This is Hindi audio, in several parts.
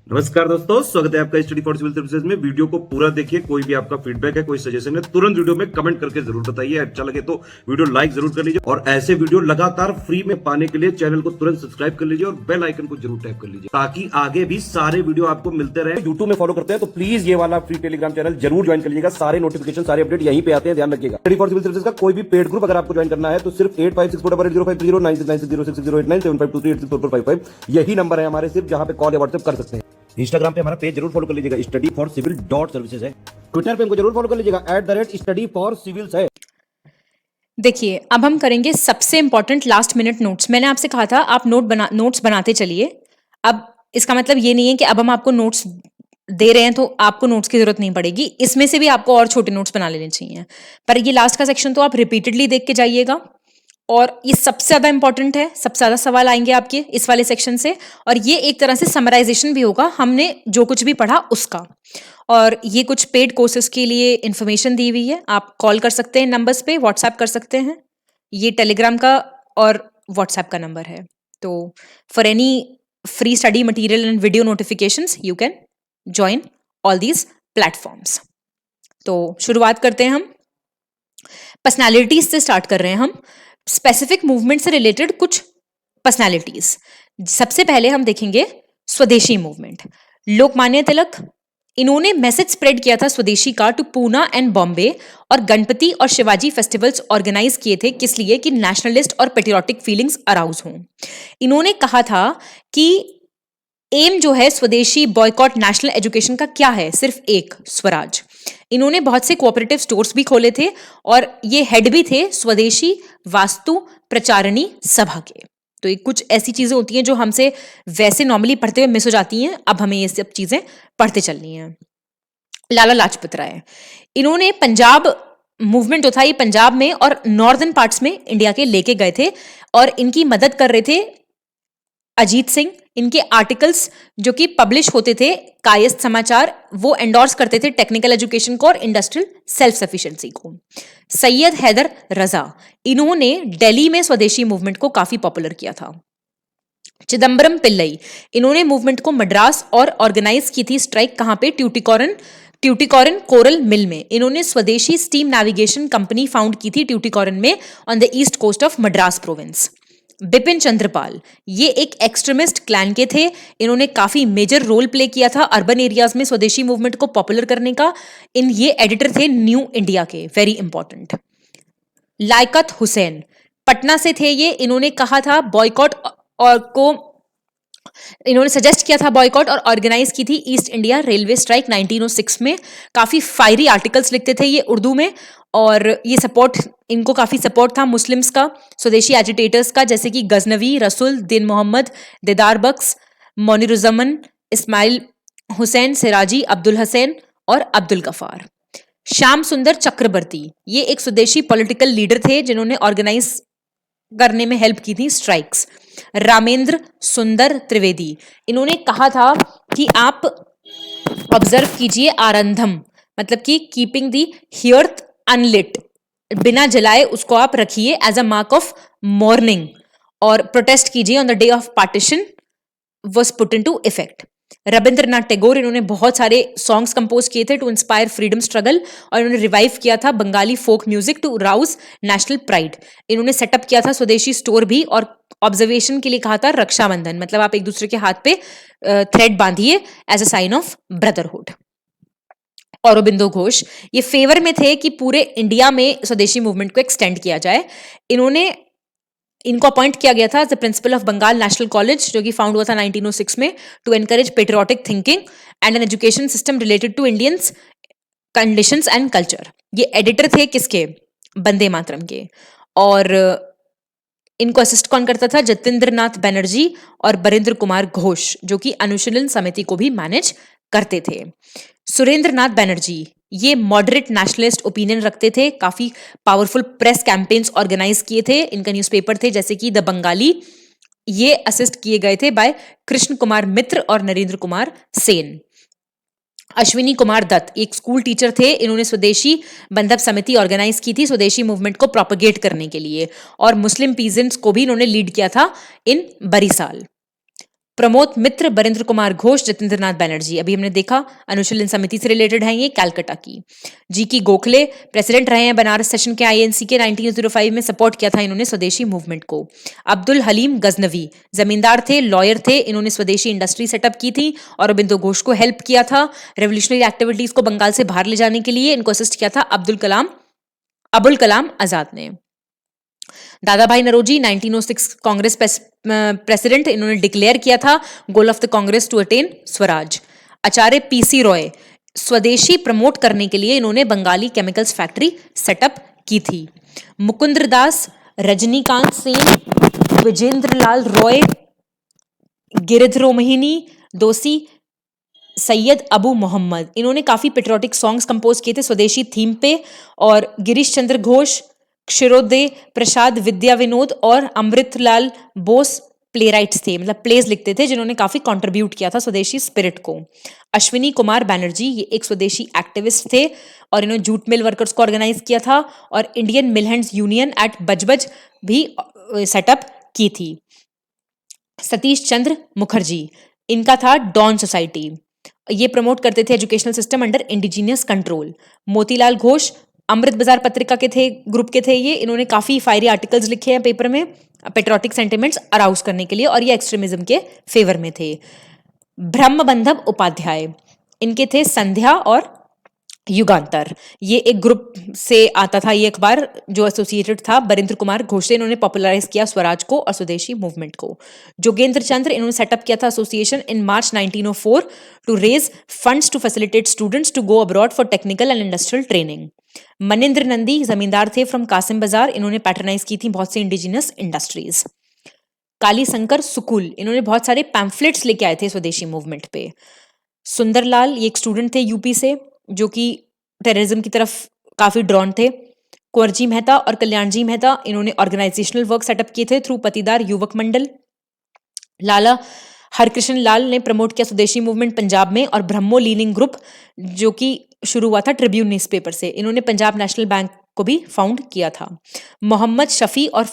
नमस्कार दोस्तों, स्वागत है आपका स्टडी फॉर सिविल सर्विसेज में। वीडियो को पूरा देखिए। कोई भी आपका फीडबैक है, कोई सजेशन है, तुरंत वीडियो में कमेंट करके जरूर बताइए। अच्छा लगे तो वीडियो लाइक जरूर कर लीजिए और ऐसे वीडियो लगातार फ्री में पाने के लिए चैनल को तुरंत सब्सक्राइब कर लीजिए और बेल आइकन को जरूर टैप कर लीजिए ताकि आगे भी सारे वीडियो आपको मिलते रहे। यूट्यूब में फॉलो करते हैं तो प्लीज ये वाला फ्री टेलीग्राम चैनल जरूर ज्वाइन कर लीजिएगा। सारे नोटिफिकेशन, सारे अपडेट यहीं पे आते हैं, ध्यान रखिएगा। स्टडी फॉर सिविल सर्विसेज का कोई भी पेड ग्रुप अगर आपको ज्वाइन करना है तो सिर्फ 856480560660897523864455 यही नंबर है हमारे, सिर्फ जहां पे कॉल या व्हाट्सएप कर सकते हैं। इंस्टाग्राम पे हमारा पेज जरूर फॉलो कर लीजिएगा, स्टडी फॉर सिविल .सर्विसेज है। ट्विटर पे हमको जरूर फॉलो कर लीजिएगा, @study for civils है। देखिए, अब हम करेंगे सबसे इंपॉर्टेंट लास्ट मिनट नोट्स। मैंने आपसे कहा था आप नोट्स बनाते चलिए। अब इसका मतलब ये नहीं है कि अब हम आपको नोट्स दे रहे हैं तो आपको नोट्स की जरूरत नहीं पड़ेगी। इसमें से भी आपको और छोटे नोट्स बना लेने चाहिए, पर ये लास्ट का सेक्शन तो आप रिपीटेडली देख के जाइएगा। और ये सबसे ज्यादा इंपॉर्टेंट है, सबसे ज्यादा सवाल आएंगे आपके इस वाले सेक्शन से, और ये एक तरह से समराइजेशन भी होगा हमने जो कुछ भी पढ़ा उसका। और ये कुछ पेड कोर्सेज के लिए इंफॉर्मेशन दी हुई है, आप कॉल कर सकते हैं नंबर्स पे, व्हाट्सएप कर सकते हैं। ये टेलीग्राम का और व्हाट्सएप का नंबर है। तो for any free study material and video notifications you can join all these platforms. तो शुरुआत करते हैं हम। पर्सनालिटीज से स्टार्ट कर रहे हैं हम। स्पेसिफिक मूवमेंट से रिलेटेड कुछ पर्सनालिटीज। सबसे पहले हम देखेंगे स्वदेशी मूवमेंट। लोकमान्य तिलक, इन्होंने मैसेज स्प्रेड किया था स्वदेशी का टू पूना एंड बॉम्बे, और गणपति और शिवाजी फेस्टिवल्स ऑर्गेनाइज किए थे। किस लिए? कि नेशनलिस्ट और पेट्रियोटिक फीलिंग्स अराउज हों। इन्होंने कहा था कि एम जो है स्वदेशी बॉयकॉट नेशनल एजुकेशन का क्या है? सिर्फ एक, स्वराज। इन्होंने बहुत से कोऑपरेटिव स्टोर्स भी खोले थे और ये हेड भी थे स्वदेशी वास्तु प्रचारणी सभा के। तो ये कुछ ऐसी चीजें होती हैं जो हमसे वैसे नॉर्मली पढ़ते हुए मिस हो जाती हैं, अब हमें ये सब चीजें पढ़ते चलनी हैं। लाला लाजपत राय, इन्होंने पंजाब मूवमेंट जो था ये पंजाब में और नॉर्दर्न पार्ट्स में इंडिया के लेके गए थे, और इनकी मदद कर रहे थे अजीत सिंह। इनके आर्टिकल्स जो कि पब्लिश होते थे कायस्थ समाचार, वो एंडोर्स करते थे टेक्निकल एजुकेशन को और इंडस्ट्रियल सेल्फ सफिशिएंसी को। सैयद हैदर रजा, इन्होंने दिल्ली में स्वदेशी मूवमेंट को काफी पॉपुलर किया था। चिदम्बरम पिल्लई, इन्होंने मूवमेंट को मद्रास और ऑर्गेनाइज की थी स्ट्राइक, कहां पे? ट्यूटिकॉरन कोरल मिल में। इन्होंने स्वदेशी स्टीम नेविगेशन कंपनी फाउंड की थी ट्यूटिकॉरन में on the east coast of Madras province. Bipin Chandrapal, ये एक एक्सट्रीमिस्ट क्लैन के थे। इन्होंने काफी मेजर रोल प्ले किया था अर्बन एरियाज में स्वदेशी मूवमेंट को पॉपुलर करने का। ये एडिटर थे न्यू इंडिया के, वेरी इंपॉर्टेंट। लायकत हुसैन, पटना से थे ये। इन्होंने कहा था बॉयकॉट इन्होंने सजेस्ट किया था बॉयकॉट और ऑर्गेनाइज की थी ईस्ट इंडिया रेलवे स्ट्राइक 1906 में। काफी फायरी आर्टिकल्स लिखते थे ये उर्दू में, और ये इनको काफी सपोर्ट था मुस्लिम्स का, स्वदेशी एजिटेटर्स का, जैसे कि गजनवी, रसूल, दिन मोहम्मद, दिदार बख्श, मोनिरुज्जमान, इस्माइल हुसैन सिराजी, अब्दुल हसैन और अब्दुल गफार। श्याम सुंदर चक्रवर्ती, ये एक स्वदेशी पॉलिटिकल लीडर थे जिन्होंने ऑर्गेनाइज करने में हेल्प की थी स्ट्राइक्स। रामेंद्र सुंदर त्रिवेदी, इन्होंने कहा था कि आप ऑब्जर्व कीजिए आरंधम, मतलब कि कीपिंग दी हियर्थ अनलिट, बिना जलाए उसको आप रखिए as a mark of mourning, और प्रोटेस्ट कीजिए on the day of partition was put into effect. Rabindranath Tagore, इन्होंने बहुत सारे सॉन्ग्स कंपोज किए थे टू इंस्पायर फ्रीडम स्ट्रगल, और इन्होंने रिवाइव किया था Bengali folk music to rouse national pride. इन्होंने सेटअप किया था स्वदेशी स्टोर भी, और ऑब्जर्वेशन के लिए कहा था रक्षाबंधन, मतलब आप एक दूसरे के हाथ पे थ्रेड बांधिए as a sign of brotherhood. Aurobindo Ghosh, ये फेवर में थे कि पूरे इंडिया में स्वदेशी मूवमेंट को एक्सटेंड किया जाए। इनको अपॉइंट किया गया था the principal of Bengal National College, जो कि फाउंड हुआ था 1906 में, to encourage patriotic thinking and an education system related to Indians conditions and culture. ये एडिटर थे किसके? वंदे मातरम के। और इनको असिस्ट कौन करता था? जतिंद्र नाथ बनर्जी और बरिंद्र कुमार घोष, जो कि अनुशीलन समिति को भी मैनेज करते थे। सुरेंद्र नाथ बनर्जी, ये मॉडरेट नेशनलिस्ट ओपिनियन रखते थे, काफी पावरफुल प्रेस कैंपेन्स ऑर्गेनाइज किए थे। इनका न्यूज़पेपर थे जैसे कि द बंगाली, ये असिस्ट किए गए थे बाय कृष्ण कुमार मित्र और नरेंद्र कुमार सेन। अश्विनी कुमार दत्त एक स्कूल टीचर थे, इन्होंने स्वदेशी बंधप समिति ऑर्गेनाइज की थी स्वदेशी मूवमेंट को प्रोपेगेट करने के लिए, और मुस्लिम पीजेंट्स को भी इन्होंने लीड किया था इन बरीसाल। प्रमोद मित्र, बरिंद्र कुमार घोष, जतेंद्र नाथ बैनर्जी, अभी हमने देखा अनुशीलन समिति से रिलेटेड है ये, कैलकाटा की। जी की गोखले प्रेसिडेंट रहे हैं बनारस सेशन के आईएनसी के, 1905 में सपोर्ट किया था इन्होंने स्वदेशी मूवमेंट को। अब्दुल हलीम गजनवी जमींदार थे, लॉयर थे, इन्होंने स्वदेशी इंडस्ट्री सेटअप की थी और अरबिंदो घोष को हेल्प किया था रेवोल्यूशनरी एक्टिविटीज को बंगाल से बाहर ले जाने के लिए। इनको असिस्ट किया था अबुल कलाम आजाद ने। दादा भाई नरोजी 1906 कांग्रेस प्रेसिडेंट, इन्होंने डिक्लेयर किया था goal of the Congress to attain swaraj. Acharya PC Roy swadeshi promote करने के लिए इन्होंने बंगाली केमिकल्स फैक्ट्री सेटअप की थी। मुकुंद्र दास, रजनीकांत सेन, विजेंद्र लाल रॉय, गिरिधरोमहिनी दोषी, सैयद अबू मोहम्मद, इन्होंने काफी पेट्रियोटिक सॉन्ग्स कंपोज किए थे स्वदेशी थीम पे। और गिरीश चंद्र घोष, क्षीरोदय प्रसाद विद्या विनोद और अमृतलाल बोस प्ले राइट्स थे, मतलब प्लेज लिखते थे, जिन्होंने काफी कंट्रीब्यूट किया था स्वदेशी स्पिरिट को। अश्विनी कुमार बैनर्जी, ये एक स्वदेशी एक्टिविस्ट थे और इन्होंने जूट मिल वर्कर्स को ऑर्गेनाइज किया था और इंडियन मिल हैंड्स यूनियन एट बजबज भी सेटअप की थी। सतीश चंद्र मुखर्जी, इनका था डॉन सोसाइटी, ये प्रमोट करते थे educational system under indigenous control. Motilal Ghosh Amrita Bazar Patrika के थे, ग्रुप के थे ये, इन्होंने काफी फायरी आर्टिकल्स लिखे हैं पेपर में पेट्रियोटिक सेंटिमेंट्स अराउज करने के लिए और ये एक्सट्रीमिज्म के फेवर में थे। ब्रह्मबंधव उपाध्याय, इनके थे संध्या और युगांतर, ये एक ग्रुप से आता था ये अखबार जो एसोसिएटेड था बरिंद्र कुमार घोष से, इन्होंने पॉपुलराइज किया स्वराज को और स्वदेशी मूवमेंट को। जोगेंद्र चंद्र, इन्होंने सेटअप किया था association in March 1904 to raise funds to facilitate students to go abroad for technical and industrial training. Manindra Nandi zamindar थे फ्रॉम कासिम बाजार, इन्होंने पैटर्नाइज की थी बहुत सी इंडिजिनस इंडस्ट्रीज। काली शंकर सुकुल, इन्होंने बहुत सारे पैम्फलेट्स लेके आए थे स्वदेशी मूवमेंट पे। सुंदरलाल, ये एक स्टूडेंट थे यूपी से जो कि टेररिज्म की तरफ काफी ड्रॉन थे। कुंवरजी मेहता और कल्याणजी मेहता, इन्होंने ऑर्गेनाइजेशनल वर्क सेटअप किए थे थ्रू पतिदार युवक मंडल। लाला हरकृष्ण लाल ने प्रमोट किया स्वदेशी मूवमेंट पंजाब में और ब्रह्मो लीनिंग ग्रुप जो कि शुरू हुआ था ट्रिब्यून न्यूज़पेपर से, इन्होंने पंजाब नेशनल बैंक को भी फाउंड किया था। मोहम्मद शफी और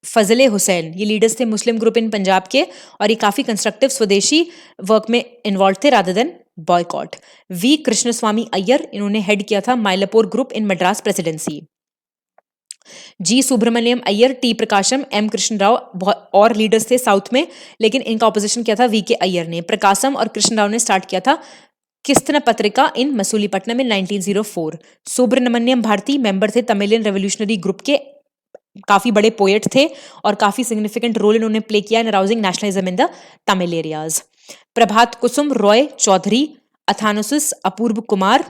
फजले हुसैन, ये लीडर्स थे मुस्लिम ग्रुप इन पंजाब के और ये काफी कंस्ट्रक्टिव स्वदेशी वर्क में इन्वॉल्व थे rather than boycott. V Krishnaswamy Iyer, इन्होंने हेड किया था Mylapore group in Madras presidency. G Subramania Iyer, T Prakasam, M Krishna Rao और लीडर्स थे साउथ में, लेकिन इनका ऑपोजिशन किया था वी के अय्यर ने। प्रकाशम और कृष्ण राव ने स्टार्ट किया था किस्तन पत्रिका इन मसूलीपट्टनम में 1904। सुब्रमण्यम भारती मेंबर थे तमिलियन रेवोल्यूशनरी ग्रुप के, काफी बड़े पोएट थे और काफी सिग्निफिकेंट रोल इन्होंने प्ले किया in arousing nationalism in the Tamil areas. Prabhat Kusum Roy Chaudhuri, Athanasius Apurva Kumar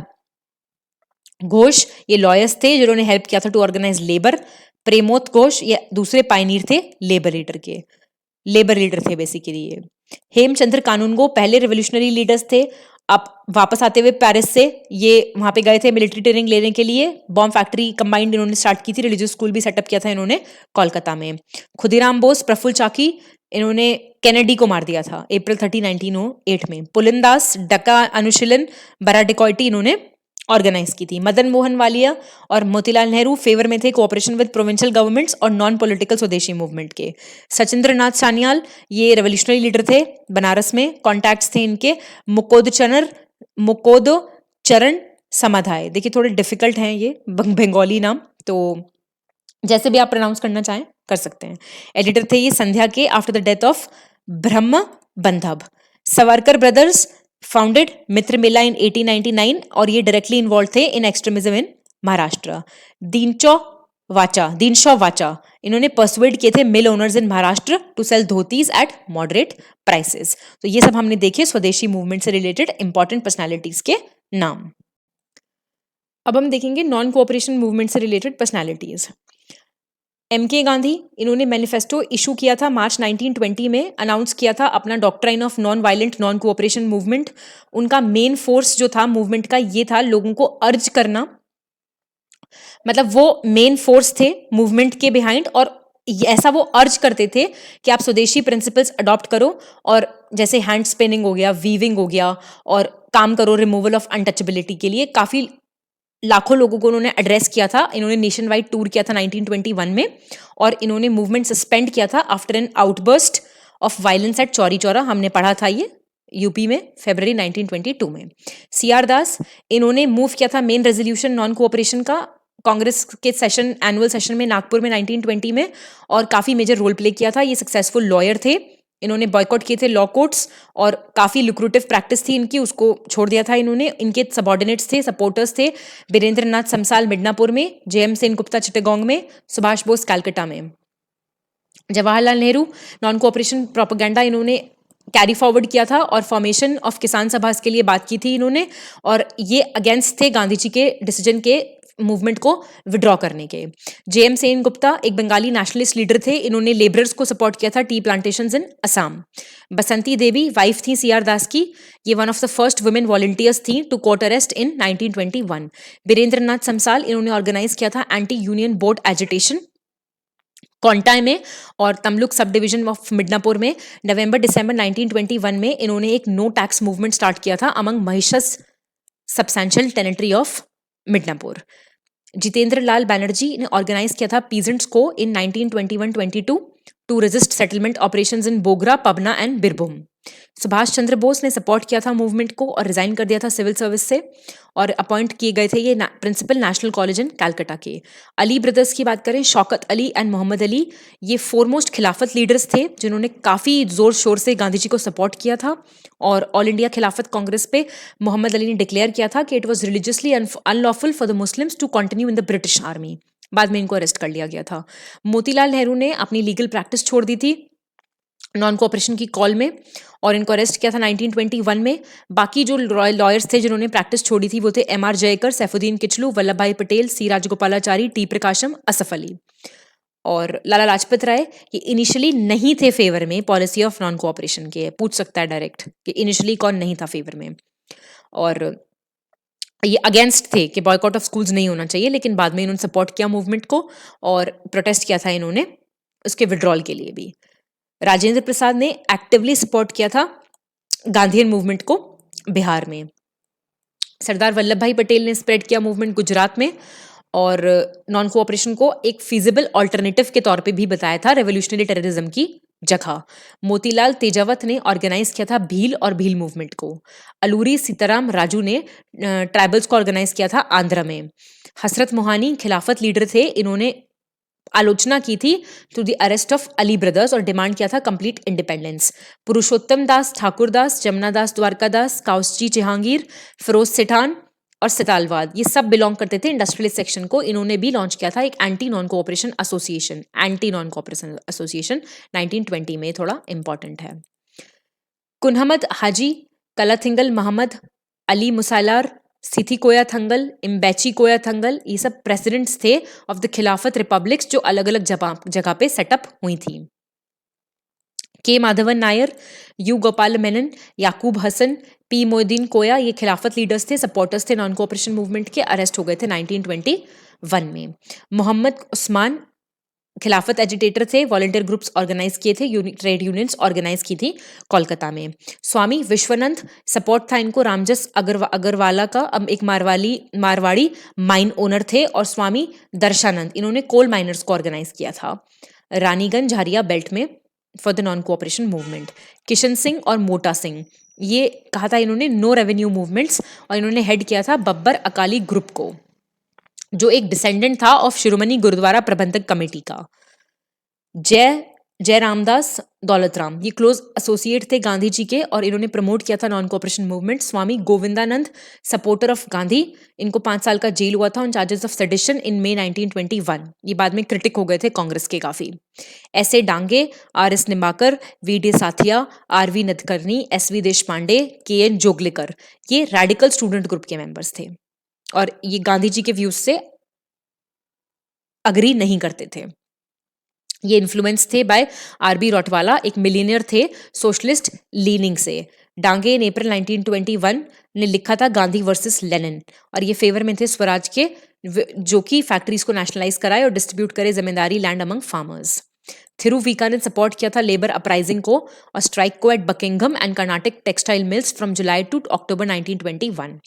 Ghosh, ये लॉयर्स थे जिन्होंने हेल्प किया था to organise labour. Pramod Ghosh, ये दूसरे पायनीर थे लेबर लीडर थे बेसिकली ये। हेमचंद्र कानूनगो पहले रेवोल्यूशनरी लीडर्स थे, अब वापस आते हुए पेरिस से ये वहां पे गए थे मिलिट्री ट्रेनिंग लेने के लिए। बॉम्ब फैक्ट्री कंबाइंड इन्होंने स्टार्ट की थी, रिलीजियस स्कूल भी सेटअप किया था इन्होंने कोलकाता में। खुदीराम बोस, प्रफुल्ल चाकी, इन्होंने कैनेडी को मार दिया था अप्रैल 30, 1908 में। पुलिनदास, डका अनुशीलन, बरा डिकॉइटी इन्होंने ऑर्गेनाइज की थी। मदन मोहन वालिया और मोतीलाल नेहरू फेवर में थे कोऑपरेशन विद प्रोविंशियल गवर्नमेंट्स और नॉन पॉलिटिकल स्वदेशी मूवमेंट के। सचिंद्र नाथ सान्याल, ये रेवोल्यूशनरी लीडर थे बनारस में, कॉन्टैक्ट्स थे इनके। मुकोद चरण समाधाय, देखिए थोड़े डिफिकल्ट हैं ये बंगाली नाम, तो जैसे भी आप प्रोनाउंस करना चाहें कर सकते हैं। एडिटर थे ये संध्या के after the death of Brahma बंधव। सवारकर brothers founded मित्र मेला इन 1899 और ये डायरेक्टली इन्वॉल्व थे इन एक्सट्रीमिज्म इन महाराष्ट्र। दीनशॉ वाचा, इन्होंने परसुएड किए थे mill owners in Maharashtra to sell dhotis at moderate prices. तो ये सब हमने देखे स्वदेशी मूवमेंट से रिलेटेड इंपॉर्टेंट पर्सनालिटीज के नाम। अब हम देखेंगे नॉन कोऑपरेशन मूवमेंट से रिलेटेड पर्सनालिटीज। एमके गांधी, इन्होंने मैनिफेस्टो इशू किया था मार्च 1920 में, अनाउंस किया था अपना doctrine of non violent non cooperation movement. उनका मेन फोर्स जो था मूवमेंट का ये था लोगों को अर्ज करना, मतलब वो मेन फोर्स थे मूवमेंट के बिहाइंड और ऐसा वो अर्ज करते थे कि आप स्वदेशी प्रिंसिपल्स अडॉप्ट करो और जैसे हैंड स्पिनिंग हो गया, वीविंग हो गया और काम करो रिमूवल ऑफ अनटचेबिलिटी के लिए। काफी लाखों लोगों को उन्होंने एड्रेस किया था। इन्होंने नेशन वाइड टूर किया था 1921 में और इन्होंने मूवमेंट सस्पेंड किया था after an outburst of violence at Chauri Chaura, हमने पढ़ा था ये यूपी में फरवरी 1922 में। सीआर दास, इन्होंने मूव किया था मेन रेजोल्यूशन नॉन कोऑपरेशन का कांग्रेस के सेशन एनुअल सेशन में नागपुर में 1920 में, और काफ़ी मेजर रोल प्ले किया था। ये सक्सेसफुल लॉयर थे, इन्होंने बॉयकॉट किए थे लॉ कोर्ट्स, और काफ़ी लुक्रेटिव प्रैक्टिस थी इनकी, उसको छोड़ दिया था इन्होंने। इनके सबॉर्डिनेट्स थे, सपोर्टर्स थे बीरेंद्र नाथ समसाल मिडनापुर में, जेएम सेन गुप्ता चिट्टागोंग में, सुभाष बोस कलकत्ता में। Jawaharlal Nehru non cooperation propaganda इन्होंने कैरी फॉरवर्ड किया था, और फॉर्मेशन ऑफ किसान सभा इसके लिए बात की थी इन्होंने, और ये अगेंस्ट थे गांधी जी के डिसीजन के मूवमेंट को विड्रॉ करने के। जेएम सेन गुप्ता एक बंगाली नेशनलिस्ट लीडर थे, इन्होंने लेबरर्स को सपोर्ट किया था टी प्लांटेशंस इन असम। बसंती देवी वाइफ थी सीआर दास की, ये one of the first women volunteers थी टू कोर्ट अरेस्ट इन 1921। बीरेंद्र नाथ समसाल, इन्होंने ऑर्गेनाइज किया था anti union board agitation Contai में और Tamluk sub division of Midnapur में। नवंबर दिसंबर 1921 में इन्होंने एक नो टैक्स मूवमेंट स्टार्ट किया था among Mahishyas substantial tenantry of Midnapore. Jitendra Lal Banerjee ने ऑर्गेनाइज किया था पीजेंट्स को in 1921-22 to resist settlement operations in Bogra, Pabna and Birbhum. Subhash Chandra Bose ने सपोर्ट किया था मूवमेंट को और रिजाइन कर दिया था सिविल सर्विस से, और अपॉइंट किए गए थे ये principal National College in Calcutta के। अली ब्रदर्स की बात करें, शौकत अली एंड मोहम्मद अली, ये फोरमोस्ट खिलाफत लीडर्स थे जिन्होंने काफ़ी जोर शोर से गांधी जी को सपोर्ट किया था, और ऑल इंडिया खिलाफत कांग्रेस पे मोहम्मद अली ने डिक्लेयर किया था कि it was religiously unlawful for the Muslims to continue in the British army. बाद में इनको अरेस्ट कर लिया गया था। मोतीलाल नेहरू ने अपनी लीगल प्रैक्टिस छोड़ दी थी नॉन कोऑपरेशन की कॉल में, और इनको अरेस्ट किया था 1921 में। बाकी जो लॉयर्स थे जिन्होंने प्रैक्टिस छोड़ी थी वो थे एमआर जयकर, सैफुद्दीन किचलू, वल्लभ भाई पटेल, सी राजगोपालाचारी, टी प्रकाशम, असफ अली। और लाला लाजपत राय, ये इनिशियली नहीं थे फेवर में पॉलिसी ऑफ नॉन कोऑपरेशन के, पूछ सकता है डायरेक्ट कि इनिशियली कौन नहीं था फेवर में, और ये अगेंस्ट थे कि बॉयकॉट ऑफ स्कूल्स नहीं होना चाहिए, लेकिन बाद में इन्होंने सपोर्ट किया मूवमेंट को और प्रोटेस्ट किया था इन्होंने उसके विड्रॉल के लिए भी। राजेंद्र प्रसाद ने एक्टिवली सपोर्ट किया था गांधीयन मूवमेंट को बिहार में। सरदार वल्लभ भाई पटेल ने स्प्रेड किया मूवमेंट गुजरात में, और नॉन कोऑपरेशन को एक फीजिबल ऑल्टरनेटिव के तौर पे भी बताया था रेवोल्यूशनरी टेररिज्म की जगह। मोतीलाल तेजावत ने ऑर्गेनाइज किया था भील और भील मूवमेंट को। अलूरी सीताराम राजू ने ट्राइबल्स को ऑर्गेनाइज किया था आंध्र में। हसरत मोहानी खिलाफत लीडर थे, इन्होंने आलोचना की थी to the arrest of Ali brothers और डिमांड किया था कंप्लीट इंडिपेंडेंस। पुरुषोत्तम दास, ठाकुर दास, जमुना दास, द्वारका दास, काउसजी जहांगीर, फिरोज सेठान और सितालवाद, ये सब बिलोंग करते थे इंडस्ट्रियलिस्ट सेक्शन को। इन्होंने भी लॉन्च किया था एक एंटी नॉन कोऑपरेशन एसोसिएशन 1920 में, थोड़ा इंपॉर्टेंट है। कुन्हमद हाजी, कलाथिंगल मोहम्मद, अली मुसालार, सिथी कोया थंगल, इम्बैची कोया थंगल, ये सब प्रेसिडेंट्स थे ऑफ द खिलाफत रिपब्लिक्स जो अलग अलग जगह पे सेटअप हुई थी। K Madhavan Nair, U Gopala Menon, Yakub Hasan, P Moinuddin Koya, ये खिलाफत लीडर्स थे, सपोर्टर्स थे नॉन कोऑपरेशन मूवमेंट के, अरेस्ट हो गए थे 1921 में। मोहम्मद उस्मान खिलाफत एजिटेटर थे, वॉलंटियर ग्रुप्स ऑर्गेनाइज किए थे, ट्रेड यूनियंस ऑर्गेनाइज की थी कोलकाता में। स्वामी विश्वनंद, सपोर्ट था इनको रामजस अग्रवाला का, अब एक मारवाड़ी माइन ओनर थे, और स्वामी दर्शानंद, इन्होंने कोल माइनर्स को ऑर्गेनाइज किया था रानीगंज झारिया बेल्ट में for the non cooperation movement. Kishan Singh और मोटा सिंह, ये कहा था इन्होंने नो रेवेन्यू मूवमेंट्स, और इन्होंने हेड किया था बब्बर अकाली ग्रुप को जो एक डिसेंडेंट था ऑफ शिरोमणि गुरुद्वारा प्रबंधक कमेटी का। जय रामदास दौलतराम, ये क्लोज एसोसिएट थे गांधी जी के, और इन्होंने प्रमोट किया था non cooperation movement. Swami Govindanand, supporter of Gandhi, इनको 5 साल का जेल हुआ था ऑन चार्जेस ऑफ सेडिशन इन मई 1921। ये बाद में क्रिटिक हो गए थे कांग्रेस के काफी। ऐसे Dange, R S. Nimbkar, V D. Sathaye, R V. Nadkarni, S V. Deshpande, K N. Joglekar, ये रेडिकल स्टूडेंट ग्रुप के मेंबर्स थे, और ये गांधी जी के व्यूज से अग्री नहीं करते थे। ये इन्फ्लुएंस थे बाय आर.बी. रोटवाला, एक मिलीनियर थे सोशलिस्ट लीनिंग से। डांगे इन अप्रैल 1921 ने लिखा था गांधी वर्सेस लेनिन, और ये फेवर में थे स्वराज के, जो कि फैक्ट्रीज को नेशनलाइज कराए और डिस्ट्रीब्यूट करे जमींदारी लैंड अमंग फार्मर्स। थिरुविका ने सपोर्ट किया था लेबर अपराइजिंग को और स्ट्राइक को at Buckingham and Carnatic textile mills from July to October 1921।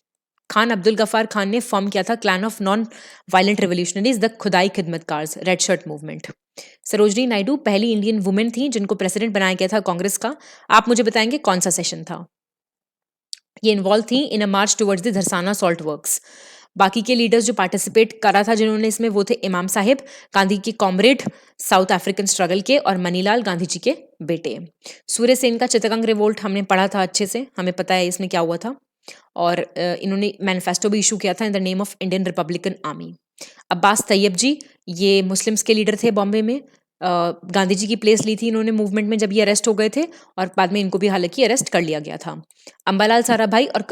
Khan Abdul Ghaffar Khan ने फॉर्म किया था clan of non violent revolutionaries the Khudai Khidmatgars, red shirt movement. Sarojini Naidu पहली इंडियन वुमेन थी जिनको प्रेसिडेंट बनाया गया था कांग्रेस का। आप मुझे बताएंगे कौन सा सेशन था? ये इन्वॉल्व थी in a march towards the Dharasana salt works. बाकी के लीडर्स जो पार्टिसिपेट करा था जिन्होंने इसमें, वो थे इमाम साहिब, गांधी के कॉमरेड साउथ अफ्रीकन स्ट्रगल के, और मनीलाल गांधी जी के बेटे। सूर्य सेन का चितगंग रिवोल्ट हमने पढ़ा था अच्छे से, हमें पता है इसमें क्या हुआ था। और इन्होंने मैनिफेस्टो भी इशू किया था in the name of Indian Republican Army. Abbas Tyabji, ये मुस्लिम्स के लीडर थे बॉम्बे में। गांधी जी की प्लेस ली थी इन्होंने मूवमेंट में जब ये अरेस्ट हो गए थे, और बाद में इनको भी हालांकि अरेस्ट कर लिया गया था। अंबालाल साराभाई और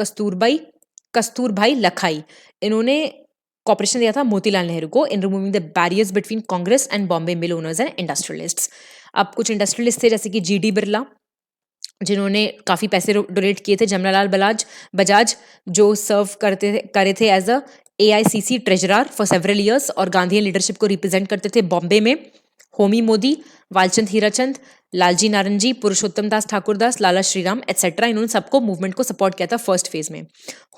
कस्तूरभाई लखाई, इन्होंने कॉपरेशन दिया था मोतीलाल नेहरू को इन removing the barriers between Congress and Bombay mill owners and industrialists. अब कुछ इंडस्ट्रियलिस्ट थे जैसे कि जीडी बिरला, जिन्होंने काफ़ी पैसे डोनेट किए थे। जमनालाल बजाज, जो सर्व करे थे as a AICC treasurer for several years, और गांधीयन लीडरशिप को रिप्रेजेंट करते थे बॉम्बे में। होमी मोदी, वालचंद हीराचंद, लालजी नारंगी, पुरुषोत्तम दास ठाकुरदास, लाला श्रीराम एटसेट्रा, इन्होंने सबको मूवमेंट को सपोर्ट किया था फर्स्ट फेज में।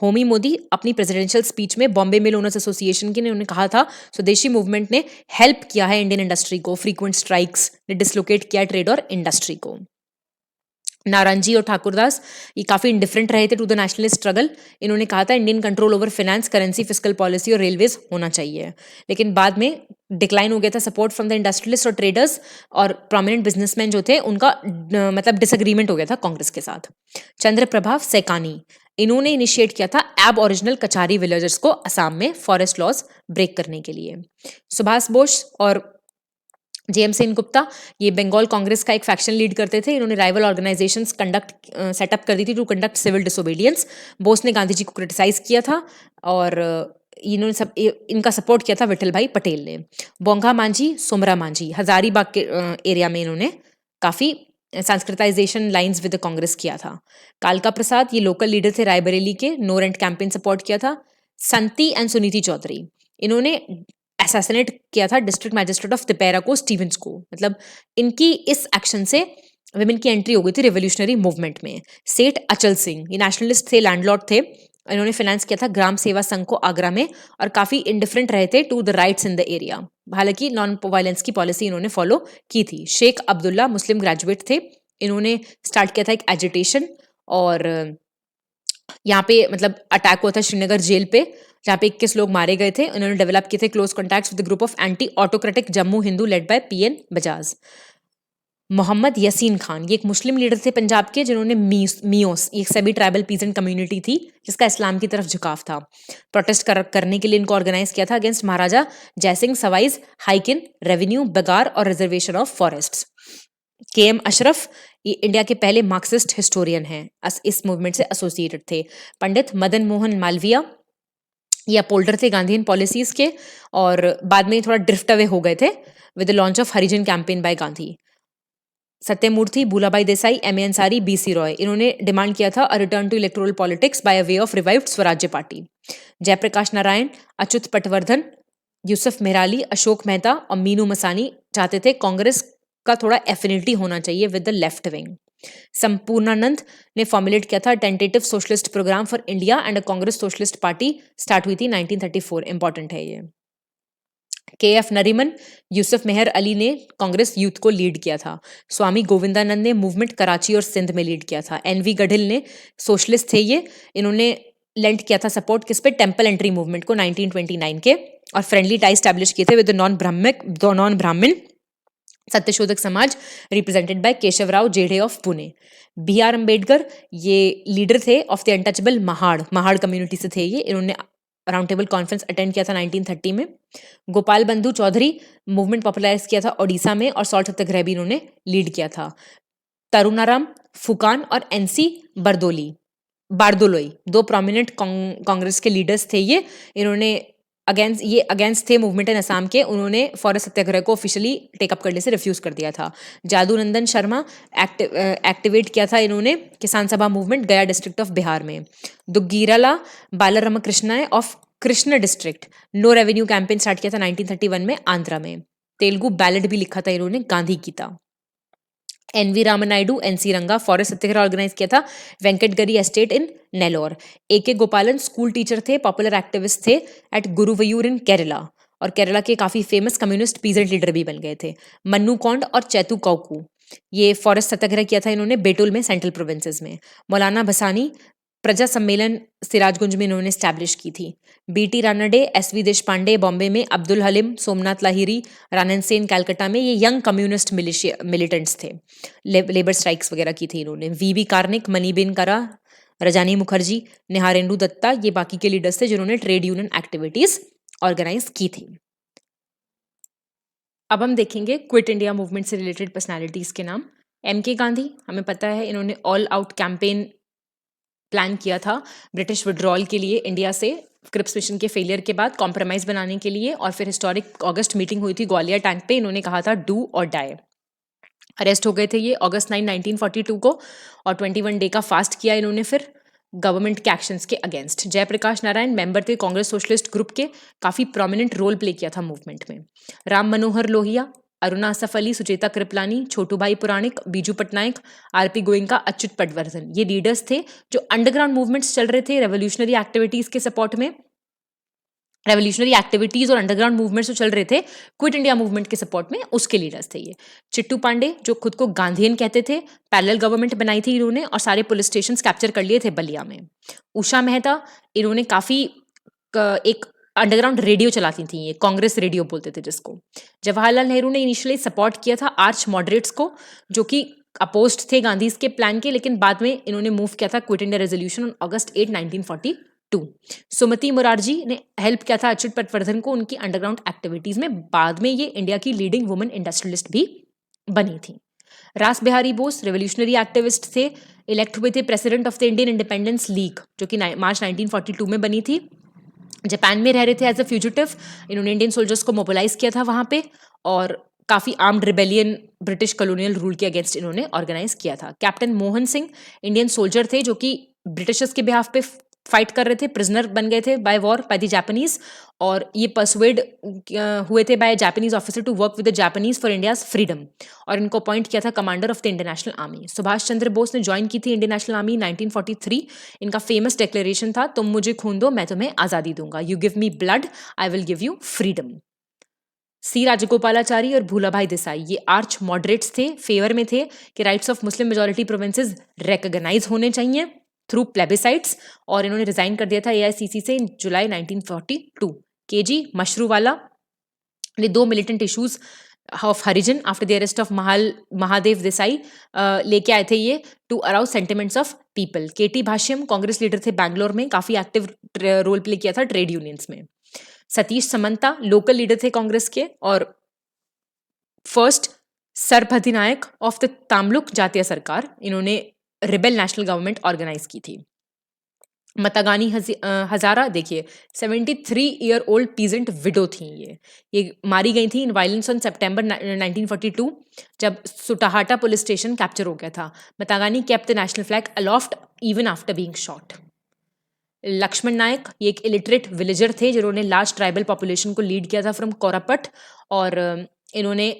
होमी मोदी अपनी प्रेसिडेंशियल स्पीच में बॉम्बे मिल ओनर्स एसोसिएशन की ने उन्होंने कहा था स्वदेशी मूवमेंट ने हेल्प किया है इंडियन इंडस्ट्री को, फ्रीक्वेंट स्ट्राइक्स ने डिसलोकेट किया ट्रेड और इंडस्ट्री को। नारायणजी और ठाकुरदास ये काफ़ी इंडिफरेंट रहे थे टू द नेशनलिस्ट स्ट्रगल। इन्होंने कहा था Indian control over finance, currency, fiscal policy और रेलवेज होना चाहिए। लेकिन बाद में डिक्लाइन हो गया था सपोर्ट फ्रॉम द इंडस्ट्रियलिस्ट और ट्रेडर्स, और प्रोमिनेंट बिजनेसमैन जो थे उनका मतलब डिसएग्रीमेंट हो गया था कांग्रेस के साथ। चंद्र प्रभाव सैकानी, इन्होंने इनिशिएट किया था एब ओरिजिनल कचारी विलेजर्स को असम में फॉरेस्ट लॉज ब्रेक करने के लिए। सुभाष बोस और जेएम सेन गुप्ता, ये बंगाल कांग्रेस का एक फैक्शन लीड करते थे। इन्होंने राइवल ऑर्गेनाइजेशंस सेटअप कर दी थी to conduct civil disobedience. Bose ने गांधी जी को क्रिटिसाइज किया था, और इन्होंने इनका सपोर्ट किया था विठल भाई पटेल ने। बोंगा मांझी, सोमरा मांझी, हजारीबाग के एरिया में इन्होंने काफ़ी सांस्कृताइजेशन लाइंस विद कांग्रेस किया था। कालका प्रसाद, ये लोकल लीडर थे रायबरेली के, नो रेंट कैंपेन सपोर्ट किया था। संती एंड सुनीति चौधरी, इन्होंने असैसिनेट किया था डिस्ट्रिक्ट मैजिस्ट्रेट ऑफ तिपेरा को, स्टीवेंस को। मतलब इनकी इस एक्शन से विमेन की एंट्री हो गई थी रिवोल्यूशनरी मूवमेंट में। सेठ अचल सिंह, ये नेशनलिस्ट थे, लैंडलॉर्ड थे। इन्होंने फाइनेंस किया था ग्राम सेवा संघ को आगरा में, और काफ़ी इंडिफरेंट रहे थे to the rights in the area. हालांकि नॉन वायलेंस की पॉलिसी इन्होंने फॉलो की थी। शेख अब्दुल्ला मुस्लिम ग्रेजुएट थे, इन्होंने स्टार्ट किया था एक एजिटेशन, और यहाँ पे मतलब अटैक हुआ था श्रीनगर जेल पे, जहाँ पे 21 लोग मारे गए थे। उन्होंने डेवलप किए थे close contacts with group of anti autocratic Jammu Hindu led by PN Bajaj. Mohammad Yasin Khan, ये एक मुस्लिम लीडर थे पंजाब के, जिन्होंने मियोस, एक सेमी ट्राइबल पीजेंट कम्युनिटी थी जिसका इस्लाम की तरफ झुकाव था, प्रोटेस्ट करने के लिए इनको ऑर्गेनाइज किया था against Maharaja Jaisingh Sawai's hike in revenue, begar और reservation of forests. KM Ashraf, ये इंडिया के पहले मार्क्सिस्ट हिस्टोरियन हैं, इस मूवमेंट से एसोसिएटेड थे। पंडित मदन मोहन मालविया, ये अपोल्डर थे गांधीयन पॉलिसीज के, और बाद में थोड़ा ड्रिफ्ट अवे हो गए थे with the launch of Harijan campaign by Gandhi. Satyamurti, Bhulabhai Desai, MA Ansari, BC Roy, इन्होंने डिमांड किया था a return to electoral politics by a way of revived Swarajya party. Jayaprakash Narayan, Achyut Patwardhan, Yusuf Meherally, Ashok Mehta और मीनू मसानी चाहते थे कांग्रेस का थोड़ा एफिनिटी होना चाहिए with the left wing. Sampurnanand ने फॉर्मुलेट किया था tentative socialist programme for India and a Congress socialist party, start हुई थी 1934, इंपॉर्टेंट है ये। KF नरीमन, यूसुफ मेहर अली ने कांग्रेस यूथ को लीड किया था। स्वामी गोविंदानंद ने मूवमेंट कराची और सिंध में लीड किया था। NV गढ़िल ने, सोशलिस्ट थे ये, इन्होंने लेंट किया था सपोर्ट किस पे, टेम्पल एंट्री मूवमेंट को 1929 के, और फ्रेंडली टाई स्टैब्लिश किए थे विद नॉन ब्राह्मण सत्यशोधक समाज रिप्रेजेंटेड बाय केशवराव जेडे ऑफ पुणे। BR अम्बेडकर, ये लीडर थे of the untouchable Mahad community से थे ये, इन्होंने राउंड टेबल कॉन्फ्रेंस अटेंड किया था 1930 में। गोपाल बंधु चौधरी, मूवमेंट पॉपुलराइज किया था ओडिशा में, और सॉल्ट सत्याग्रह भी इन्होंने लीड किया था। तरुणाराम फुकान और NC बारदोलोई, दो प्रोमिनेंट कांग्रेस के लीडर्स थे ये, इन्होंने अगेंस्ट थे मूवमेंट इन असम के, उन्होंने फॉरेस्ट सत्याग्रह को ऑफिशियली टेकअप करने से रिफ्यूज कर दिया था। जादू नंदन शर्मा, एक्टिवेट किया था इन्होंने किसान सभा मूवमेंट गया डिस्ट्रिक्ट ऑफ बिहार में। Duggirala Balaramakrishnaiah of Krishna district, no revenue campaign start किया था 1931 में आंध्रा में। तेलुगु बैलेट भी लिखा था इन्होंने, गांधी गीता। एनवी रामनायडू, एनसी रंगा फॉरेस्ट सत्याग्रह ऑर्गेनाइज किया था वेंकटगिरी एस्टेट इन नेलोर। ए गोपालन स्कूल टीचर थे, पॉपुलर एक्टिविस्ट थे एट गुरुवयूर इन केरला, और केरला के काफी फेमस कम्युनिस्ट पीजेंट लीडर भी बन गए थे। मन्नू कौंड और चैतू कौकू, ये फॉरेस्ट सत्याग्रह किया था इन्होंने बेटुल में, सेंट्रल प्रोविंसेस में। मौलाना भसानी प्रजा सम्मेलन सिराजगंज में इन्होंने स्टैब्लिश की थी। बीटी रानडे, एसवी देशपांडे बॉम्बे में, अब्दुल हलीम, सोमनाथ लाहिरी, रानन सेन कलकत्ता में, ये यंग कम्युनिस्ट मिलिटेंट्स थे। लेबर स्ट्राइक्स वगैरह की थी इन्होंने। वीवी कार्निक, मणिबेन करा, रजानी मुखर्जी, निहारेंदु दत्ता, ये बाकी के लीडर्स थे जिन्होंने ट्रेड यूनियन एक्टिविटीज ऑर्गेनाइज की थी। अब हम देखेंगे क्विट इंडिया मूवमेंट से रिलेटेड पर्सनालिटीज के नाम। एम.के. गांधी, हमें पता है इन्होंने ऑल आउट कैंपेन प्लान किया था ब्रिटिश विड्रॉल के लिए इंडिया से, क्रिप्स मिशन के फेलियर के बाद कॉम्प्रोमाइज बनाने के लिए, और फिर हिस्टोरिक अगस्त मीटिंग हुई थी ग्वालियर टैंक पे, इन्होंने कहा था डू और डाई। अरेस्ट हो गए थे ये अगस्त 9, 1942 को, और 21 डे का फास्ट किया इन्होंने फिर गवर्नमेंट के एक्शंस के अगेंस्ट। जयप्रकाश नारायण मेंबर थे कांग्रेस सोशलिस्ट ग्रुप के, काफी प्रोमिनेंट रोल प्ले किया था मूवमेंट में। राम मनोहर लोहिया, अरुणा असफ अली, सुचेता कृपलानी, छोटू भाई पुराणिक, बीजू पटनायक, आरपी गोयनका, अच्युत पटवर्धन, ये लीडर्स थे जो अंडरग्राउंड मूवमेंट्स चल रहे थे रेवोल्यूशनरी एक्टिविटीज के सपोर्ट में। रेवोल्यूशनरी एक्टिविटीज और अंडरग्राउंड मूवमेंट्स जो चल रहे थे क्विट इंडिया मूवमेंट के सपोर्ट में, उसके लीडर्स थे ये। चिट्टू पांडे, जो खुद को गांधीयन कहते थे, पैरेलल गवर्नमेंट बनाई थी इन्होंने और सारे पुलिस स्टेशंस कैप्चर कर लिए थे बलिया में। उषा मेहता, इन्होंने काफी एक अंडरग्राउंड रेडियो चलाती थी, ये कांग्रेस रेडियो बोलते थे जिसको। जवाहरलाल नेहरू ने इनिशियली सपोर्ट किया था आर्च मॉडरेट्स को, जो कि अपोज्ड थे गांधी के प्लान के, लेकिन बाद में इन्होंने मूव किया था quit India resolution on August 8, 1942। सुमति मुरारजी ने हेल्प किया था अच्युत पटवर्धन को उनकी अंडरग्राउंड एक्टिविटीज में। बाद में ये इंडिया की लीडिंग वुमेन इंडस्ट्रियलिस्ट भी बनी थी। रास बिहारी बोस रेवोल्यूशनरी एक्टिविस्ट थे, इलेक्ट हुए थे president of the Indian independence league, जो कि मार्च 1942 में बनी थी। जापान में रह रहे थे एज अ फ्यूजिटिव, इन्होंने इंडियन सोल्जर्स को मोबिलाइज किया था वहां पे, और काफी armed rebellion British colonial rule के अगेंस्ट इन्होंने ऑर्गेनाइज किया था। Captain Mohan Singh Indian soldier थे जो कि ब्रिटिशर्स के बिहाफ पे फाइट कर रहे थे, प्रिजनर बन गए थे by war by the Japanese, और ये परसुएड हुए थे by Japanese officer to work with the Japanese for India's freedom, और इनको अपॉइंट किया था commander of the Indian national Army. Subhash Chandra Bose ने ज्वाइन की थी इंडियन नेशनल आर्मी 1943। इनका फेमस डिक्लेरेशन था, तुम मुझे खून दो मैं तुम्हें आजादी दूंगा, you give me blood I will give you freedom. C Rajagopalachari और भूलाभाई देसाई, ये आर्च मॉडरेट्स थे, फेवर में थे कि rights of Muslim majority provinces recognise होने चाहिए थ्रू प्लेबिसाइट्स, और इन्होंने रिजाइन कर दिया था एआईसीसी से इन जुलाई 1942। केजी मशरूवाला ने 2 militant issues of Harijan after the arrest of Mahadev Desai लेके आए थे ये to arouse sentiments of people. K T Bhashyam Congress leader थे बैंगलोर में, काफी एक्टिव रोल प्ले किया था ट्रेड यूनियंस में। सतीश समंता लोकल लीडर थे कांग्रेस के, और फर्स्ट सरपधिनायक ऑफ द तामलुक जातीय सरकार, इन्होंने रिबेल नेशनल गवर्नमेंट ऑर्गेनाइज की थी। मतगानी हजारा, देखिए 73 ईयर ओल्ड पीजेंट विडो थी ये मारी गई थी इन वायलेंस ऑन सितंबर 1942 जब सुटाहाटा पुलिस स्टेशन कैप्चर हो गया था। Matangini kept the national flag aloft even after being shot. Laxman Nayak, ये एक इलिटरेट विलेजर थे जिन्होंने लार्ज ट्राइबल पॉपुलेशन को लीड किया था फ्रॉम कोरापट, और इन्होंने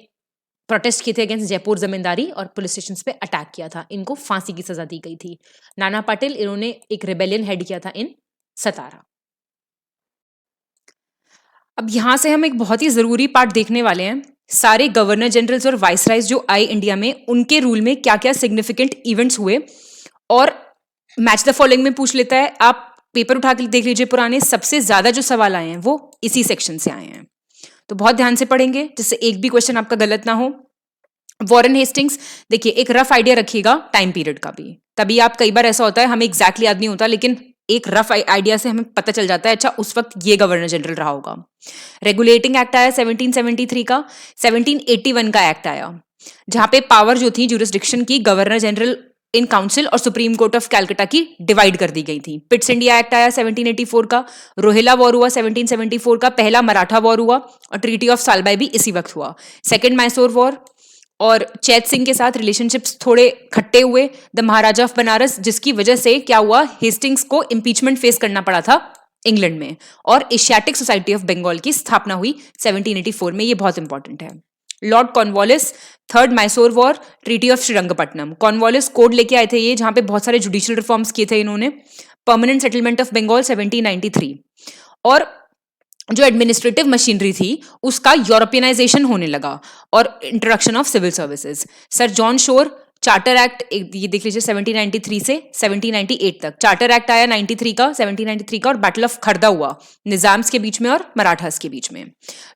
प्रोटेस्ट किए थे अगेंस्ट जयपुर जमींदारी और पुलिस स्टेशन पे अटैक किया था। इनको फांसी की सजा दी गई थी। नाना पाटिल, इन्होंने एक रिबेलियन हेड किया था इन सतारा। अब यहां से हम एक बहुत ही जरूरी पार्ट देखने वाले हैं, सारे गवर्नर जनरल्स और वाइसराइज जो आए इंडिया में, उनके रूल में क्या क्या सिग्निफिकेंट इवेंट्स हुए, और मैच द फॉलोइंग में पूछ लेता है। आप पेपर उठा के देख लीजिए पुराने, सबसे ज्यादा जो सवाल आए हैं वो इसी सेक्शन से आए हैं, तो बहुत ध्यान से पढ़ेंगे जिससे एक भी क्वेश्चन आपका गलत ना हो। वॉरेन हेस्टिंग्स, देखिए एक रफ आइडिया रखिएगा टाइम पीरियड का भी, तभी आप कई बार ऐसा होता है हमें एग्जैक्टली याद नहीं होता, लेकिन एक रफ आइडिया से हमें पता चल जाता है अच्छा उस वक्त ये गवर्नर जनरल रहा होगा। रेगुलेटिंग एक्ट आया 1773 का। 1781 का एक्ट आया जहां पे पावर जो थी ज्यूरिसडिक्शन की गवर्नर जनरल इन काउंसिल और सुप्रीम कोर्ट ऑफ कैलकाटा की डिवाइड कर दी गई थी। पिट्स इंडिया एक्ट आया 1784 का। रोहिला वॉर हुआ 1774 का, पहला मराठा वॉर हुआ, और ट्रीटी ऑफ सालबाई भी इसी वक्त हुआ। सेकेंड मैसूर वॉर, और चैत सिंह के साथ रिलेशनशिप्स थोड़े खट्टे हुए, द महाराजा ऑफ बनारस, जिसकी वजह से क्या हुआ, हेस्टिंग्स को इंपीचमेंट फेस करना पड़ा था इंग्लैंड में, और एशियाटिक सोसाइटी ऑफ बंगाल की स्थापना हुई 1784 में, ये बहुत इंपॉर्टेंट है। Lord Cornwallis, third Mysore war, treaty of Srirangapatnam. Cornwallis code लेके आए थे ये, जहां पे बहुत सारे जुडिशियल रिफॉर्म्स किए थे इन्होंने। Permanent settlement of Bengal 1793। और जो एडमिनिस्ट्रेटिव मशीनरी थी उसका यूरोपियनाइजेशन होने लगा और introduction of civil services. Sir John Shore, charter act, ये देख लीजिए 1793 से 1798 तक। चार्टर एक्ट आया 93 का, 1793 का, और बैटल ऑफ खरदा हुआ निजाम्स के बीच में और मराठास के बीच में।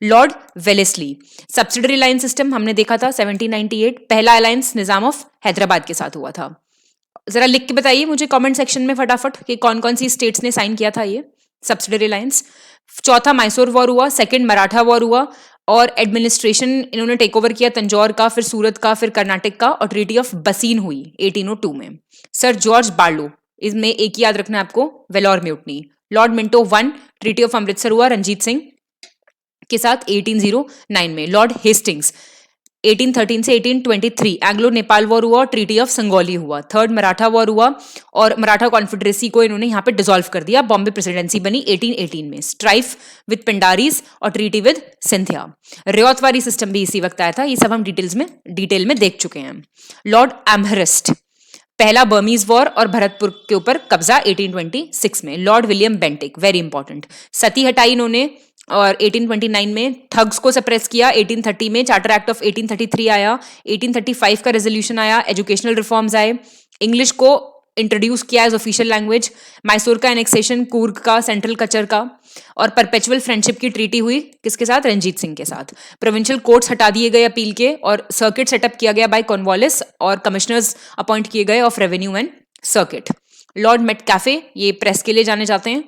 Lord Wellesley, subsidiary line system हमने देखा था 1798। पहला अलायंस निजाम ऑफ हैदराबाद के साथ हुआ था। जरा लिख के बताइए मुझे कमेंट सेक्शन में फटाफट कि कौन कौन सी स्टेट्स ने साइन किया था ये सब्सिडरी लाइंस। चौथा मैसूर वॉर हुआ, सेकंड मराठा वॉर हुआ, और एडमिनिस्ट्रेशन इन्होंने टेक ओवर किया तंजौर का, फिर सूरत का, फिर कर्नाटक का, और ट्रीटी ऑफ बसीन हुई 1802 में। सर जॉर्ज बार्लो, इसमें एक ही याद रखना है आपको, Vellore mutiny. Lord Minto 1, treaty of Amritsar हुआ रंजीत सिंह के साथ 1809 में। लॉर्ड हेस्टिंग्स 1813 से 1823, एंग्लो नेपाल वॉर हुआ और ट्रीटी ऑफ संगोली हुआ। थर्ड मराठा वॉर हुआ और मराठा कॉन्फेडरेसी को इन्होंने यहाँ पे डिसॉल्व कर दिया। बॉम्बे प्रेसिडेंसी बनी 1818 में। स्ट्राइफ विद पिंडारीज और treaty with Scindia. Ryotwari system भी इसी वक्त आया था। ये सब हम डिटेल में देख चुके हैं। लॉर्ड एम्हरिस्ट, पहला बर्मीज वॉर और भरतपुर के ऊपर कब्जा 1826 में। Lord William Bentinck, very important, sati हटाई इन्होंने, और 1829 में ठग्स को सप्रेस किया। 1830 में चार्टर एक्ट ऑफ 1833 आया। 1835 का रेजोल्यूशन आया। एजुकेशनल रिफॉर्म्स आए। इंग्लिश को इंट्रोड्यूस किया एज ऑफिशियल लैंग्वेज। मैसूर का एनेक्सेशन, कूर्ग का, सेंट्रल कचर का, और परपेचुअल फ्रेंडशिप की ट्रीटी हुई किसके साथ, रंजीत सिंह के साथ। प्रोविंशियल कोर्ट्स हटा दिए गए अपील के, और सर्किट सेटअप किया गया बाय कॉर्नवालिस, और कमिश्नर्स अपॉइंट किए गए of revenue and circuit. Lord Metcalfe, ये प्रेस के लिए जाने जाते हैं,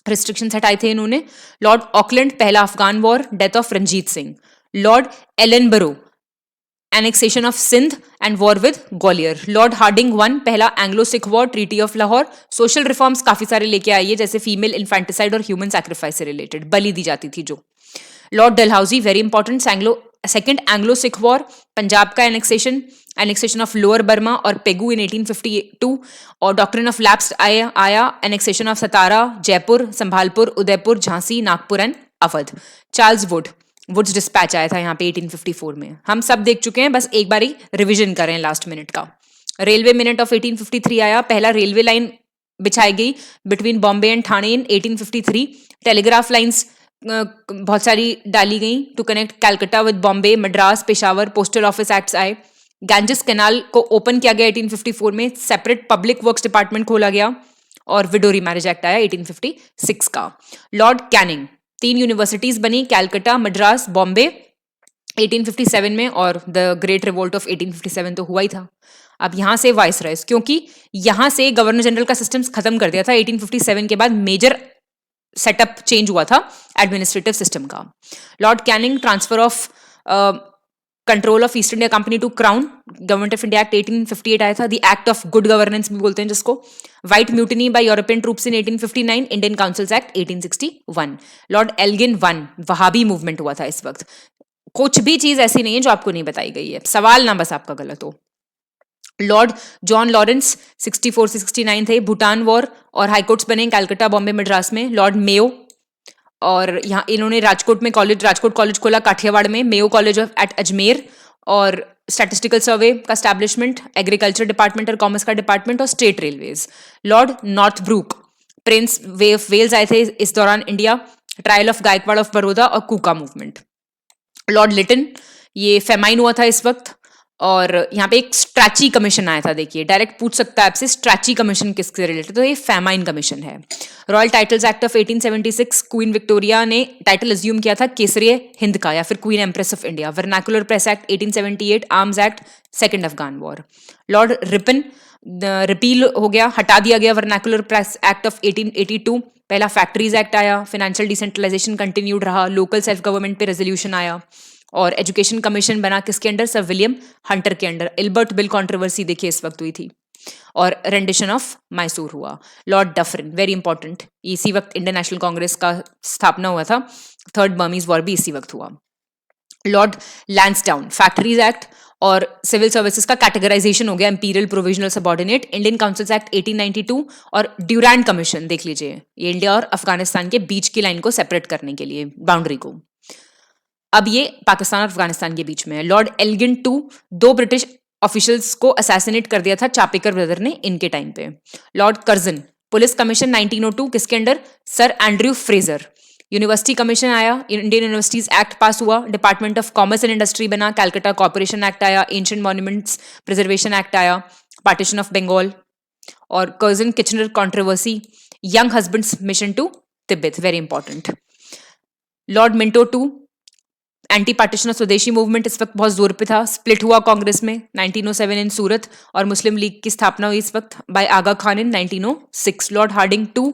रिस्ट्रिक्शंस हटाए थे इन्होंने। लॉर्ड ऑकलैंड, पहला Afghan war, death of Ranjit Singh. Lord Ellenborough, annexation of Sindh and war with Gwalior. Lord Hardinge 1, पहला Anglo Sikh war, treaty of Lahore. Social reforms काफी सारे लेके आई है, जैसे फीमेल इन्फेंटिसाइड और ह्यूमन सैक्रिफाइस से रिलेटेड, बलि दी जाती थी जो। Lord Dalhousie, very important, second Anglo Sikh war, Punjab का एनेक्सेशन ऑफ लोअर बर्मा और पेगू इन 1852, और डॉक्ट्रिन ऑफ लैप्स आया, annexation of Satara, Jaipur, Sambalpur, Udaipur, Jhansi, Nagpur and Awadh. Charles Wood's dispatch आया था यहाँ पे 1854 में। हम सब देख चुके हैं, बस एक बारी रिविजन करें लास्ट मिनट का। रेलवे मिनट ऑफ 1853 आया, पहला रेलवे लाइन बिछाई गई between Bombay and Thane in 1853। Telegraph lines बहुत सारी डाली गई to connect Calcutta with Bombay, Madras, Peshawar. Postal office acts आए। गैंजेस कैनाल को ओपन किया गया 1854 में। सेपरेट पब्लिक वर्क्स डिपार्टमेंट खोला गया, और विडोरी मैरिज एक्ट आया 1856 का। लॉर्ड कैनिंग, 3 यूनिवर्सिटीज बनी, कैलकाटा, मद्रास, बॉम्बे 1857 में, और द ग्रेट रिवोल्ट ऑफ 1857 तो हुआ ही था। अब यहां से वाइसरॉयस, क्योंकि यहां से गवर्नर जनरल का सिस्टम खत्म कर दिया था 1857 के बाद, मेजर सेटअप चेंज हुआ था एडमिनिस्ट्रेटिव सिस्टम का। Lord Canning, transfer of control of East India Company to crown, government of India act 1858 आया था। The act of good governance भी बोलते हैं जिसको। White mutiny by European troops in 1859, Indian councils act 1861। Lord Elgin 1, Wahabi movement हुआ था इस वक्त। कुछ भी चीज ऐसी नहीं है जो आपको नहीं बताई गई है, सवाल ना बस आपका गलत हो। लॉर्ड जॉन लॉरेंस 64 से 69 थे। भूटान वॉर और हाईकोर्ट्स बने कैलकाटा, बॉम्बे, मद्रास में। लॉर्ड मेयो, और यहाँ इन्होंने राजकोट कॉलेज खोला काठियावाड़ में। मेयो कॉलेज एट अजमेर, और स्टैटिस्टिकल सर्वे का एस्टैब्लिशमेंट, एग्रीकल्चर डिपार्टमेंट और कॉमर्स का डिपार्टमेंट, और state railways. Lord Northbrook, Prince Wales आए थे इस दौरान India. Trial of Gaekwad of Baroda और कूका मूवमेंट। लॉर्ड लिटन, ये फेमाइन हुआ था इस वक्त। और यहाँ पे एक स्ट्रैची कमीशन आया था, देखिए डायरेक्ट पूछ सकता है आपसे स्ट्रैची कमीशन किससे रिलेटेड, तो ये फेमाइन कमीशन है। Royal titles act of 1876, queen Victoria ने टाइटल अज्यूम किया था केसरी हिंद का या फिर queen empress of India. Vernacular press act 1878, arms act, second Afghan war. Lord Ripon, repeal हो गया, हटा दिया गया वर्नाकुलर प्रेस एक्ट ऑफ 1882। पहला फैक्ट्रीज एक्ट आया। फाइनेंशियल डिसेंट्रलाइजेशन कंटिन्यूड रहा। लोकल सेल्फ गवर्नमेंट पे रेजोल्यूशन आया, और एजुकेशन कमीशन बना किसके अंडर, सर विलियम हंटर के अंडर। इल्बर्ट बिल कंट्रोवर्सी देखिए इस वक्त हुई थी, और रेंडिशन ऑफ मैसूर हुआ। लॉर्ड डफरिन, वेरी इंपॉर्टेंट, इसी वक्त इंडियन नेशनल कांग्रेस का स्थापना हुआ था। थर्ड बर्मीज वॉर भी इसी वक्त हुआ। लॉर्ड लैंसडाउन, फैक्ट्रीज एक्ट और सिविल सर्विसेज का कैटेगराइजेशन हो गया, imperial, provisional, subordinate. Indian councils act 1892 और ड्यूरैंड कमीशन देख लीजिए, ये इंडिया और अफगानिस्तान के बीच की लाइन को सेपरेट करने के लिए, बाउंड्री को। अब ये पाकिस्तान और अफगानिस्तान के बीच में है। Lord Elgin two, 2 British officials को असैसिनेट कर दिया था चापेकर ब्रदर ने इनके टाइम पे। लॉर्ड कर्जन, पुलिस कमीशन 1902 किसके under? Sir Andrew Fraser. University commission आया, इंडियन यूनिवर्सिटीज एक्ट पास हुआ, department of commerce and industry बना, कैलकाटा कॉर्पोरेशन एक्ट आया, एंशिएंट मॉन्यूमेंट्स प्रिजर्वेशन एक्ट आया, पार्टीशन ऑफ बंगाल, और Curzon Kitchener controversy, Younghusband's mission to Tibet, very important. Lord Minto two, anti partition और स्वदेशी मूवमेंट इस वक्त बहुत जोर पे था। स्प्लिट हुआ कांग्रेस में 1907 इन सूरत, और मुस्लिम लीग की स्थापना हुई इस वक्त by Aga Khan in 1906। Lord Hardinge two,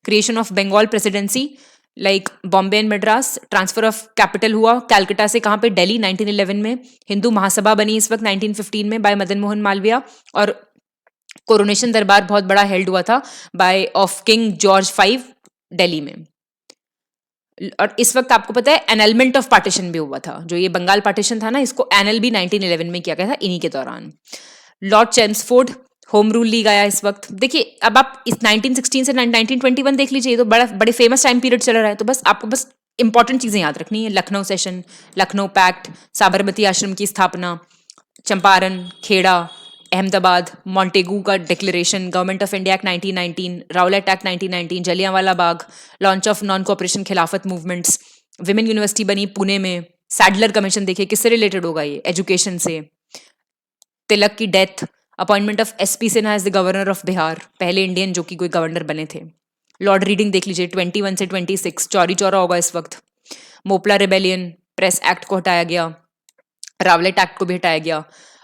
creation of Bengal presidency like Bombay and Madras, transfer of capital हुआ कैलकाटा से कहाँ पे? दिल्ली 1911 में। हिंदू महासभा बनी इस वक्त 1915 में बाय मदन मोहन मालवीय, और कोरोनेशन दरबार बहुत बड़ा हेल्ड हुआ था by of King George V Delhi में। और इस वक्त आपको पता है एनलमेंट ऑफ पार्टीशन भी हुआ था, जो ये बंगाल पार्टीशन था ना, इसको एनल भी 1911 में किया गया था इन्हीं के दौरान। Lord Chelmsford, home rule league आया इस वक्त। देखिए अब आप इस 1916 से 1921 देख लीजिए, ये तो बड़े फेमस टाइम पीरियड चल रहा है, तो बस आपको बस इंपॉर्टेंट चीजें याद रखनी है। लखनऊ सेशन, लखनऊ पैक्ट, साबरमती आश्रम की स्थापना, चंपारण, खेड़ा, अहमदाबाद, मॉन्टेगू का declaration, government of India act 1919, Rowlatt act 1919, Jallianwala Bagh, launch of non cooperation खिलाफत मूवमेंट्स, विमेन यूनिवर्सिटी बनी पुणे में, सैडलर कमीशन, देखिए किससे रिलेटेड होगा ये? एजुकेशन से। तिलक की death, appointment of SP Sinha as the governor of Bihar, पहले इंडियन जो कि कोई गवर्नर बने थे। लॉर्ड रीडिंग देख लीजिए 21 से 26, चौरी चौरा होगा इस वक्त। मोपला रिबेलियन, प्रेस एक्ट को हटाया गया, रावलेट एक्ट को भी हटाया गया,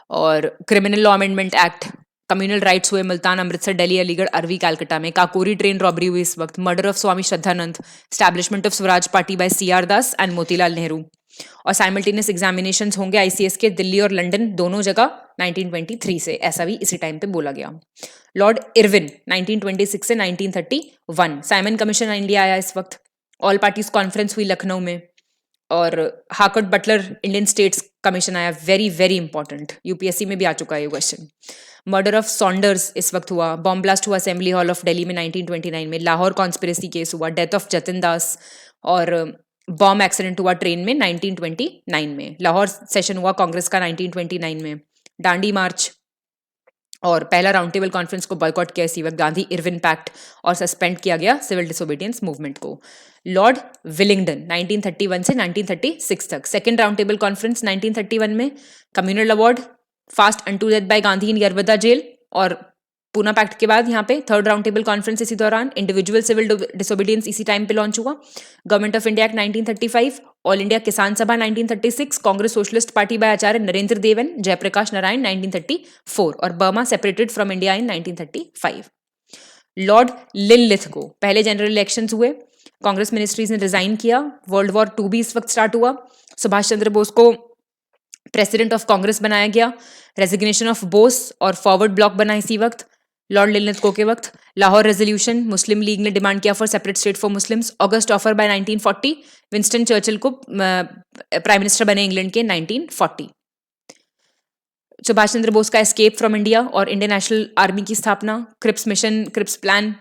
और criminal law amendment act, communal riots हुए मुल्तान, अमृतसर, दिल्ली, अलीगढ़, अरवी, कैलकाटा में। काकोरी ट्रेन रॉबरी हुई इस वक्त। Murder of Swami Shraddhanand, establishment of Swaraj party by CR Das and Motilal Nehru, और साइमल्टेनियस एग्जामिनेशंस होंगे ICS के दिल्ली और लंदन दोनों जगह 1923 से, ऐसा भी इसी टाइम पे बोला गया। लॉर्ड इरविन 1926 से 1931, साइमन कमीशन इंडिया आया इस वक्त। ऑल पार्टीज कॉन्फ्रेंस हुई लखनऊ में, और हार्कट बटलर इंडियन स्टेट्स कमीशन आया, वेरी वेरी इंपॉर्टेंट, UPSC में भी आ चुका है ये क्वेश्चन। मर्डर ऑफ सॉन्डर्स इस वक्त हुआ। बॉम्ब ब्लास्ट हुआ असेंबली हॉल ऑफ दिल्ली में 1929 में। लाहौर कॉन्स्पिरेसी केस हुआ। डेथ ऑफ जतिन दास, और बॉम्ब एक्सीडेंट हुआ ट्रेन में 1929 में। लाहौर सेशन हुआ कांग्रेस का 1929 में। डांडी मार्च और पहला राउंड टेबल कॉन्फ्रेंस को बॉयकॉट किया इसी वक्त, गांधी इरविन पैक्ट, और सस्पेंड किया गया सिविल डिसोबीडियंस मूवमेंट को। लॉर्ड विलिंगडन 1931 से 1936 तक, सेकेंड राउंड टेबल कॉन्फ्रेंस 1931 में। Communal award, fast unto death by Gandhi in Yerwada jail, और पूना पैक्ट के बाद यहाँ पे थर्ड राउंड टेबल कॉन्फ्रेंस इसी दौरान। इंडिविजुअल सिविल डिसोबीडियंस इसी टाइम पे लॉन्च हुआ। Government of India act 1935, all India किसान सभा 1936, कांग्रेस सोशलिस्ट पार्टी बाय आचार्य नरेंद्र देवन, जयप्रकाश नारायण 1934, और Burma separated from India in 1935। Lord Linlithgow, पहले जनरल इलेक्शंस हुए, कांग्रेस मिनिस्ट्रीज ने रिजाइन किया। वर्ल्ड वॉर 2 भी इस वक्त स्टार्ट हुआ। सुभाष चंद्र बोस को प्रेसिडेंट ऑफ कांग्रेस बनाया गया। रेजिग्नेशन ऑफ बोस और फॉरवर्ड ब्लॉक बना इसी वक्त, लॉर्ड लिनलिथगो के वक्त। लाहौर रेजोल्यूशन, मुस्लिम लीग ने डिमांड किया for separate state for Muslims. August offer by 1940, Winston Churchill को प्राइम मिनिस्टर बने इंग्लैंड के 1940। सुभाष चंद्र बोस का एस्केप फ्रॉम इंडिया और इंडियन नेशनल आर्मी की स्थापना। Cripps mission, Cripps plan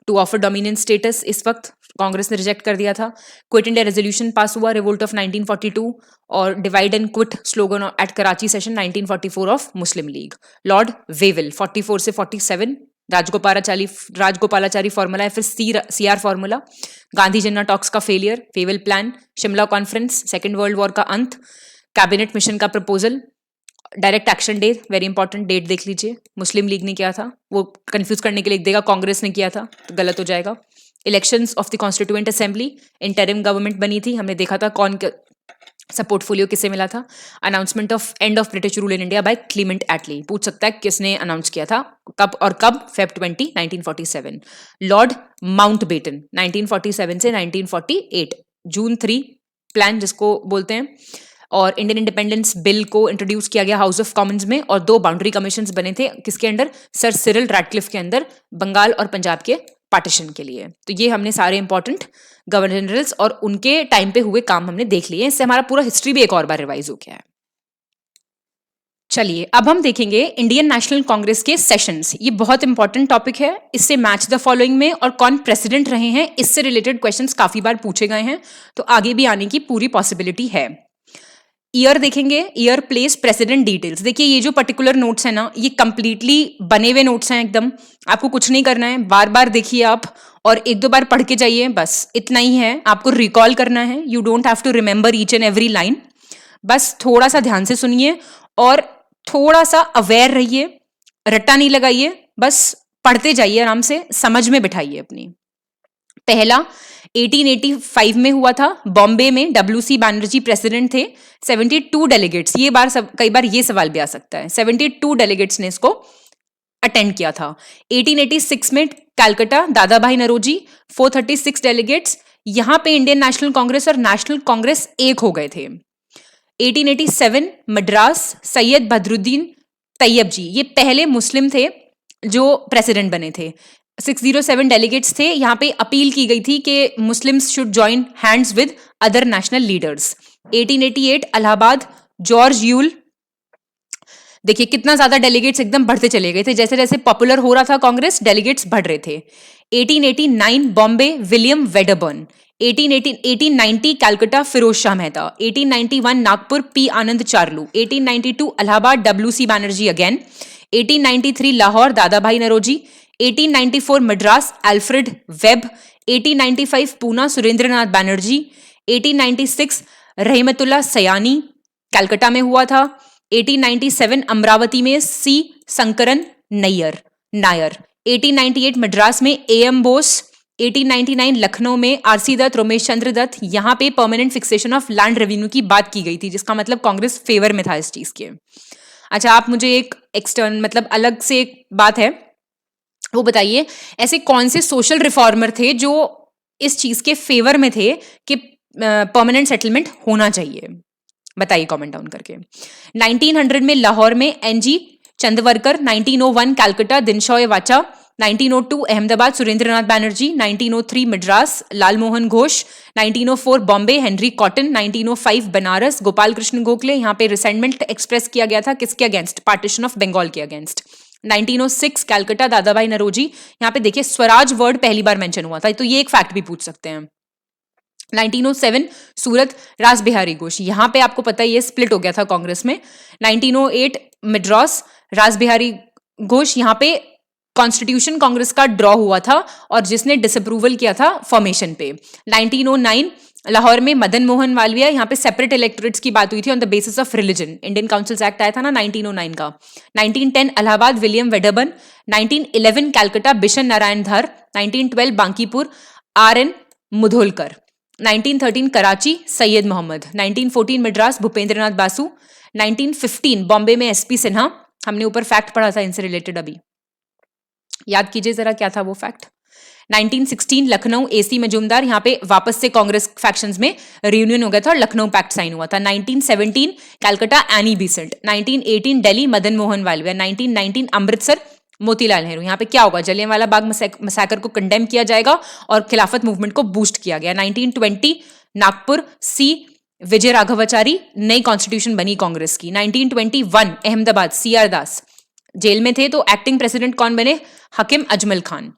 to offer dominion status इस वक्त कांग्रेस ने रिजेक्ट कर दिया था। क्विट इंडिया रेजोल्यूशन पास हुआ, रिवोल्ट ऑफ 1942, और divide and quit slogan at Karachi session 1944 of Muslim league. Lord Wavell 44 से 47, राजगोपालाचारी फॉर्मूला है, फिर CR formula. Gandhi Jinnah talks का failure, Wavell plan, Shimla conference, second world war का अंत, कैबिनेट मिशन का proposal, direct action day, very important date देख लीजिए, मुस्लिम लीग ने किया था, वो कंफ्यूज करने के लिए देगा कांग्रेस ने किया था तो गलत हो जाएगा। Elections of the constituent assembly, interim government बनी थी, हमने देखा था कौन सा पोर्टफोलियो किसे मिला था। Announcement of end of British rule in India by Clement Attlee, पूछ सकता है किसने अनाउंस किया था, कब और कब, Feb 20, 1947। लॉर्ड माउंटबेटन 1947 से 1948, जून 3 प्लान जिसको बोलते हैं, और इंडियन इंडिपेंडेंस बिल को इंट्रोड्यूस किया गया हाउस ऑफ कॉमन्स में, और 2 बाउंड्री कमीशंस बने थे किसके अंडर, सर सिरिल रैडक्लिफ के अंदर, बंगाल और पंजाब के पार्टीशन के लिए। तो ये हमने सारे इंपॉर्टेंट गवर्नर जनरल्स और उनके टाइम पे हुए काम हमने देख लिए। इससे हमारा पूरा हिस्ट्री भी एक और बार रिवाइज हो गया है। चलिए अब हम देखेंगे इंडियन नेशनल कांग्रेस के सेशंस। ये बहुत इंपॉर्टेंट टॉपिक है, इससे मैच द फॉलोइंग में और कौन प्रेसिडेंट रहे हैं इससे रिलेटेड क्वेश्चंस काफी बार पूछे गए हैं, तो आगे भी आने की पूरी पॉसिबिलिटी है। ईयर देखेंगे, ईयर, प्लेस, प्रेसिडेंट, डिटेल्स। देखिए ये जो पर्टिकुलर नोट्स है ना, ये कंप्लीटली बने हुए नोट्स हैं एकदम, आपको कुछ नहीं करना है, बार बार देखिए आप और एक दो बार पढ़ के जाइए, बस इतना ही है। आपको रिकॉल करना है, you don't have to remember each and every line, बस थोड़ा सा ध्यान से सुनिए और थोड़ा सा अवेयर रहिए, रट्टा नहीं लगाइए, बस पढ़ते जाइए, आराम से समझ में बिठाइए अपनी। पहला 1885 में हुआ था, बॉम्बे में WC बैनर्जी प्रेसिडेंट थे। 72 डेलीगेट्स, ये बार कई बार ये सवाल भी आ सकता है, 72 डेलीगेट्स ने इसको अटेंड किया था। 1886 में कलकत्ता, दादा भाई नरोजी, 436 डेलीगेट्स। यहां पे इंडियन नेशनल कांग्रेस और नेशनल कांग्रेस एक हो गए थे। 1887 मद्रास, सैयद बदरुद्दीन तैयब जी, ये पहले मुस्लिम थे जो प्रेसिडेंट बने थे। 607 डेलीगेट्स थे। यहां पे अपील की गई थी कि Muslims should join hands with other national leaders. 1888 Allahabad, George Yule. देखिए कितना ज्यादा डेलीगेट्स एकदम बढ़ते चले गए थे, जैसे जैसे पॉपुलर हो रहा था कांग्रेस, डेलीगेट्स बढ़ रहे थे। 1889 Bombay, William Wedderburn. 1890 Calcutta, Firoz Shah Mehta. 1891 Nagpur, P Ananda Charlu. 1892 Allahabad, WC Banerjee again. 1893 Lahore, Dadabhai Naoroji. 1894 Madras, Alfred Webb. 1895 Poona, Surendranath Banerjee. 1896 Rahimtulla Sayani, Calcutta में हुआ था। 1897 अमरावती में सी शंकरन नायर। 1898 मद्रास में AM बोस। 1899 लखनऊ में RC दत्त, रोमेश चंद्र दत्त। यहां पे permanent fixation of land revenue की बात की गई थी, जिसका मतलब कांग्रेस फेवर में था इस चीज के। अच्छा, आप मुझे एक एक्सटर्न मतलब अलग से एक बात है वो बताइए, ऐसे कौन से सोशल रिफॉर्मर थे जो इस चीज के फेवर में थे कि परमानेंट सेटलमेंट होना चाहिए? बताइए कमेंट डाउन करके। 1900 में लाहौर में NG चंदवरकर। 1901 कलकत्ता, दिनशॉय वाचा। 1902 अहमदाबाद, सुरेंद्रनाथ बैनर्जी। 1903 मद्रास, लालमोहन घोष। 1904 Bombay, Henry cotton. 1905 बनारस, गोपाल कृष्ण गोखले। यहाँ पे रिसेंटमेंट एक्सप्रेस किया गया था किसके अगेंस्ट? पार्टीशन ऑफ बंगाल के अगेंस्ट। 1906 कलकत्ता, दादा भाई नरोजी। यहाँ पे देखिए स्वराज वर्ड पहली बार मेंशन हुआ था, तो ये एक फैक्ट भी पूछ सकते हैं। 1907 सूरत, रास बिहारी घोष। यहां पे आपको पता है ये स्प्लिट हो गया था कांग्रेस में। 1908 मद्रास, रास बिहारी घोष। यहां पे कॉन्स्टिट्यूशन कांग्रेस का ड्रॉ हुआ था और जिसने डिसअप्रूवल किया था फॉर्मेशन पे। 1909 लाहौर में मदन मोहन मालवीय। यहाँ पे सेपरेट इलेक्टोरेट्स की बात हुई थी on the basis of religion. Indian councils act आया था ना 1909 का। 1910 इलाहाबाद, विलियम वेडरबर्न। 1911 कलकत्ता, बिशन नारायण धर। 1912 बांकीपुर, RN मुधोलकर। 1913 कराची, सैयद मोहम्मद। 1914 मद्रास, भूपेंद्रनाथ बासु। 1915 बॉम्बे में SP सिन्हा। हमने ऊपर फैक्ट पढ़ा था इनसे रिलेटेड, अभी याद कीजिए जरा क्या था वो फैक्ट। 1916 लखनऊ, AC मजूमदार। यहाँ पे वापस से कांग्रेस फैक्शंस में रियूनियन हो गया था और लखनऊ पैक्ट साइन हुआ था। 1917 कलकत्ता, एनी बेसेंट। 1918 दिल्ली, मदन मोहन मालवीय। 1919 अमृतसर, मोतीलाल नेहरू। यहाँ पे क्या होगा? जलियांवाला बाग मसैकर को कंडेम किया जाएगा और खिलाफत मूवमेंट को बूस्ट किया गया। 1920 नागपुर, C विजय राघवाचारी। नई कॉन्स्टिट्यूशन बनी कांग्रेस की। 1921 अहमदाबाद, CR दास जेल में थे तो एक्टिंग प्रेसिडेंट कौन बने? हकीम अजमल खान।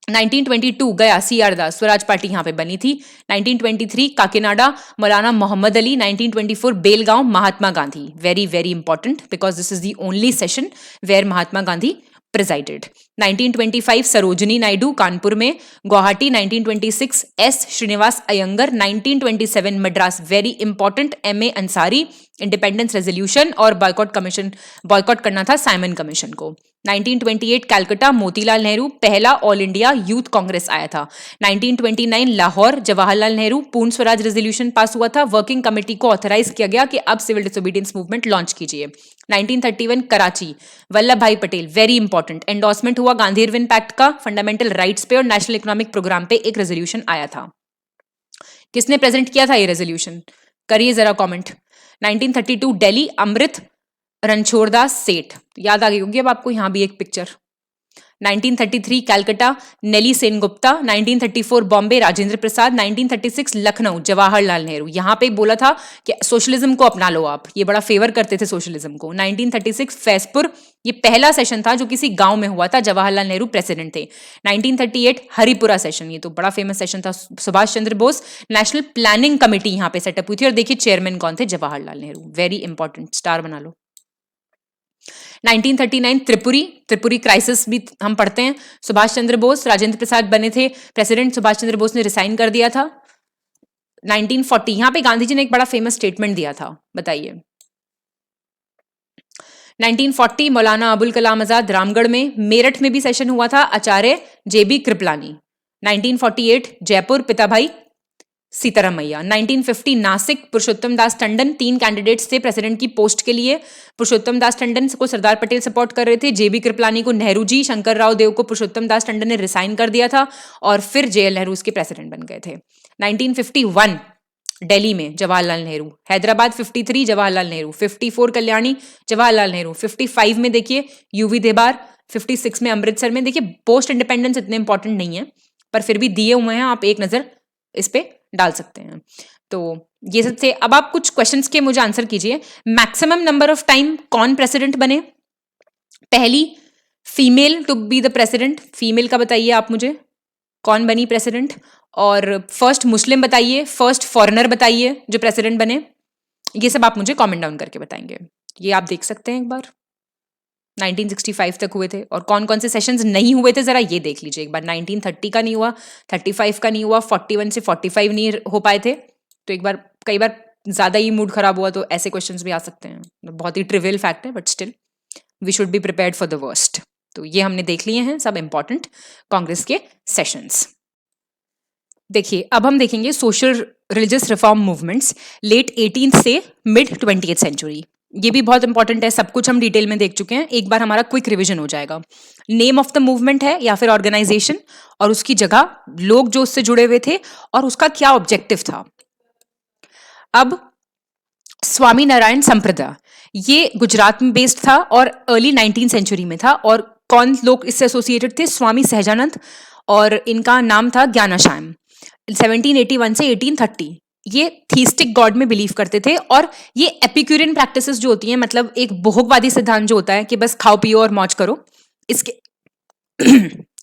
1922 गया, CR दास, स्वराज पार्टी यहाँ पे बनी थी। 1923 Kakinada, Maulana Mohammad Ali. 1924 Belgaum, Mahatma Gandhi. Very very important because this is the only session where Mahatma Gandhi presided. 1925 Sarojini Naidu, Kanpur में। Guwahati 1926 S Srinivasa Iyengar. 1927 Madras, very important, MA Ansari. Independence resolution और बॉयकॉट करना था साइमन कमीशन को। 1928 कलकत्ता, मोतीलाल नेहरू, पहला ऑल इंडिया यूथ कांग्रेस आया था। 1929 लाहौर, जवाहरलाल नेहरू, पूर्ण स्वराज रेजोल्यूशन पास हुआ था। वर्किंग कमेटी को ऑथराइज किया गया कि अब सिविल डिसोबीडियंस मूवमेंट लॉन्च कीजिए। 1931 कराची, वल्लभ भाई पटेल, वेरी इंपॉर्टेंट, एंडोर्समेंट हुआ गांधी इरविन पैक्ट का, फंडामेंटल राइट्स पे और नेशनल इकोनॉमिक प्रोग्राम पे एक रेजोल्यूशन आया था। किसने प्रेजेंट किया था ये रेजोल्यूशन? करिए जरा कमेंट। 1932 दिल्ली, अमृत रणछोड़दास सेठ, याद आ गई होगी अब आपको, यहां भी एक पिक्चर। 1933 कलकत्ता नेली सेनगुप्ता, 1934 बॉम्बे राजेंद्र प्रसाद, 1936 लखनऊ जवाहरलाल नेहरू। यहां पे बोला था कि सोशलिज्म को अपना लो आप, ये बड़ा फेवर करते थे सोशलिज्म को। 1936 फैजपुर, ये पहला सेशन था जो किसी गांव में हुआ था, जवाहरलाल नेहरू प्रेसिडेंट थे। 1938 हरिपुरा सेशन, ये तो बड़ा फेमस सेशन था, Subhash Chandra Bose, national planning committee यहां पे सेटअप हुई थी, और देखिए चेयरमैन कौन थे, Jawaharlal Nehru. Very important, star बना लो। 1939 त्रिपुरी क्राइसिस भी हम पढ़ते हैं। सुभाष चंद्र बोस, राजेंद्र प्रसाद बने थे प्रेसिडेंट, सुभाष चंद्र बोस ने रिसाइन कर दिया था। 1940 यहां पे गांधी जी ने एक बड़ा फेमस स्टेटमेंट दिया था, बताइए। 1940 मौलाना अबुल कलाम आजाद रामगढ़ में। मेरठ में भी सेशन हुआ था, आचार्य जेबी कृपलानी। 1948 जयपुर पिताभाई सीतारामैया। 1950 नासिक पुरुषोत्तम दास टंडन, 3 कैंडिडेट्स थे प्रेसिडेंट की पोस्ट के लिए। पुरुषोत्तम दास टंडन को सरदार पटेल सपोर्ट कर रहे थे, जेबी कृपलानी को नेहरू जी, शंकर राव देव को पुरुषोत्तम दास टंडन ने रिसाइन कर दिया था, और फिर जेएल नेहरू उसके प्रेसिडेंट बन गए थे। 1951 दिल्ली में जवाहरलाल नेहरू। हैदराबाद 53 जवाहरलाल नेहरू, 54 कल्याणी जवाहरलाल नेहरू, 55 में देखिए यूवी देबार, 56 में अमृतसर में। देखिए पोस्ट इंडिपेंडेंस इतने इंपॉर्टेंट नहीं है, पर फिर भी दिए हुए हैं, आप एक नजर इस पे डाल सकते हैं। तो ये सब थे। अब आप कुछ क्वेश्चंस के मुझे आंसर कीजिए। मैक्सिमम नंबर ऑफ टाइम कौन प्रेसिडेंट बने? पहली female to be the president, female का बताइए आप मुझे, कौन बनी प्रेसिडेंट? और फर्स्ट मुस्लिम बताइए, फर्स्ट फॉरेनर बताइए जो प्रेसिडेंट बने। ये सब आप मुझे कमेंट डाउन करके बताएंगे। ये आप देख सकते हैं एक बार, 1965 तक हुए थे। और कौन कौन से सेशंस नहीं हुए थे जरा ये देख लीजिए एक बार। 1930 का नहीं हुआ, 35 का नहीं हुआ, 41 से 45 नहीं हो पाए थे। तो एक बार, कई बार ज्यादा ही मूड खराब हुआ तो ऐसे क्वेश्चंस भी आ सकते हैं। बहुत ही ट्रिवियल फैक्ट है, but still we should be prepared for the worst. तो ये हमने देख लिए हैं सब इंपॉर्टेंट कांग्रेस के सेशंस। देखिए अब हम देखेंगे social religious reform movements late 18th से मिड 20th सेंचुरी। ये भी बहुत इंपॉर्टेंट है, सब कुछ हम डिटेल में देख चुके हैं। एक बार हमारा क्विक रिवीजन हो जाएगा। नेम ऑफ द मूवमेंट है या फिर ऑर्गेनाइजेशन, और उसकी जगह, लोग जो उससे जुड़े हुए थे, और उसका क्या ऑब्जेक्टिव था। अब स्वामी नारायण संप्रदाय, ये गुजरात में बेस्ड था और अर्ली 19th सेंचुरी में था। और कौन लोग इससे एसोसिएटेड थे? स्वामी सहजानंद, और इनका नाम था ज्ञानाश्याम। 1781 से 1830 ये थीस्टिक गॉड में बिलीव करते थे, और ये एपिक्यूरियन प्रैक्टिसेस जो होती हैं, मतलब एक भोगवादी सिद्धांत जो होता है कि बस खाओ पियो और मौज करो, इसके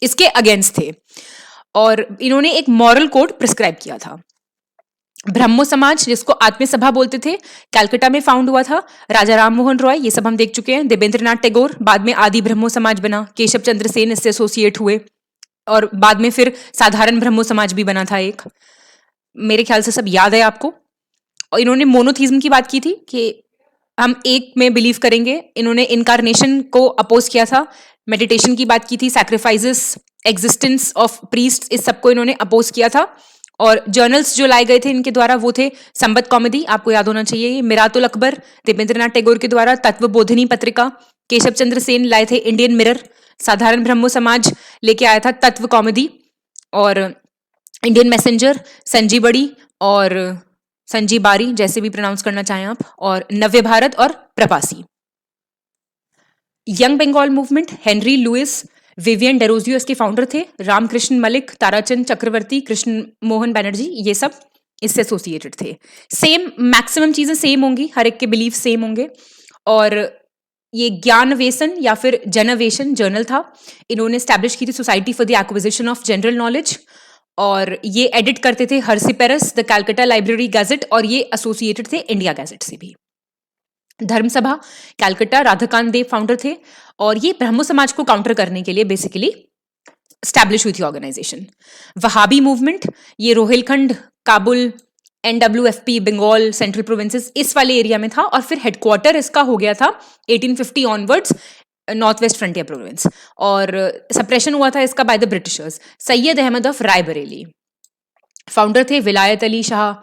इसके अगेंस्ट थे। और इन्होंने एक मॉरल कोड प्रिस्क्राइब किया था। ब्रह्मो समाज, जिसको आत्मीय सभा बोलते थे, कलकत्ता में फाउंड हुआ था। राजा राम मोहन रॉय, ये सब हम देख चुके हैं। देवेंद्रनाथ टैगोर, बाद में आदि ब्रह्मो समाज बना। केशव चंद्र सेन इससे एसोसिएट हुए, और बाद में फिर साधारण ब्रह्मो समाज भी बना था एक। मेरे ख्याल से सब याद है आपको। और इन्होंने मोनोथीज्म की बात की थी कि हम एक में बिलीव करेंगे। इन्होंने इनकारनेशन को अपोज किया था। मेडिटेशन की बात की थी, सैक्रिफाइसेस, एग्जिस्टेंस ऑफ प्रीस्ट, इस सबको इन्होंने अपोज किया था। और जर्नल्स जो लाए गए थे इनके द्वारा वो थे संबत कॉमेडी, आपको याद होना चाहिए, मिरातुल अकबर देवेंद्रनाथ टैगोर के द्वारा, तत्वबोधिनी पत्रिका, केशव चंद्र सेन लाए थे इंडियन मिरर, साधारण ब्रह्मो समाज लेके आया था तत्व कॉमेडी, और इंडियन मैसेंजर, संजी बड़ी और संजी बारी, जैसे भी प्रोनाउंस करना चाहें आप, और नव्य भारत और प्रवासी। Young Bengal movement, Henry Louis, Vivian Derozio इसके फाउंडर थे। रामकृष्ण मलिक, ताराचंद चक्रवर्ती, कृष्ण मोहन बैनर्जी, ये सब इससे एसोसिएटेड थे। सेम, मैक्सिमम चीजें सेम होंगी, हर एक के बिलीफ सेम होंगे। और ये ज्ञानवेशन या फिर जनवेशन जर्नल था, इन्होंने स्टैब्लिश की थी society for the acquisition of general knowledge, और ये एडिट करते थे Hershey पेरस, the Calcutta library gadget, और ये एसोसिएटेड थे इंडिया गैजेट से भी। धर्म सभा, कैलकटा, राधाकांत देव फाउंडर थे, और ये ब्रह्मो समाज को काउंटर करने के लिए बेसिकली स्टैब्लिश हुई थी ऑर्गेनाइजेशन। वहाबी मूवमेंट, ये Rohilkhand, Kabul, NWFP, Bengal, central provinces, इस वाले एरिया में था। और फिर हेडक्वार्टर इसका हो गया था 1850 onwards north west frontier province, और सप्रेशन हुआ था इसका by the Britishers. Syed Ahmad of Raebareli founder थे। विलायत अली शाह,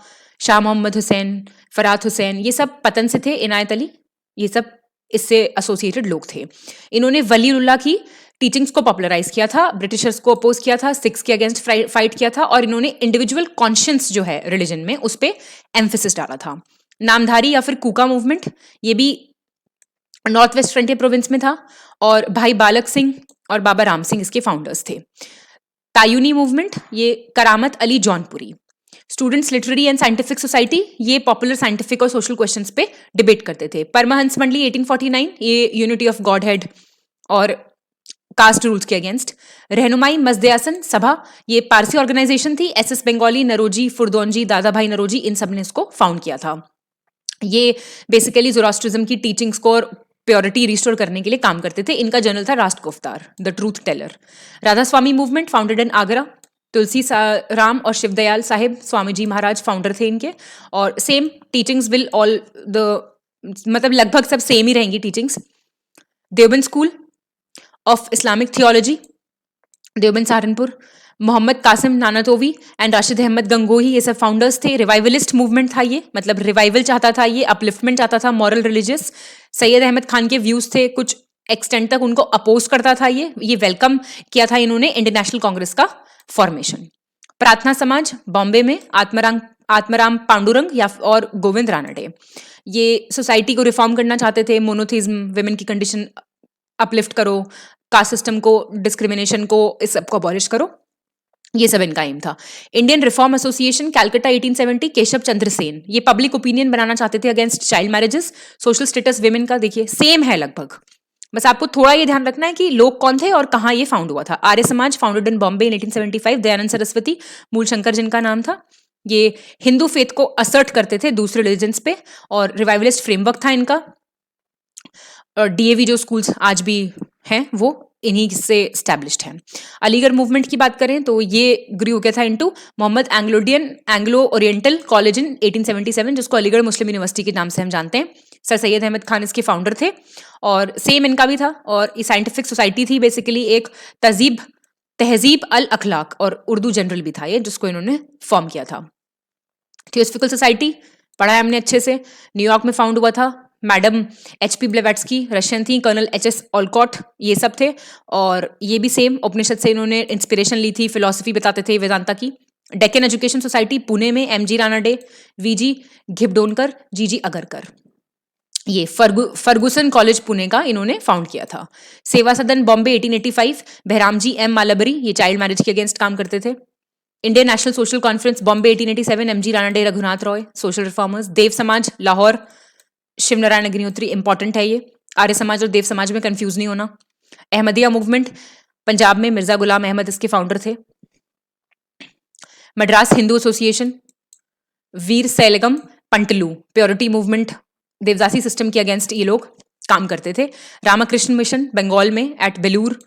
शाह मोहम्मद हुसैन, फरात हुसैन, ये सब पतन से थे। इनायत अली, ये सब इससे एसोसिएटेड लोग थे। इन्होंने वलीउल्लाह की टीचिंग्स को पॉपुलराइज किया था, ब्रिटिशर्स को अपोज किया था, सिख्स के अगेंस्ट फाइट किया था, और इन्होंने इंडिविजुअल कॉन्शियंस जो है रिलीजन में उस पर एम्फेसिस डाला था। नामधारी या फिर कूका मूवमेंट, ये भी नॉर्थ वेस्ट फ्रंटियर प्रोविंस में था, और भाई बालक सिंह और बाबा राम सिंह इसके फाउंडर्स थे। तायूनी मूवमेंट, ये Karamat Ali Jaunpuri. Students literary and scientific society, ये पॉपुलर साइंटिफिक और सोशल क्वेश्चंस पे डिबेट करते थे। परमहंस मंडली 1849, ये यूनिटी ऑफ गॉड हेड और कास्ट रूल्स के अगेंस्ट। रहनुमाई मजदयासन सभा, ये पारसी ऑर्गेनाइजेशन थी। एसएस बंगाली, नरोजी, फुरदौनजी, दादा भाई नरोजी, इन सब ने इसको फाउंड किया था। ये बेसिकली जोरास्ट्रिज्म की टीचिंग्स को और प्योरिटी रिस्टोर करने के लिए काम करते थे। इनका जर्नल था Rast Goftar, the truth teller. Radha Swami movement founded in Agra. Tulsi Ram और शिवदयाल साहिब स्वामी जी महाराज फाउंडर थे इनके। और same teachings will all the, मतलब लगभग सब सेम ही रहेंगी teachings. Deoband school of Islamic theology, Deoband Saharanpur. Mohammad Qasim Nanautavi and Rashid Ahmad Gangohi, ये सब फाउंडर्स थे। रिवाइवलिस्ट मूवमेंट था ये, मतलब रिवाइवल चाहता था ये, अपलिफ्टमेंट चाहता था, मॉरल रिलीजियस। सैयद अहमद खान के व्यूज थे, कुछ एक्सटेंट तक उनको अपोज करता था ये वेलकम किया था इन्होंने इंडियन नेशनल कांग्रेस का फॉर्मेशन। प्रार्थना समाज बॉम्बे में, आत्माराम पांडुरंग या और गोविंद रानडे, ये सोसाइटी को रिफॉर्म करना चाहते थे। मोनोथिज्म, विमेन की कंडीशन अपलिफ्ट करो, कास्ट सिस्टम को, डिस्क्रिमिनेशन को, इस सब को अबॉलिश करो, ये सब इनका एम था। Indian reform association Calcutta 1870, Keshab Chandra Sen, ये पब्लिक ओपिनियन बनाना चाहते थे against child marriages. Social status women का देखिए सेम है लगभग, बस आपको थोड़ा ये ध्यान रखना है कि लोग कौन थे और कहाँ ये फाउंड हुआ था। आर्य समाज फाउंडेड इन बॉम्बे इन 1875, दयानंद सरस्वती मूल शंकर जिनका नाम था। ये हिंदू फेथ को असर्ट करते थे दूसरे रिलीजन्स पे और रिवाइवलिस्ट फ्रेमवर्क था इनका। और डीएवी जो स्कूल्स आज भी हैं वो इन्हीं से स्टैब्लिश्ड हैं। अलीगढ़ मूवमेंट की बात करें तो ये ग्रू हो गया था into Mohammad Anglo Oriental College in 1877, जिसको अलीगढ़ मुस्लिम यूनिवर्सिटी के नाम से हम जानते हैं। सर सैयद अहमद खान इसके फाउंडर थे और सेम इनका भी था। और ये साइंटिफिक सोसाइटी थी बेसिकली, एक तहजीब अल अखलाक और उर्दू जनरल भी था ये, जिसको इन्होंने फॉर्म किया था। थियोसफिकल सोसाइटी पढ़ा है हमने अच्छे से, न्यूयॉर्क में फाउंड हुआ था। मैडम एचपी ब्लेवेट्स्की रशियन थी, कर्नल एचएस ऑलकॉट ये सब थे। और ये भी सेम उपनिषद से इन्होंने इंस्पिरेशन ली थी, फिलॉसफी बताते थे वेदांता की। डेक्कन एजुकेशन सोसाइटी पुणे में, एमजी रानाडे, वीजी घिबडोनकर, जीजी अगरकर। ये फर्गुसन कॉलेज पुणे का इन्होंने फाउंड किया था। सेवा सदन बॉम्बे 1885, बहरामजी एम मालाबरी, ये चाइल्ड मैरिज के अगेंस्ट काम करते थे। Indian national social conference Bombay 1887, M G Ranade, Raghunath Roy, social reformers. Dev Samaj Lahore, Shiv Narayan Agnihotri, important है ये। आर्य समाज और देव समाज में कंफ्यूज नहीं होना। अहमदिया मूवमेंट पंजाब में, मिर्जा गुलाम अहमद इसके फाउंडर थे। मद्रास हिंदू एसोसिएशन, वीर सैलगम पंटलू, प्योरिटी मूवमेंट, देवदासी सिस्टम के अगेंस्ट ये लोग काम करते थे। रामकृष्ण मिशन बंगाल में एट बेलूर।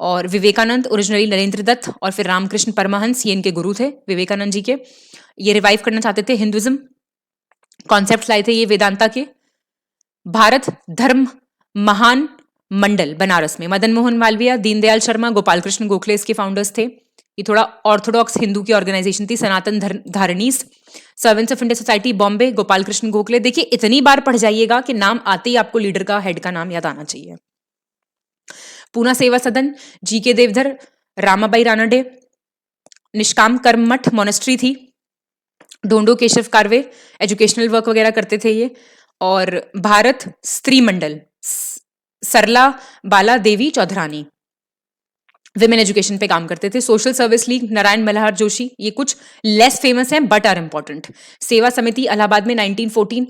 और विवेकानंद ओरिजिनली नरेंद्र दत्त और फिर रामकृष्ण परमहंस, ये इनके गुरु थे विवेकानंद जी के। ये रिवाइव करना चाहते थे हिंदुइज्म, कॉन्सेप्ट लाए थे ये वेदांता के। भारत धर्म महान मंडल बनारस में, मदन मोहन मालवीय, दीनदयाल शर्मा, गोपाल कृष्ण गोखले इसके फाउंडर्स थे। ये थोड़ा ऑर्थोडॉक्स हिंदू की ऑर्गेनाइजेशन थी। सनातन धारणीज, servants of India society Bombay, Gopal Krishna Gokhale. देखिए इतनी बार पढ़ जाइएगा कि नाम आते ही आपको लीडर का, हेड का नाम याद आना चाहिए। पूना सेवा सदन, जीके देवधर, रामाबाई रानडे। निष्काम कर्म मठ मोनेस्ट्री थी। ढोंडो केशव कार्वे एजुकेशनल वर्क वगैरह करते थे ये। और भारत स्त्री मंडल, सरला बाला देवी चौधरानी, विमेन एजुकेशन पे काम करते थे। Social service league, Narayan Malhar Joshi, ये कुछ लेस फेमस हैं बट आर इंपॉर्टेंट। सेवा समिति इलाहाबाद में 1914,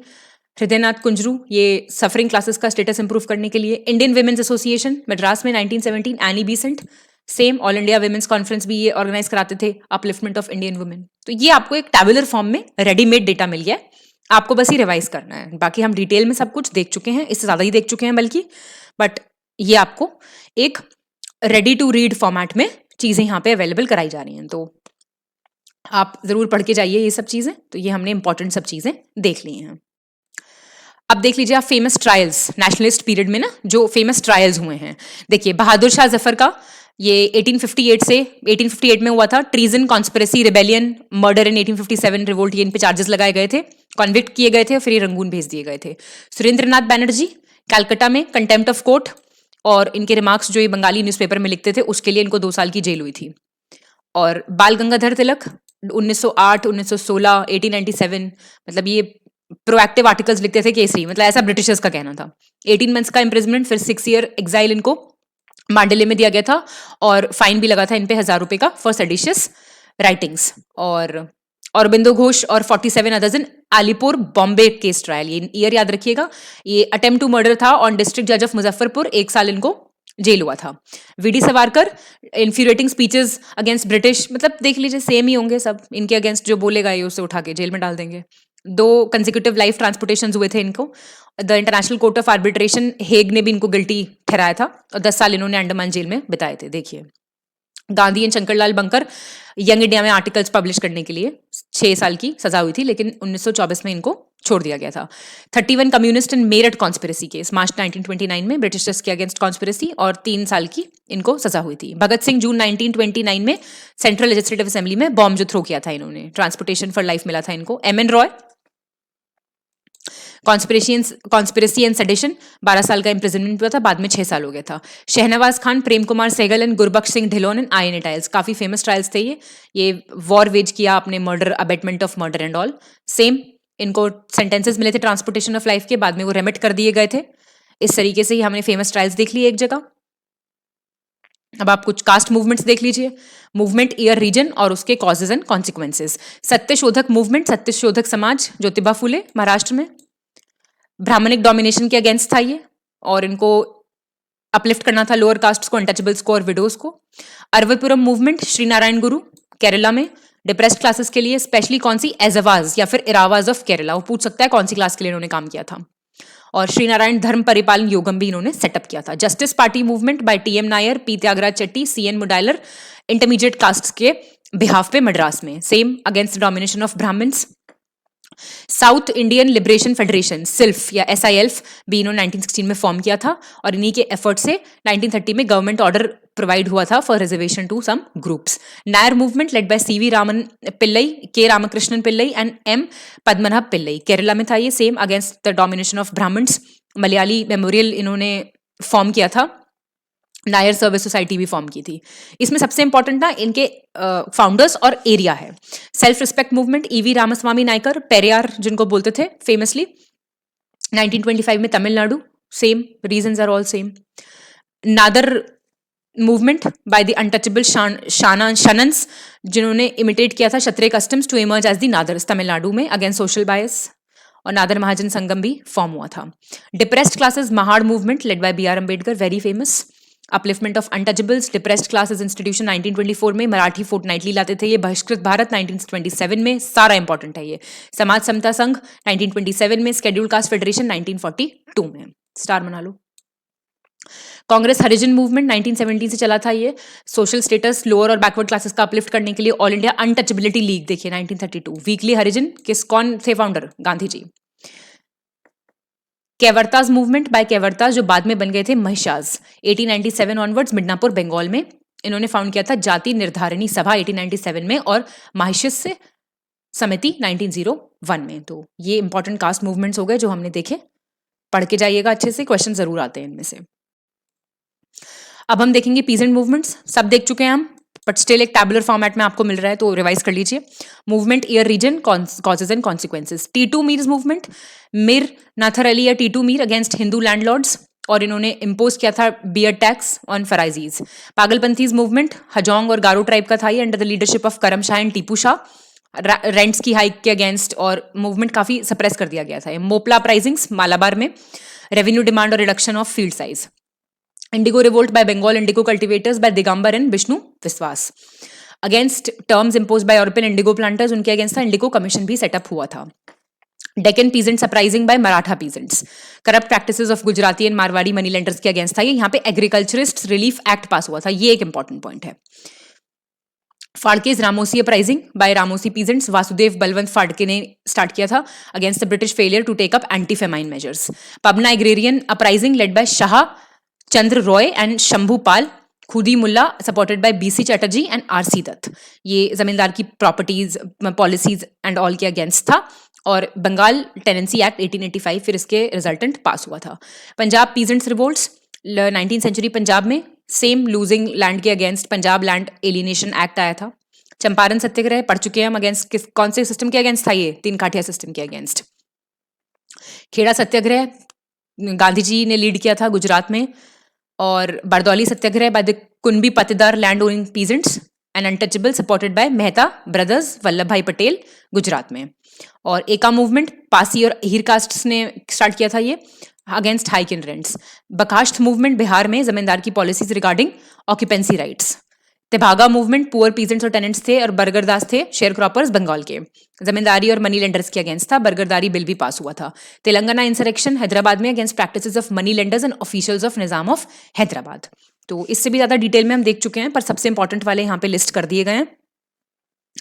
हृदयनाथ कुंजरू, ये सफरिंग क्लासेस का स्टेटस इंप्रूव करने के लिए। इंडियन विमेन्स एसोसिएशन मद्रास में 1917, any Besant, same. All India women's conference भी ये ऑर्गेनाइज कराते थे, अपलिफ्टमेंट ऑफ इंडियन वुमेन। तो ये आपको एक टैबुलर फॉर्म में रेडीमेड डेटा मिल गया है, आपको बस ही रिवाइज करना है। बाकी हम डिटेल में सब कुछ देख चुके हैं, इससे ज्यादा ही देख चुके हैं बल्कि, बट ये आपको एक रेडी टू रीड फॉर्मेट में चीजें यहाँ पे अवेलेबल कराई जा रही हैं, तो आप जरूर पढ़ के जाइए ये सब चीजें। तो ये हमने इंपॉर्टेंट सब चीजें देख ली हैं। अब देख लीजिए आप फेमस ट्रायल्स, नेशनलिस्ट पीरियड में ना जो फेमस ट्रायल्स हुए हैं। देखिए बहादुर शाह जफर का, ये 1858 में हुआ था। ट्रीजन, कॉन्स्पिरेसी, रिबेलियन, मर्डर इन 1857, रिवोल्ट, ये इन पे चार्जेस लगाए गए थे, कॉन्विक्ट किए गए थे और फिर ये रंगून भेज दिए गए थे। सुरेंद्रनाथ बैनर्जी कलकत्ता में, कंटेम्प्ट ऑफ कोर्ट, और इनके रिमार्क्स जो ये बंगाली न्यूज़पेपर में लिखते थे उसके लिए इनको 2 साल की जेल हुई थी। और बाल गंगाधर तिलक 1908, 1916, 1897, मतलब ये प्रोएक्टिव आर्टिकल्स लिखते थे केसरी, मतलब ऐसा ब्रिटिशर्स का कहना था। 18 मंथ्स का इम्प्रिजमेंट, फिर 6 ईयर एग्जाइल इनको मांडले में दिया गया था और फाइन भी लगा था इन पे 1,000 रुपए का फॉर सेडिशियस राइटिंग्स। और औरबिंदो घोष और 47 others in Alipur Bombay case trial, ये ईयर याद रखिएगा। ये अटेम्प्ट टू मर्डर था ऑन डिस्ट्रिक्ट जज ऑफ मुजफ्फरपुर, 1 साल इनको जेल हुआ था। वीडी सवारकर इन्फ्यूरेटिंग स्पीचेस अगेंस्ट ब्रिटिश, मतलब देख लीजिए सेम ही होंगे सब, इनके अगेंस्ट जो बोलेगा ये उसे उठा के जेल में डाल देंगे। 2 कंसेक्यूटिव लाइफ ट्रांसपोर्टेशन हुए थे इनको। The international court of arbitration Hague ने भी इनको गिल्टी ठहराया था और 10 साल इन्होंने अंडमान जेल में बिताए थे। देखिए Gandhi and Shankarlal bunker young India में आर्टिकल्स पब्लिश करने के लिए 6 साल की सजा हुई थी, लेकिन 1924 में इनको छोड़ दिया गया था। 31 communist in Meerut conspiracy case, March 1929 में ब्रिटिशर्स के अगेंस्ट कॉन्स्पिरेसी, और 3 साल की इनको सजा हुई थी। भगत सिंह जून 1929 में सेंट्रल लेजिस्लेटिव असेंबली में बॉम्ब जो थ्रो किया था इन्होंने, ट्रांसपोर्टेशन फॉर लाइफ मिला था इनको। M N Roy conspiracy and sedition, 12 साल का इंप्रिजनमेंट हुआ था, बाद में 6 साल हो गया था। Shahnawaz Khan, Prem Kumar Sehgal and Gurbaksh Singh Dhillon and INA trials, काफी फेमस ट्रायल्स थे ये वॉर वेज किया आपने, murder, abetment of murder and all. Same इनको सेंटेंसेस मिले थे ट्रांसपोर्टेशन ऑफ लाइफ के, बाद में वो रेमिट कर दिए गए थे। इस तरीके से ही हमने फेमस ट्रायल्स देख लिए एक जगह। अब आप कुछ कास्ट मूवमेंट्स देख लीजिए। मूवमेंट ईयर रीजन और उसके causes and consequences. Satyashodhak movement, Satyashodhak Samaj, Jyotiba Phule Maharashtra में, ब्राह्मणिक डोमिनेशन के अगेंस्ट था ये, और इनको अपलिफ्ट करना था लोअर कास्ट को, अनटचेबल्स को और विडोज को। अरवपुरम मूवमेंट, श्री नारायण गुरु केरला में, डिप्रेस्ड क्लासेस के लिए, स्पेशली कौन सी, एजवाज या फिर इरावाज ऑफ केरला, वो पूछ सकता है कौन सी क्लास के लिए इन्होंने काम किया था। और श्री नारायण धर्म परिपालन योगम भी इन्होंने सेटअप किया था। Justice party movement by T M Nair, P Thyagaraja Chetty, C N Mudaliar, intermediate caste के बिहाफ पे मद्रास में, same against domination of Brahmins. South Indian liberation federation SILF या SILF भी इन्होंने 1916 में फॉर्म किया था, और इन्हीं के एफर्ट से 1930 में गवर्नमेंट ऑर्डर प्रोवाइड हुआ था for reservation to some groups. Nair movement led by CV Raman Pillai, K Ramakrishnan Pillai and M Padmanabha Pillai, Kerala में था ये, same against the domination of Brahmans. Malayali memorial इन्होंने फॉर्म किया था। नायर सर्विस सोसाइटी भी फॉर्म की थी। इसमें सबसे इंपॉर्टेंट ना इनके फाउंडर्स और एरिया है। Self respect movement, EV Ramaswamy Naicker, Periyar जिनको बोलते थे फेमसली, 1925 में Tamil Nadu, same reasons are all same. Nadar movement by the untouchable Shanars, जिन्होंने इमिटेट किया था Kshatriya customs to emerge as the Nadars Tamil Nadu में, अगेंस्ट सोशल बायस, और नादर महाजन संगम भी फॉर्म हुआ था। Depressed classes, Mahad movement led bye BR Ambedkar, very famous. Upliftment of untouchables, depressed classes institution 1924 में, मराठी फोर्टनाइटली लाते थे ये, बहिष्कृत भारत 1927 में, सारा इंपॉर्टेंट है ये। समाज समता संघ 1927 में, शेड्यूल कास्ट फेडरेशन 1942 में, स्टार बना लो। कांग्रेस हरिजन मूवमेंट 1917 से चला था ये, सोशल स्टेटस लोअर और बैकवर्ड क्लासेस का अपलिफ्ट करने के लिए। ऑल इंडिया अनटचेबिलिटी लीग देखिए 1932। वीकली हरिजन कौन थे founder, Gandhi ji. Kaivartas movement by Kaivartas, जो बाद में बन गए थे महिषाज, 1897 ऑनवर्ड्स, मिडनापुर बंगाल में इन्होंने फाउंड किया था। जाति निर्धारणी सभा 1897 में, और माहिष्य समिति 1901 में। तो ये इंपॉर्टेंट कास्ट मूवमेंट्स हो गए जो हमने देखे, पढ़ के जाइएगा अच्छे से, क्वेश्चन जरूर आते हैं इनमें से। अब हम देखेंगे पीजेंट मूवमेंट्स, सब देख चुके हैं हम, बट स्टिल एक टैबुलर फॉर्मेट में आपको मिल रहा है तो रिवाइज कर लीजिए। Movement year reason, causes and consequences. T2 Mir movement, Mir Nathar Ali या T2 Mir against Hindu landlords, और इन्होंने इम्पोज किया था beard tax on Faraizis. Pagalpanthis movement Hajong और गारो ट्राइब का था ये, under the leadership of Karam Shah and Tipu Shah, rents की हाइक के अगेंस्ट, और मूवमेंट काफी सप्रेस कर दिया गया था। मोपला अपराइजिंग्स मालाबार में, रेवेन्यू डिमांड और reduction of field size. Indigo revolt by Bengal indigo cultivators by Digambar and Vishnu Biswas, against terms impose by European indigo planters, उनके अगेंस्ट था। इंडिगो कमीशन भी सेटअप हुआ था। Deccan peasants uprising by Maratha peasants, corrupt practices of Gujarati and Marwari money lenders के अगेंस्ट था ये। यहाँ पे एग्रीकल्चरिस्ट रिलीफ एक्ट पास हुआ था, ये एक इंपॉर्टेंट पॉइंट है। Phadke's Ramosi uprising by Ramosi peasants, Vasudev Balwant Phadke ने स्टार्ट किया था, against the British failure to take up anti famine measures. Pabna agrarian uprising led by Shah Chandra Roy and Shambhu Pal, Khudi Mulla supported by BC Chatterjee and RC Dutt, ये जमींदार की प्रॉपर्टीज पॉलिसीज एंड ऑल के अगेंस्ट था। और बंगाल टेनेंसी एक्ट 1885 फिर इसके रिजल्टेंट पास हुआ था। Punjab peasants revolts 19th century Punjab में, सेम लूजिंग लैंड के against Punjab land alienation act आया था। चंपारण सत्याग्रह पढ़ चुके हैं हम, अगेंस्ट कौन से सिस्टम के अगेंस्ट था ये, तीन काठिया सिस्टम के अगेंस्ट। खेड़ा सत्याग्रह गांधी जी ने लीड किया था गुजरात में, और बारदौली सत्याग्रह बाय द कुनबी पत्तेदार land owning peasants and untouchable supported by Mehta brothers Vallabh भाई पटेल गुजरात में। और एका मूवमेंट पासी और हीर कास्ट ने स्टार्ट किया था ये against hike in rents. Bakasht movement Bihar में जमींदार की policies regarding occupancy rights. Tebhaga movement poor peasants और टेनेंट्स थे और बरगरदास थे शेयर क्रॉपर्स बंगाल के, जमींदारी और मनी लेंडर्स के अगेंस्ट था। बरगरदारी बिल भी पास हुआ था। तेलंगाना इंसरेक्शन हैदराबाद में against practices of money lenders and officials of Nizam of Hyderabad. तो इससे भी ज्यादा डिटेल में हम देख चुके हैं, पर सबसे इंपॉर्टेंट वाले यहाँ पे लिस्ट कर दिए गए हैं,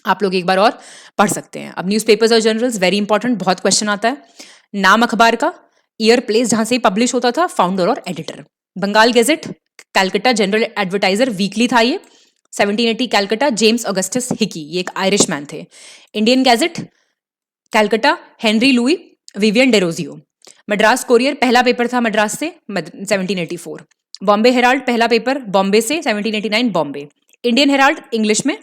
आप लोग एक बार और पढ़ सकते हैं। अब न्यूज़पेपर्स और जर्नल्स वेरी इंपॉर्टेंट, बहुत क्वेश्चन आता है। नाम अखबार का, ईयर प्लेस जहां से पब्लिश होता था, फाउंडर और editor. Bengal gazette, Calcutta general advertiser weekly था ये, 1780 कैलकाटा, जेम्स ऑगस्टस हिकी, ये एक आयरिश मैन थे। Indian gazette Calcutta, Henry Louis Vivian Derozio. Madras courier पहला पेपर था मद्रास से 1784। बॉम्बे हेराल्ड पहला पेपर बॉम्बे से 1789 बॉम्बे। इंडियन हेराल्ड इंग्लिश में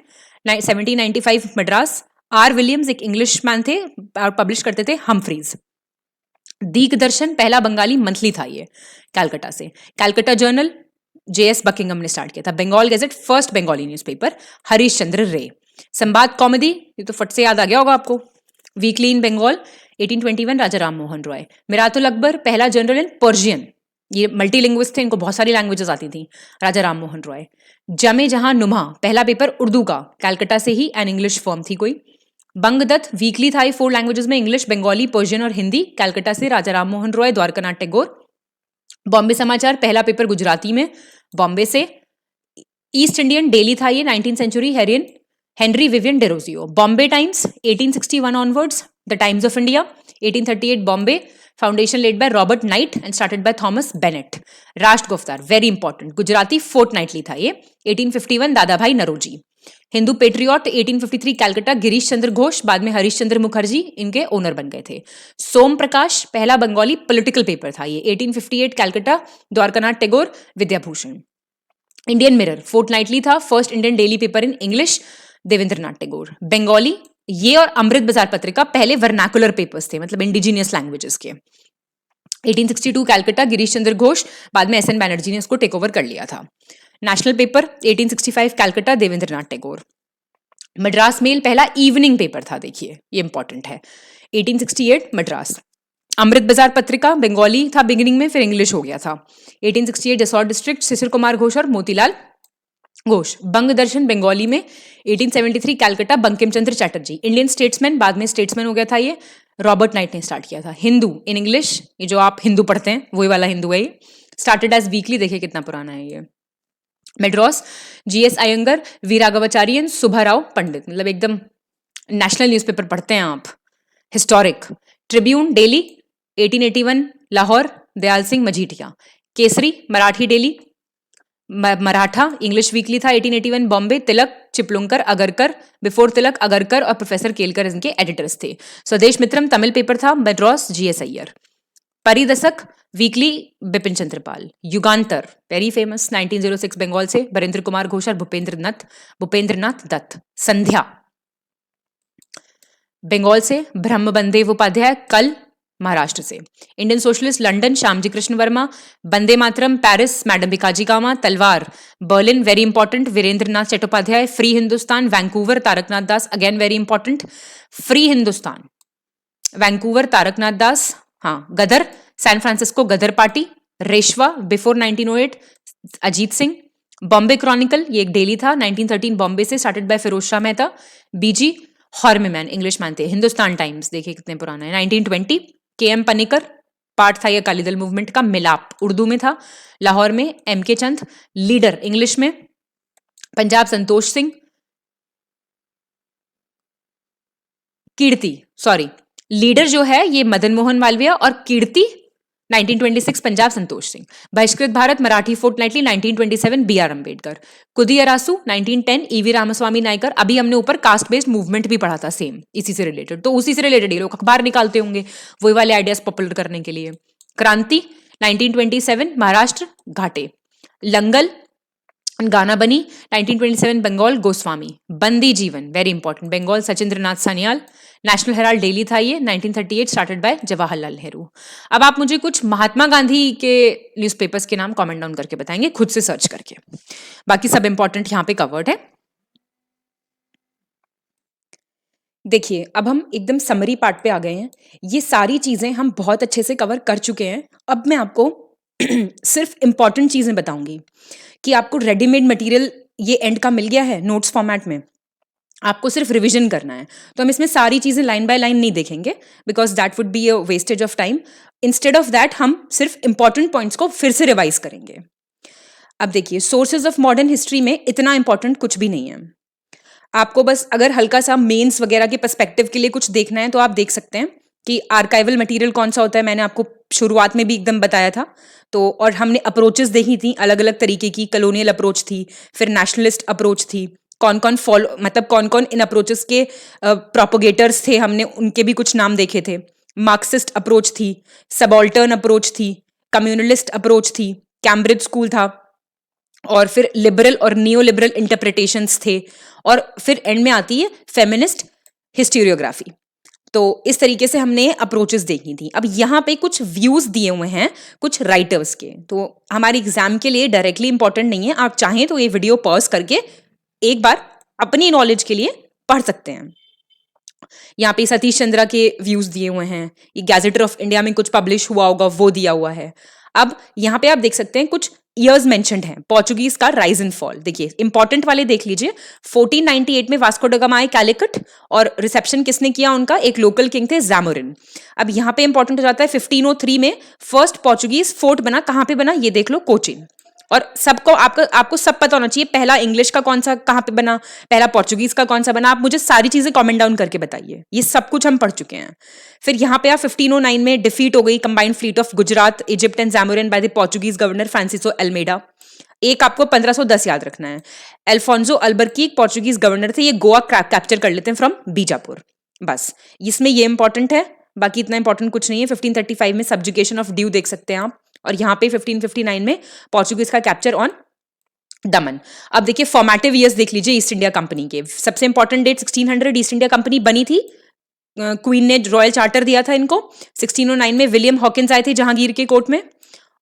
1795 मद्रास। आर विलियम्स एक इंग्लिश मैन थे और पब्लिश करते थे हम्फ्रीज। दिग्दर्शन पहला बंगाली मंथली था ये कैलकाटा से। कैलकाटा जर्नल जेएस बकिंगम ने स्टार्ट किया था। Bengal gazette first Bengali newspaper, Harish Chandra Ray. Samvad comedy, ये तो फट से याद आ गया होगा आपको। वीकली इन बंगाल 1821 राजा राम मोहन रॉय। मिरातुल अकबर पहला जनरल इन पर्शियन, ये मल्टीलिंग्विस्ट थे, इनको बहुत सारी लैंग्वेजेस आती थी, राजा राम मोहन रॉय। जमे जहां नुमा पहला पेपर उर्दू का, कैलकाटा से ही एन इंग्लिश फॉर्म थी कोई। बंगदत्त वीकली था 4 लैंग्वेजेस में, इंग्लिश, बंगाली, पर्शियन और हिंदी, कैलकाटा से राजा राम मोहन रॉय, द्वारकानाथ टैगोर। बॉम्बे समाचार पहला पेपर गुजराती में, बॉम्बे से। ईस्ट इंडियन डेली था ये 19th century, Henry Vivian Derozio. Bombay Times 1861 onwards, the Times of India 1838 Bombay, foundation laid by Robert Knight and started by Thomas Bennett. Rast Goftar very important, Gujarati fortnightly था ये 1851 दादा भाई नरोजी। हिंदू पेट्रियट 1853 कैलकाटा, गिरीश चंद्र घोष, बाद में हरीश चंद्र मुखर्जी इनके ओनर बन गए थे। सोम प्रकाश पहला बंगाली पॉलिटिकल पेपर था ये 1858 Calcutta, Dwarkanath Tagore, Vidyabhushan. Indian mirror fortnightly था, first Indian daily paper in English, Debendranath Tagore. Bengali ये और अमृत बाजार पत्रिका पहले वर्नाकुलर पेपर्स थे, मतलब इंडिजिनियस लैंग्वेजेस के। 1862 कैलकाटा, गिरीश चंद्र घोष, बाद में एसएन बैनर्जी ने इसको टेक ओवर कर लिया था। National paper 1865 Calcutta, Debendranath Tagore. Madras mail पहला इवनिंग पेपर था, देखिए ये इंपॉर्टेंट है, 1868 मद्रास। अमृत बाजार पत्रिका बंगाली था बिगिनिंग में, फिर इंग्लिश हो गया था। 1868 जसौर डिस्ट्रिक्ट, शिशिर कुमार घोष और मोतीलाल घोष। बंग दर्शन बंगाली में 1873 कैलकाटा, बंकिम चंद्र चैटर्जी। इंडियन स्टेट्समैन, बाद में स्टेट्समैन हो गया था ये, रॉबर्ट नाइट ने स्टार्ट किया था। हिंदू इन इंग्लिश, ये जो आप हिंदू पढ़ते हैं वही वाला हिंदू है ये, स्टार्टेड एज वीकली, देखिए कितना पुराना है ये। मेड्रॉस जीएस अयंगर, वी राघवाचार्यन, सुब्बाराव पंडित, मतलब एकदम नेशनल न्यूज़पेपर पढ़ते हैं आप, historic. Tribune daily 1881 Lahore, Dayal Singh Majithia. Kesari Marathi daily, Maratha English weekly था 1881 बॉम्बे। तिलक, चिपलुंकर, अगरकर, बिफोर तिलक अगरकर और प्रोफेसर केलकर इनके एडिटर्स थे। स्वदेश मित्रम तमिल पेपर था, Madras GS Iyer. Paridarshak weekly Bipin Chandrapal. Yugantar very famous 1906 Bengal से, बरेंद्र कुमार घोष और भूपेंद्रनाथ दत्त। संध्या बंगाल से, ब्रह्मबंदेव उपाध्याय, कल महाराष्ट्र से। Indian socialist London Shyamji Krishna Varma. Vande Mataram Paris madam Bhikaji Cama. Talwar Berlin very important, Virendranath Chattopadhyay. Free Hindustan Vancouver, Taraknath Das, again very important. Free Hindustan Vancouver, Taraknath Das. हाँ, Ghadar San Francisco Ghadar party. रेशवा बिफोर 1908 अजीत सिंह। बॉम्बे क्रॉनिकल ये एक डेली था 1913 बॉम्बे से, started by Firoz Shah Mehta. BG Horniman English man थे। हिंदुस्तान टाइम्स देखिए कितने पुराना है 1920। केएम पनिकर पार्ट था ये अकाली दल मूवमेंट का। मिलाप उर्दू में था, लाहौर में एमके चंद। लीडर इंग्लिश में, पंजाब संतोष सिंह। कीर्ति लीडर जो है ये मदन मोहन मालवीय और कीर्ति 1926 Punjab Santosh Singh. Bahishkrit Bharat Marathi fortnightly 1927 B R Ambedkar. Kudiyarasu 1910 EV Ramaswamy Naicker. अभी हमने ऊपर कास्ट बेस्ड मूवमेंट भी पढ़ा था सेम इसी से रिलेटेड, तो उसी से रिलेटेड ये लोग अखबार निकालते होंगे वही वाले आइडियाज पॉपुलर करने के लिए। क्रांति 1927 महाराष्ट्र घाटे। लंगल गाना बनी 1927 Bengal Goswami. Bandi Jeevan very important Bengal Sachindranath Sanyal. National herald daily था ये 1938 स्टार्टेड बाय जवाहरलाल नेहरू। अब आप मुझे कुछ महात्मा गांधी के न्यूज़पेपर्स के नाम कमेंट डाउन करके बताएंगे खुद से सर्च करके, बाकी सब इंपॉर्टेंट यहाँ पे कवर्ड है। देखिए अब हम एकदम समरी पार्ट पे आ गए हैं। ये सारी चीजें हम बहुत अच्छे से कवर कर चुके हैं। अब मैं आपको सिर्फ इंपॉर्टेंट चीजें बताऊंगी कि आपको रेडीमेड मटेरियल ये एंड का मिल गया है नोट्स फॉर्मेट में, आपको सिर्फ रिवीजन करना है। तो हम इसमें सारी चीजें लाइन बाय लाइन नहीं देखेंगे because that would be a wastage of time. Instead of that हम सिर्फ इंपॉर्टेंट पॉइंट्स को फिर से रिवाइज करेंगे। अब देखिए सोर्सेज ऑफ मॉडर्न हिस्ट्री में इतना इंपॉर्टेंट कुछ भी नहीं है। आपको बस अगर हल्का सा मेंस वगैरह के पर्सपेक्टिव के लिए कुछ देखना है तो आप देख सकते हैं कि आर्काइवल मटेरियल कौन सा होता है। मैंने आपको शुरुआत में भी एकदम बताया था। तो और हमने अप्रोचेस देखी थी अलग अलग तरीके की, कॉलोनियल अप्रोच थी, फिर नेशनलिस्ट अप्रोच थी, कौन कौन फॉलो मतलब कौन कौन इन अप्रोचेस के प्रोपोगेटर्स थे, हमने उनके भी कुछ नाम देखे थे। मार्क्सिस्ट अप्रोच थी, सबॉल्टर्न अप्रोच थी, कम्युनलिस्ट अप्रोच थी, कैम्ब्रिज स्कूल था, और फिर लिबरल और नियो लिबरल इंटरप्रिटेशंस थे, और फिर एंड में आती है फेमिनिस्ट हिस्टोरियोग्राफी। तो इस तरीके से हमने अप्रोचेस देखी थी। अब यहाँ पे कुछ व्यूज दिए हुए हैं कुछ राइटर्स के, तो हमारे एग्जाम के लिए डायरेक्टली इंपॉर्टेंट नहीं है। आप चाहें तो ये वीडियो पॉज करके एक बार अपनी नॉलेज के लिए पढ़ सकते हैं। यहाँ पे सतीश चंद्रा के व्यूज दिए हुए हैं, ये गैजेटर ऑफ इंडिया में कुछ पब्लिश हुआ होगा वो दिया हुआ है। अब यहाँ पे आप देख सकते हैं कुछ ईयर्स मेंशन्ड हैं पोर्चुगीज का राइज एंड फॉल। देखिए इंपॉर्टेंट वाले देख लीजिए। 1498 में वास्को ड गामा आए कैलिकट, और रिसेप्शन किसने किया उनका, एक लोकल किंग थे ज़ैमोरिन। अब यहाँ पे इंपॉर्टेंट हो जाता है 1503 में फर्स्ट पोर्चुगीज फोर्ट बना, कहाँ पे बना ये देख लो, कोचिन। और सबको आपको सब पता होना चाहिए पहला इंग्लिश का कौन सा कहाँ पे बना, पहला पोर्चुगीज का कौन सा बना। आप मुझे सारी चीजें कमेंट डाउन करके बताइए, ये सब कुछ हम पढ़ चुके हैं। फिर यहाँ पे आप 1509 में डिफीट हो गई combined fleet of Gujarat, Egypt and Zamorin by the Portuguese governor Francisco Almeida. एक आपको 1510 याद रखना है, अल्फोंसो अल्बरकीक पोर्चुगीज गवर्नर थे, ये गोवा कैप्चर कर लेते हैं फ्रॉम बीजापुर। बस इसमें ये इंपॉर्टेंट है, बाकी इतना इंपॉर्टेंट कुछ नहीं है। 1535 में सब्जुगेशन ऑफ ड्यू देख सकते हैं आप, और यहाँ पे 1559 में पोर्चुगीज का कैप्चर ऑन दमन। अब देखिए फॉर्मेटिव ईयर्स देख लीजिए ईस्ट इंडिया कंपनी के। सबसे important date 1600 east India company बनी थी, क्वीन ने रॉयल चार्टर दिया था इनको। 1609 में विलियम हॉकिंस आए थे जहांगीर के कोर्ट में,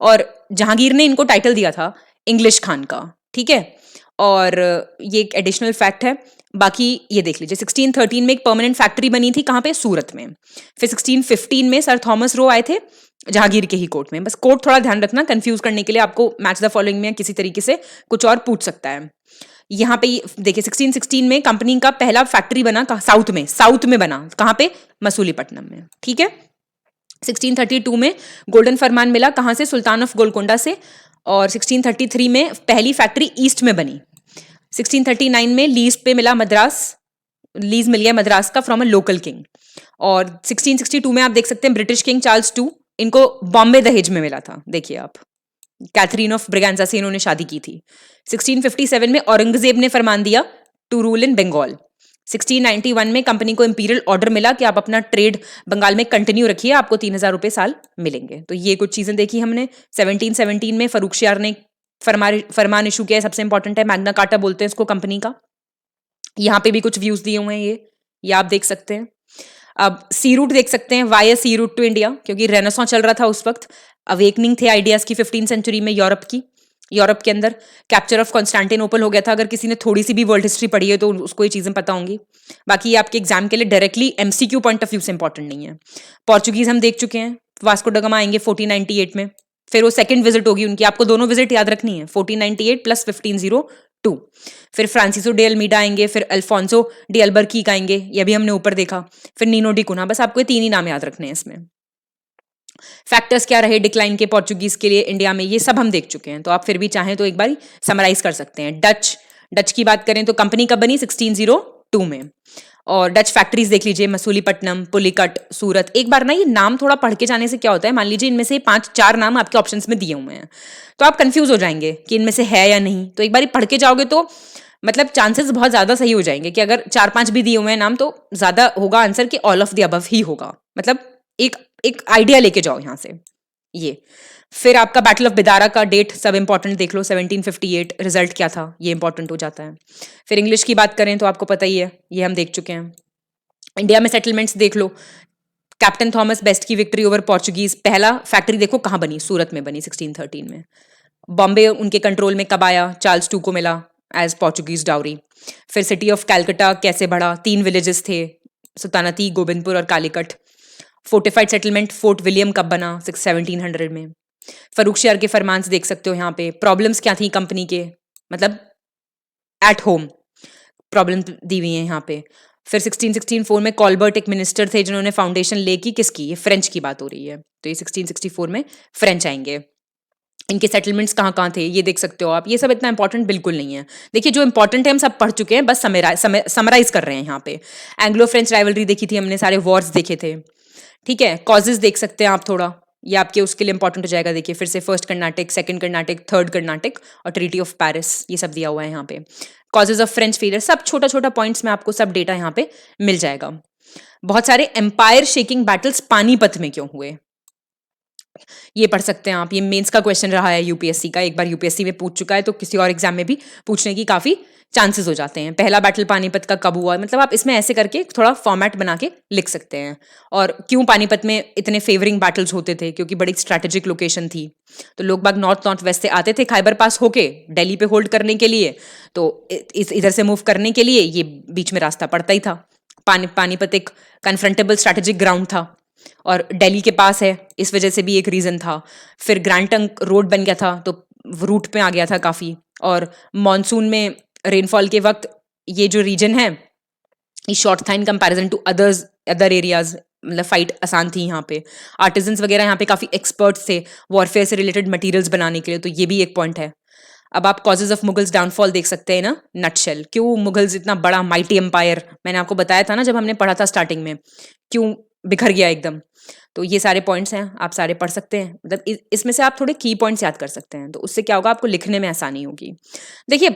और जहांगीर ने इनको टाइटल दिया था इंग्लिश खान का, ठीक है। और ये एक एडिशनल फैक्ट है। बाकी ये देख लीजिए 1613 में एक परमानेंट फैक्ट्री बनी थी, कहाँ पे, सूरत में। फिर 1615 में सर थॉमस रो आए थे जहांगीर के ही कोर्ट में। बस कोर्ट थोड़ा ध्यान रखना, कंफ्यूज करने के लिए आपको मैच द फॉलोइंग में किसी तरीके से कुछ और पूछ सकता है। यहाँ पे देखिए 1616 में कंपनी का पहला फैक्ट्री बना साउथ में बना, कहाँ पे, मसूलीपट्टनम में, ठीक है। 1632 में गोल्डन फरमान मिला, कहाँ से, सुल्तान ऑफ गोलकोंडा से। और 1633 में पहली फैक्ट्री ईस्ट में बनी। 1639 में लीज पे मिला लीज मिल गया मद्रास का फ्रॉम अ लोकल किंग। और 1662 में आप देख सकते हैं ब्रिटिश किंग चार्ल्स II, इनको बॉम्बे दहेज में मिला था। देखिए आप, कैथरीन ऑफ ब्रिगेंजा से इन्होंने शादी की थी। 1657 में औरंगजेब ने फरमान दिया टू रूल इन बंगाल। 1691 में कंपनी को इंपीरियल ऑर्डर मिला कि आप अपना ट्रेड बंगाल में कंटिन्यू रखिए, आपको 3000 रुपए साल मिलेंगे। तो ये कुछ चीजें देखी हमने। 1717 में फर्रुखशियार ने फरमान इशू किया, सबसे इंपॉर्टेंट है, मैग्ना कार्टा बोलते हैं इसको कंपनी का। यहाँ पे भी कुछ व्यूज दिए हुए हैं, ये आप देख सकते हैं। अब सी रूट देख सकते हैं, via sea route to India, क्योंकि रेनेसां चल रहा था उस वक्त, अवेकनिंग थे आइडियाज की 15वीं सेंचुरी में यूरोप के अंदर। कैप्चर ऑफ कॉन्स्टेंटिनोपल हो गया था। अगर किसी ने थोड़ी सी भी वर्ल्ड हिस्ट्री पढ़ी है तो उसको ये चीजें पता होंगी। बाकी ये आपके एग्जाम के लिए directly MCQ point of view से इंपॉर्टेंट नहीं है। पोर्चुगीज हम देख चुके हैं, वास्को ड गामा आएंगे 1498 में, फिर वो सेकंड विजिट होगी उनकी, आपको दोनों विजिट याद रखनी है, 1498 प्लस 1502। फिर फ्रांसिसो डे अल्मीडा आएंगे, फिर अल्फोंसो डे अल्बरकीक आएंगे, ये भी हमने ऊपर देखा, फिर नीनो डी कुना। बस आपको ये 3 ही नाम याद रखने हैं इसमें। फैक्टर्स क्या रहे डिक्लाइन के पोर्चुगीज के लिए इंडिया में, ये सब हम देख चुके हैं। तो आप फिर भी चाहें तो एक बार समराइज कर सकते हैं। डच की बात करें तो कंपनी कब बनी, 1602 में। और डच फैक्ट्रीज देख लीजिए, मसूलीपट्टनम, पुलिकट, सूरत। एक बार ना ये नाम थोड़ा पढ़ के जाने से क्या होता है, मान लीजिए इनमें से 5-4 नाम आपके ऑप्शंस में दिए हुए हैं, तो आप कंफ्यूज हो जाएंगे कि इनमें से है या नहीं। तो एक बार पढ़ के जाओगे तो मतलब चांसेस बहुत ज्यादा सही हो जाएंगे कि अगर 4-5 भी दिए हुए हैं नाम तो ज्यादा होगा आंसर कि ऑल ऑफ द अबव ही होगा। मतलब एक आइडिया लेके जाओ यहाँ से, ये फिर आपका बैटल ऑफ बिदारा का डेट सब इंपॉर्टेंट देख लो, 1758 रिजल्ट क्या था, ये इंपॉर्टेंट हो जाता है। फिर इंग्लिश की बात करें तो आपको पता ही है, ये हम देख चुके हैं। इंडिया में सेटलमेंट्स देख लो, कैप्टन थॉमस बेस्ट की विक्ट्री ओवर पोर्चुगीज, पहला फैक्ट्री देखो कहाँ बनी, सूरत में बनी 1613 में। बॉम्बे उनके कंट्रोल में कब आया, चार्ल्स टू को मिला एज पोर्चुगीज डाउरी। फिर सिटी ऑफ कैलकटा कैसे बढ़ा, 3 विलेजेस थे, सुल्तानती, गोबिंदपुर और Calicut. Fortified settlement fort William कब बना, 1700 में। फर्रुखशियार के फरमान से देख सकते हो यहाँ पे प्रॉब्लम्स क्या थी कंपनी के, मतलब एट होम प्रॉब्लम दी हुई है यहाँ पे। फिर 1664 में कॉलबर्ट एक मिनिस्टर थे जिन्होंने फाउंडेशन ले की, किसकी, ये फ्रेंच की बात हो रही है, तो ये 1664 में फ्रेंच आएंगे। इनके सेटलमेंट्स कहाँ कहाँ थे ये देख सकते हो आप, ये सब इतना इंपॉर्टेंट बिल्कुल नहीं है। देखिए जो इंपॉर्टेंट है हम सब पढ़ चुके हैं, बस समराइज कर रहे हैं यहाँ पे। एंग्लो फ्रेंच राइवलरी देखी थी हमने, सारे वॉर्स देखे थे, ठीक है। कॉजेज देख सकते हैं आप थोड़ा, ये आपके उसके लिए इंपॉर्टेंट हो जाएगा। देखिए फिर से first Carnatic, second Carnatic, third Carnatic और ट्रीटी ऑफ पेरिस, ये सब दिया हुआ है यहाँ पे। कॉजेज ऑफ फ्रेंच फेलियर, सब छोटा छोटा पॉइंट्स में आपको सब डेटा यहाँ पे मिल जाएगा। बहुत सारे एम्पायर शेकिंग बैटल्स पानीपत में क्यों हुए, ये पढ़ सकते हैं आप, ये मेंस का क्वेश्चन रहा है यूपीएससी का, एक बार यूपीएससी में पूछ चुका है तो किसी और एग्जाम में भी पूछने की काफी चांसेस हो जाते हैं। पहला बैटल पानीपत का कब हुआ, मतलब आप इसमें ऐसे करके थोड़ा फॉर्मेट बना के लिख सकते हैं। और क्यों पानीपत में इतने फेवरिंग बैटल्स होते थे, क्योंकि बड़ी स्ट्रैटेजिक लोकेशन थी, तो लोग बाग नॉर्थ वेस्ट से आते थे खाइबर पास होके दिल्ली पे होल्ड करने के लिए, तो इधर से मूव करने के लिए ये बीच में रास्ता पड़ता ही था। पानीपत एक कन्फ्रंटेबल स्ट्रैटेजिक ग्राउंड था और दिल्ली के पास है, इस वजह से भी एक रीजन था। फिर ग्रैंड ट्रंक रोड बन गया था तो रूट पे आ गया था काफी, और मॉनसून में रेनफॉल के वक्त ये जो रीजन है ये शॉर्ट था in comparison to other areas, मतलब फाइट आसान थी यहाँ पे। आर्टिजन्स वगैरह यहाँ पे काफी एक्सपर्ट्स थे वॉरफेयर से रिलेटेड मटेरियल्स बनाने के लिए, तो ये भी एक पॉइंट है। अब आप कॉजेज ऑफ मुगल्स डाउनफॉल देख सकते हैं ना, नटशेल, क्यों मुगल्स इतना बड़ा माइटी एम्पायर, मैंने आपको बताया था ना जब हमने पढ़ा था स्टार्टिंग में, क्यों बिखर गया एकदम। तो ये सारे पॉइंट्स हैं, आप सारे पढ़ सकते हैं, मतलब इसमें से आप थोड़े की पॉइंट्स याद कर सकते हैं, तो उससे क्या होगा, आपको लिखने में आसानी होगी। देखिए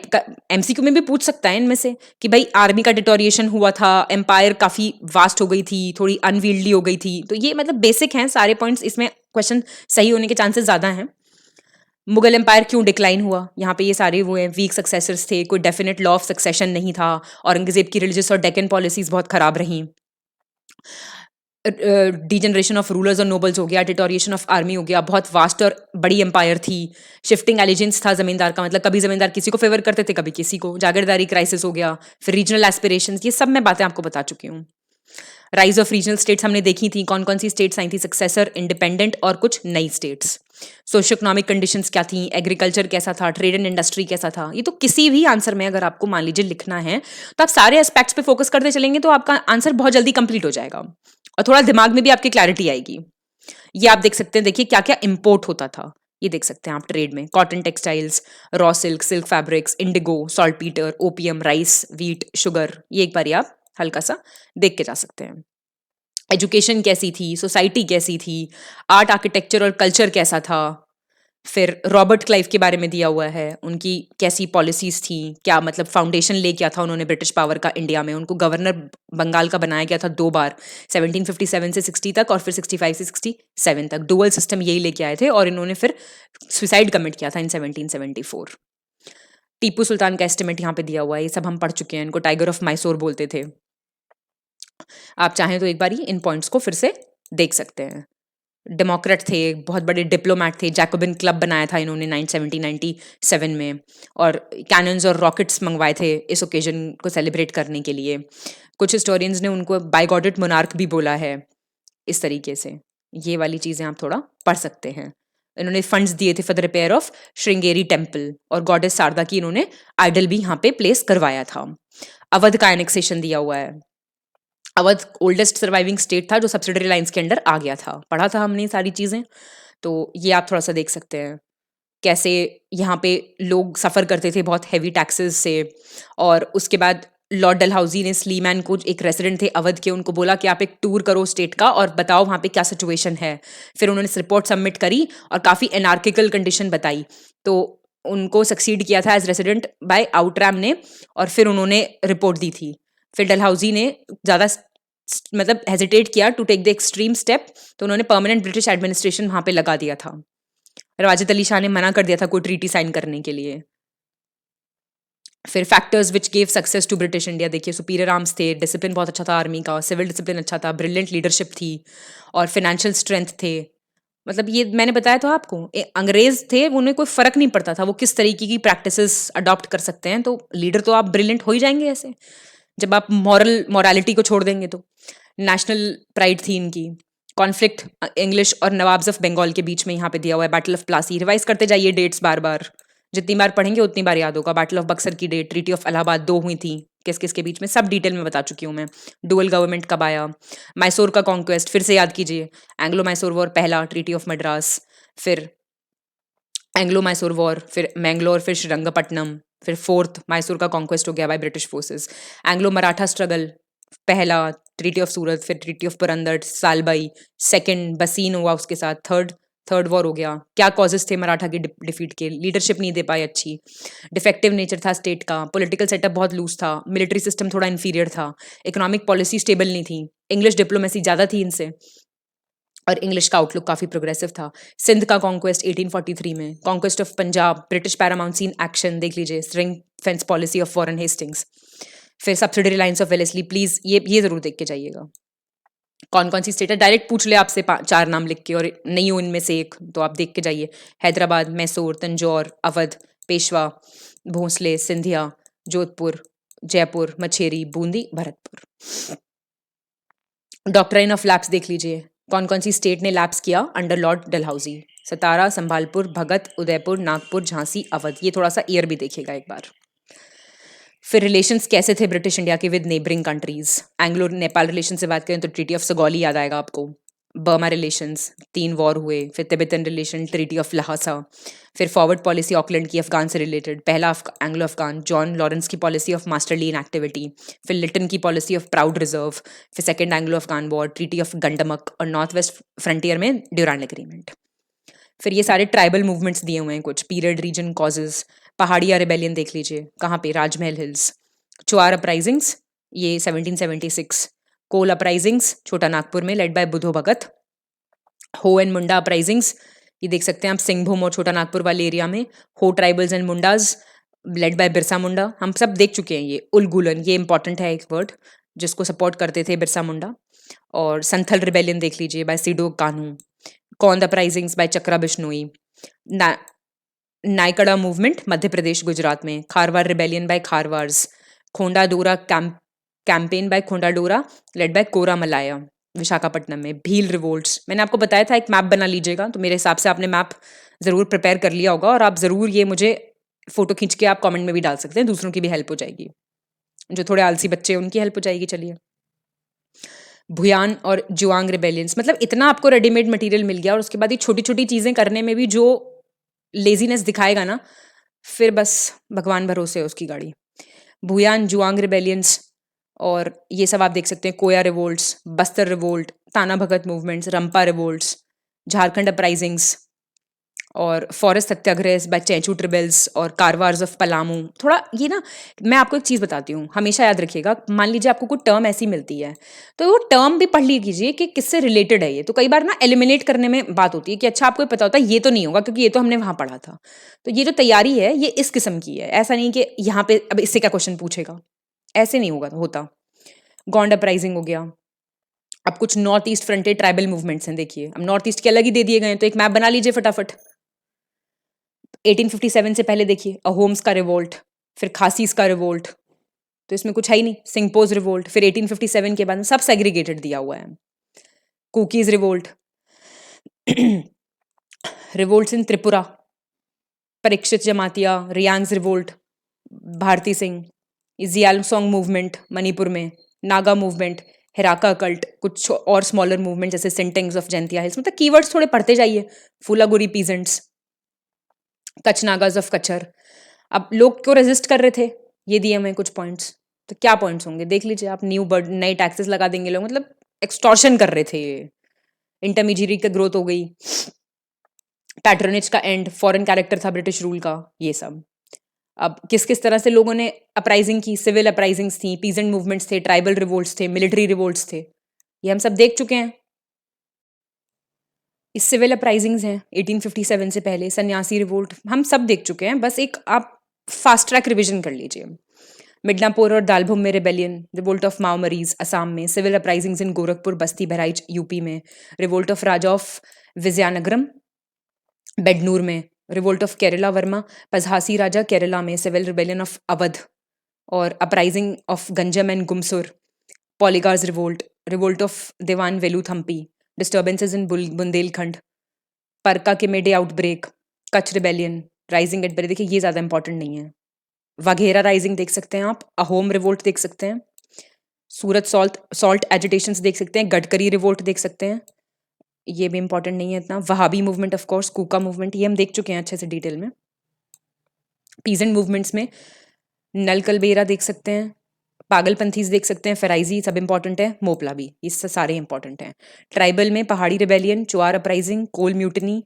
एमसीक्यू में भी पूछ सकता है इनमें से कि भाई आर्मी का डिटोरिएशन हुआ था, एम्पायर काफी वास्ट हो गई थी, थोड़ी अनवील्डली हो गई थी, तो ये मतलब बेसिक हैं सारे पॉइंट्स, इसमें क्वेश्चन सही होने के चांसेस ज्यादा हैं। मुगल एम्पायर क्यों डिक्लाइन हुआ, यहाँ पे ये सारे वो हैं, वीक सक्सेसर्स थे, कोई डेफिनेट लॉ ऑफ सक्सेशन नहीं था, औरंगजेब की रिलीजियस और डेकन पॉलिसीज बहुत खराब रहीं, डीजनरेशन ऑफ रूलर्स और नोबल्स हो गया, डिटोरिएशन ऑफ आर्मी हो गया, बहुत वास्ट और बड़ी एम्पायर थी, शिफ्टिंग एलिजेंस था जमींदार का, मतलब कभी जमींदार किसी को फेवर करते थे कभी किसी को, जागीरदारी क्राइसिस हो गया, फिर रीजनल एस्पिरेशंस, ये सब मैं बातें आपको बता चुकी हूँ। राइज ऑफ रीजनल स्टेट्स हमने देखी थी, कौन कौन सी स्टेट्स आई थी, सक्सेसर, इंडिपेंडेंट और कुछ नई स्टेट्स। सोशो इकोनॉमिक कंडीशंस क्या थी, एग्रीकल्चर कैसा था, ट्रेड एंड इंडस्ट्री कैसा था, ये तो किसी भी आंसर में अगर आपको मान लीजिए लिखना है तो आप सारे एस्पेक्ट्स पे फोकस करते चलेंगे तो आपका आंसर बहुत जल्दी कंप्लीट हो जाएगा और थोड़ा दिमाग में भी आपकी क्लैरिटी आएगी। ये आप देख सकते हैं, देखिए क्या क्या इंपोर्ट होता था, ये देख सकते हैं आप ट्रेड में, cotton textiles, raw silk, silk fabrics, Indigo, salt Peter, opium, rice, wheat, sugar, ये एक बार आप हल्का सा देख के जा सकते हैं। एजुकेशन कैसी थी, सोसाइटी कैसी थी, आर्ट, आर्किटेक्चर और कल्चर कैसा था। फिर रॉबर्ट क्लाइव के बारे में दिया हुआ है, उनकी कैसी पॉलिसीज थी, क्या मतलब फाउंडेशन ले किया था उन्होंने ब्रिटिश पावर का इंडिया में, उनको गवर्नर बंगाल का बनाया गया था 2 बार, 1757 से 60 तक और फिर 65 से 67 तक, डुअल सिस्टम यही लेके आए थे और इन्होंने फिर सुसाइड कमिट किया था इन 1774। टीपू सुल्तान का एस्टिमेट यहाँ पे दिया हुआ है, ये सब हम पढ़ चुके हैं, इनको टाइगर ऑफ मैसूर बोलते थे। आप चाहें तो एक बार इन पॉइंट्स को फिर से देख सकते हैं। डेमोक्रेट थे, बहुत बड़े डिप्लोमैट थे, जैकोबिन क्लब बनाया था इन्होंने 1797 में, और कैनन्स और रॉकेट्स मंगवाए थे इस ओकेजन को सेलिब्रेट करने के लिए। कुछ हिस्टोरियंस ने उनको बाइगॉडेड मोनार्क भी बोला है, इस तरीके से ये वाली चीज़ें आप थोड़ा पढ़ सकते हैं। इन्होंने फंड्स दिए थे for the repair of Sringeri temple, और गॉडेस शारदा की इन्होंने आइडल भी यहाँ पे प्लेस करवाया था। अवध का एनेक्सेशन दिया हुआ है, अवध ओल्डेस्ट सर्वाइविंग स्टेट था जो सब्सिडरी लाइंस के अंडर आ गया था, पढ़ा था हमने सारी चीजें, तो ये आप थोड़ा सा देख सकते हैं कैसे यहाँ पे लोग सफर करते थे बहुत हैवी टैक्सेस से। और उसके बाद लॉर्ड डलहौजी ने स्लीमैन को, एक रेसिडेंट थे अवध के, उनको बोला कि आप एक टूर करो स्टेट का और बताओ वहाँ पे क्या सिचुएशन है। फिर उन्होंने रिपोर्ट सबमिट करी और काफ़ी एनार्किकल कंडीशन बताई, तो उनको सक्सीड किया था एज रेसिडेंट बाय आउटरैम ने, और फिर उन्होंने रिपोर्ट दी थी। फिर डलहौजी ने ज़्यादा मतलब हेजिटेट किया to take the extreme step, तो उन्होंने परमानेंट ब्रिटिश एडमिनिस्ट्रेशन वहां पे लगा दिया था। वाजिद अली शाह ने मना कर दिया था कोई ट्रीटी साइन करने के लिए। फिर factors which gave success to British India, देखिए सुपीरियर आर्म्स थे, डिसिप्लिन बहुत अच्छा था आर्मी का, सिविल डिसिप्लिन अच्छा था, ब्रिलियंट लीडरशिप थी और फाइनेंशियल स्ट्रेंथ थे। मतलब ये मैंने बताया तो आपको, अंग्रेज थे, उन्हें कोई फर्क नहीं पड़ता था वो किस तरीके की प्रैक्टिसेस अडॉप्ट कर सकते हैं, तो लीडर तो आप ब्रिलियंट हो ही जाएंगे ऐसे, जब आप मॉरलिटी को छोड़ देंगे तो। नेशनल प्राइड थी इनकी। कॉन्फ्लिक्ट इंग्लिश और नवाब्स ऑफ बंगाल के बीच में यहाँ पे दिया हुआ है, बैटल ऑफ प्लासी, रिवाइज करते जाइए डेट्स बार बार, जितनी बार पढ़ेंगे उतनी बार याद होगा। बैटल ऑफ बक्सर की डेट, ट्रीटी ऑफ इलाहाबाद 2 हुई थी, किस किस के बीच में, सब डिटेल में बता चुकी हूँ मैं। डुअल गवर्नमेंट कब आया, मैसूर का कॉन्क्वेस्ट फिर से याद कीजिए, एंग्लो मैसूर वॉर पहला, ट्रीटी ऑफ मद्रास, फिर एंग्लो मैसूर वॉर, फिर मैंगलोर, फिर श्रीरंगपट्टनम, फिर फोर्थ मैसूर का कॉन्क्वेस्ट हो गया by British forces. Anglo Maratha struggle पहला, ट्रीटी ऑफ सूरत, फिर treaty of Purandar, Salbai, second बसीन हुआ उसके साथ, थर्ड वॉर हो गया। क्या कॉजेस थे मराठा की डिफीट के, लीडरशिप नहीं दे पाई अच्छी, डिफेक्टिव नेचर था स्टेट का, पॉलिटिकल सेटअप बहुत लूज था, मिलिट्री सिस्टम थोड़ा इंफीरियर था, इकोनॉमिक पॉलिसी स्टेबल नहीं थी, इंग्लिश डिप्लोमेसी ज्यादा थी इनसे और इंग्लिश का आउटलुक काफी प्रोग्रेसिव था। सिंध का कॉन्क्वेस्ट 1843 में, conquest of Punjab, British paramount seen action देख लीजिए, ring fence policy of Warren Hastings, फिर subsidiary alliance of Wellesley, please ये जरूर देख के जाइएगा। कौन कौन सी स्टेट है, डायरेक्ट पूछ ले आपसे 4 नाम लिख के और नहीं हो इनमें से एक तो आप देख के जाइए। Hyderabad, Mysore, Tanjore, Awadh, Peshwa, Bhonsle, Scindia, Jodhpur, Jaipur, Macheri, Bundi, Bharatpur. Doctrine of lapse देख लीजिए, कौन कौन सी स्टेट ने लैप्स किया under Lord Dalhousie, Satara, Sambalpur, Bhagat, Udaipur, Nagpur, Jhansi, Awadh. ये थोड़ा सा ईयर भी देखिएगा एक बार। फिर रिलेशंस कैसे थे ब्रिटिश इंडिया के with neighbouring countries, Anglo Nepal relation से बात करें तो ट्रीटी ऑफ सगौली याद आएगा आपको, बर्मा रिलेशंस 3 वॉर हुए, फिर Tibetan relation, treaty of Lhasa, फिर फॉरवर्ड पॉलिसी ऑकलैंड की अफगान से रिलेटेड, पहला एंग्लो अफगान, जॉन लॉरेंस की policy of masterly inactivity, फिर लिटन की पॉलिसी ऑफ प्राउड रिजर्व, फिर second Anglo Afghan war, treaty of Gandamak और नॉर्थ वेस्ट फ्रंटियर में ड्यूरांड एग्रीमेंट। फिर ये सारे ट्राइबल मूवमेंट्स दिए हुए हैं कुछ, पीरियड, रीजन, कॉजेज। पहाड़िया रिबेलियन देख लीजिए, कहाँ पे, राजमहल हिल्स। चुआर अपराइजिंग्स ये 1776, कोल अपराइजिंग्स छोटा नागपुर में लेड बाय बुधो भगत। हो एंड मुंडा अपराइजिंग्स ये देख सकते हैं आप सिंहभूम और छोटा नागपुर वाले एरिया में, Ho tribals and Mundas led by Birsa Munda, हम सब देख चुके हैं ये। उलगुलन ये इंपॉर्टेंट है एक वर्ड, जिसको सपोर्ट करते थे बिरसा मुंडा। और संथल रिबेलियन देख लीजिए by Sido Kanhu, Kond uprisings by Chakra Bishnoi, Naikda movement Madhya Pradesh Gujarat में, Kharwar rebellion by Kharwars, Khonda Dora campaign by Khonda Dora led by Kora Mallaya Visakhapatnam में, भील रिवोल्ट्स। मैंने आपको बताया था एक मैप बना लीजिएगा, तो मेरे हिसाब से आपने मैप जरूर प्रिपेयर कर लिया होगा और आप जरूर ये मुझे फोटो खींच के आप कमेंट में भी डाल सकते हैं, दूसरों की भी हेल्प हो जाएगी, जो थोड़े आलसी बच्चे हैं उनकी हेल्प हो जाएगी। चलिए, भुयान और जुआंग रिबेलियंस, मतलब इतना आपको रेडीमेड मटेरियल मिल गया और उसके बाद ये छोटी छोटी चीजें करने में भी जो लेजीनेस दिखाएगा ना, फिर बस भगवान भरोसे है उसकी गाड़ी। भुयान, जुआंग रिबेलियंस और ये सब आप देख सकते हैं, कोया रिवोल्ट्स, बस्तर रिवोल्ट, ताना भगत मूवमेंट्स, रंपा रिवोल्ट्स, झारखंड अपराइजिंग्स और फॉरेस्ट सत्याग्रह बाय चैचू ट्रिबल्स और कारवार्स ऑफ पलामू। थोड़ा ये ना, मैं आपको एक चीज बताती हूँ, हमेशा याद रखिएगा, मान लीजिए आपको कोई टर्म ऐसी मिलती है तो वो टर्म भी पढ़ लीजिए कि किससे रिलेटेड है ये। तो कई बार ना एलिमिनेट करने में बात होती है कि अच्छा आपको पता होता है ये तो नहीं होगा क्योंकि ये तो हमने वहां पढ़ा था। तो ये जो तैयारी है ये इस किस्म की है, ऐसा नहीं कि यहाँ पे अब इससे क्या क्वेश्चन पूछेगा, ऐसे नहीं होता। गोंड अपराइजिंग हो गया। अब कुछ north east fronted tribal movements हैं, देखिए अब नॉर्थ ईस्ट के अलग ही दे दिए गए, तो एक मैप बना लीजिए फटाफट। 1857 से पहले देखिए अहोम्स का रिवोल्ट, फिर खासीस का रिवोल्ट, तो इसमें कुछ है ही नहीं, सिंगपोज रिवोल्ट, फिर 1857 के बाद में सब सेग्रीगेटेड दिया हुआ है। कुकीज रिवोल्ट, रिवोल्ट्स इन त्रिपुरा, परीक्षित जमातिया, रियांग्स रिवोल्ट, भारती सिंह, जियालसोंग मूवमेंट मणिपुर में, नागा मूवमेंट, हिराका कल्ट, कुछ और स्मॉलर मूवमेंट जैसे सिंटेंग्स ऑफ जैंतिया हिल्स। मतलब कीवर्ड्स थोड़े पढ़ते जाइए, फूलागुरी पीजेंट्स, कच्छ नागाज ऑफ कचर। अब लोग क्यों रेजिस्ट कर रहे थे, ये दिए हमें कुछ पॉइंट्स, तो क्या पॉइंट्स होंगे देख लीजिए आप। न्यू बर्ड, नए टैक्सेस लगा देंगे लोग, मतलब एक्सटॉर्शन कर रहे थे ये। इंटरमीडियरी का ग्रोथ हो गई, पैट्रोनेज का एंड, फॉरेन कैरेक्टर था ब्रिटिश रूल का, ये सब। अब किस किस तरह से लोगों ने अपराइजिंग की, सिविल अपराइजिंग्स थी, पीजेंट मूवमेंट्स थे, ट्राइबल रिवोल्ट्स थे, मिलिट्री रिवोल्ट्स थे, ये हम सब देख चुके हैं। इस सिविल अपराइजिंग्स हैं 1857 से पहले, सन्यासी रिवोल्ट, हम सब देख चुके हैं। बस एक आप फास्ट ट्रैक रिवीजन कर लीजिए। मिडनापुर और दालभूम में rebellion, revolt of Moamarias Assam में, civil uprisings in Gorakhpur, Basti, Bahraich UP में, revolt of Raja of Vizianagaram Bednur में, रिवोल्ट ऑफ केरला वर्मा पजहासी राजा केरला में, सिविल रिबेलियन ऑफ अवध और uprising of Ganjam and Gumsur, Poligars revolt, revolt of Dewan Veluthampi, disturbances in Bundelkhand, परका के मेडे outbreak, Kutch rebellion, rising at Bareilly, देखिए ये ज़्यादा इंपॉर्टेंट नहीं है। वाघेरा राइजिंग देख सकते हैं आप, अहोम रिवोल्ट देख सकते हैं, सूरत सॉल्ट सॉल्ट एजिटेशंस देख सकते हैं, गडकरी रिवोल्ट देख सकते हैं, ये भी इंपॉर्टेंट नहीं है इतना। Wahabi movement of course, Kuka movement, ये हम देख चुके हैं अच्छे से डिटेल में। पीजेंट मूवमेंट्स में नल कलबेरा देख सकते हैं, पागलपंथीज देख सकते हैं, फेराइजी सब इंपॉर्टेंट है, मोपला भी, ये सारे इंपॉर्टेंट हैं। ट्राइबल में Pahari rebellion, Chuar uprising, Kol mutiny,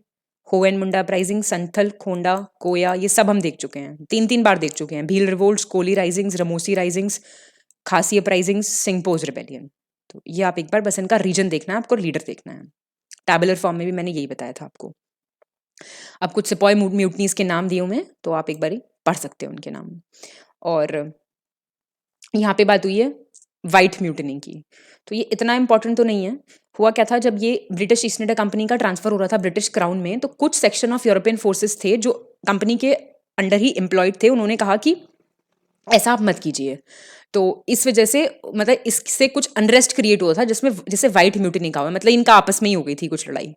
Ho and Munda uprising, Santhal, Khonda, Koya, ये सब हम देख चुके हैं, 3 बार देख चुके हैं। भील रिवोल्ट्स, कोली राइजिंग्स, रमोसी राइजिंग्स, खासी अपराइजिंग्स, सिंगपोज रिबेलियन। तो ये आप एक बार बस इनका रीजन देखना है आपको, लीडर देखना है। टैबुलर फॉर्म में भी मैंने यही बताया था आपको। अब कुछ सिपॉय म्यूटनीज के नाम दिए हुए हैं, तो आप एक बार पढ़ सकते हो उनके नाम। और यहाँ पे बात हुई है वाइट म्यूटनी की, तो ये इतना इंपॉर्टेंट तो नहीं है। हुआ क्या था, जब ये ब्रिटिश ईस्ट इंडिया कंपनी का ट्रांसफर हो रहा था ब्रिटिश क्राउन में, तो कुछ सेक्शन ऑफ यूरोपियन फोर्सेस थे जो कंपनी के अंडर ही एम्प्लॉयड थे, उन्होंने कहा कि ऐसा आप मत कीजिए। तो इस वजह से मतलब इससे कुछ अनरेस्ट क्रिएट हुआ था, जिसमें जैसे वाइट म्यूटनी का हुआ, मतलब इनका आपस में ही हो गई थी कुछ लड़ाई।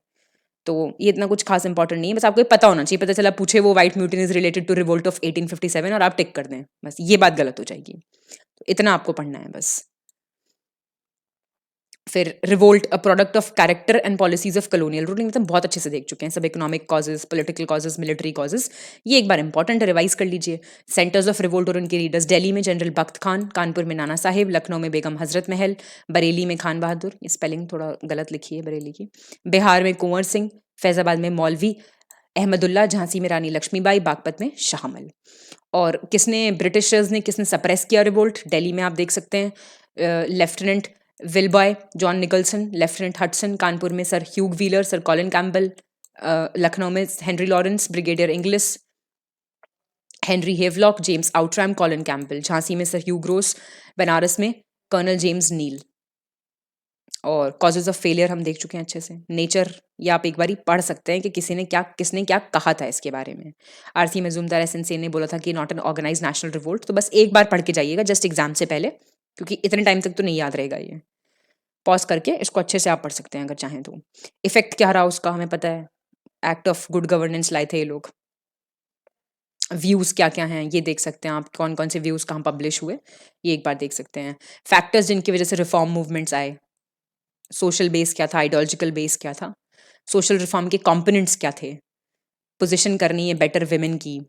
तो ये इतना कुछ खास इंपॉर्टेंट नहीं है, बस आपको ये पता होना चाहिए। पता चला पूछे वो white mutiny is related to revolt of 1857 और आप टिक कर दें, बस ये बात गलत हो जाएगी। तो इतना आपको पढ़ना है बस। फिर revolt a product of character and policies of colonial ruling, मतलब बहुत अच्छे से देख चुके हैं सब, economic causes, political causes, military causes, ये एक बार इंपॉर्टेंट है, रिवाइज कर लीजिए। सेंटर्स ऑफ रिवोल्ट और उनके लीडर्स, दिल्ली में जनरल बख्त खान, कानपुर में नाना साहिब, लखनऊ में बेगम हजरत महल, बरेली में खान बहादुर, ये स्पेलिंग थोड़ा गलत लिखी है बरेली की, बिहार में कुंवर सिंह, फैजाबाद में मौलवी अहमदुल्ला, झांसी में रानी लक्ष्मीबाई, बागपत में शाहमल। और किसने ब्रिटिशर्स ने किसने सप्रेस किया रिवोल्ट, दिल्ली में आप देख सकते हैं Lieutenant Willoughby, John Nicholson, Lieutenant Hodson, Kanpur में Sir Hugh Wheeler, Sir Colin Campbell, Lucknow में Henry Lawrence, Brigadier Inglis, Henry Havelock, James Outram, Colin Campbell, Jhansi में सर ह्यू ग्रोस, बनारस में कर्नल जेम्स नील। और कॉजेज ऑफ फेलियर हम देख चुके हैं अच्छे से। नेचर, या आप एक बारी पढ़ सकते हैं कि किसने क्या कहा था इसके बारे में। आरसी मजूमदार एसएनसी ने बोला था कि not an organise national revolt, तो बस एक बार पढ़ के जाइएगा जस्ट एग्जाम से पहले, क्योंकि इतने टाइम तक तो नहीं याद रहेगा ये। पॉज करके इसको अच्छे से आप पढ़ सकते हैं अगर चाहें तो। इफेक्ट क्या रहा उसका हमें पता है, एक्ट ऑफ गुड गवर्नेंस लाए थे ये लोग। व्यूज क्या क्या हैं ये देख सकते हैं आप, कौन कौन से व्यूज कहाँ पब्लिश हुए ये एक बार देख सकते हैं। फैक्टर्स जिनकी वजह से रिफॉर्म मूवमेंट्स आए, सोशल बेस क्या था, आइडियोलॉजिकल बेस क्या था, सोशल रिफॉर्म के कंपोनेंट्स क्या थे, पोजीशन करनी है बेटर विमेन की,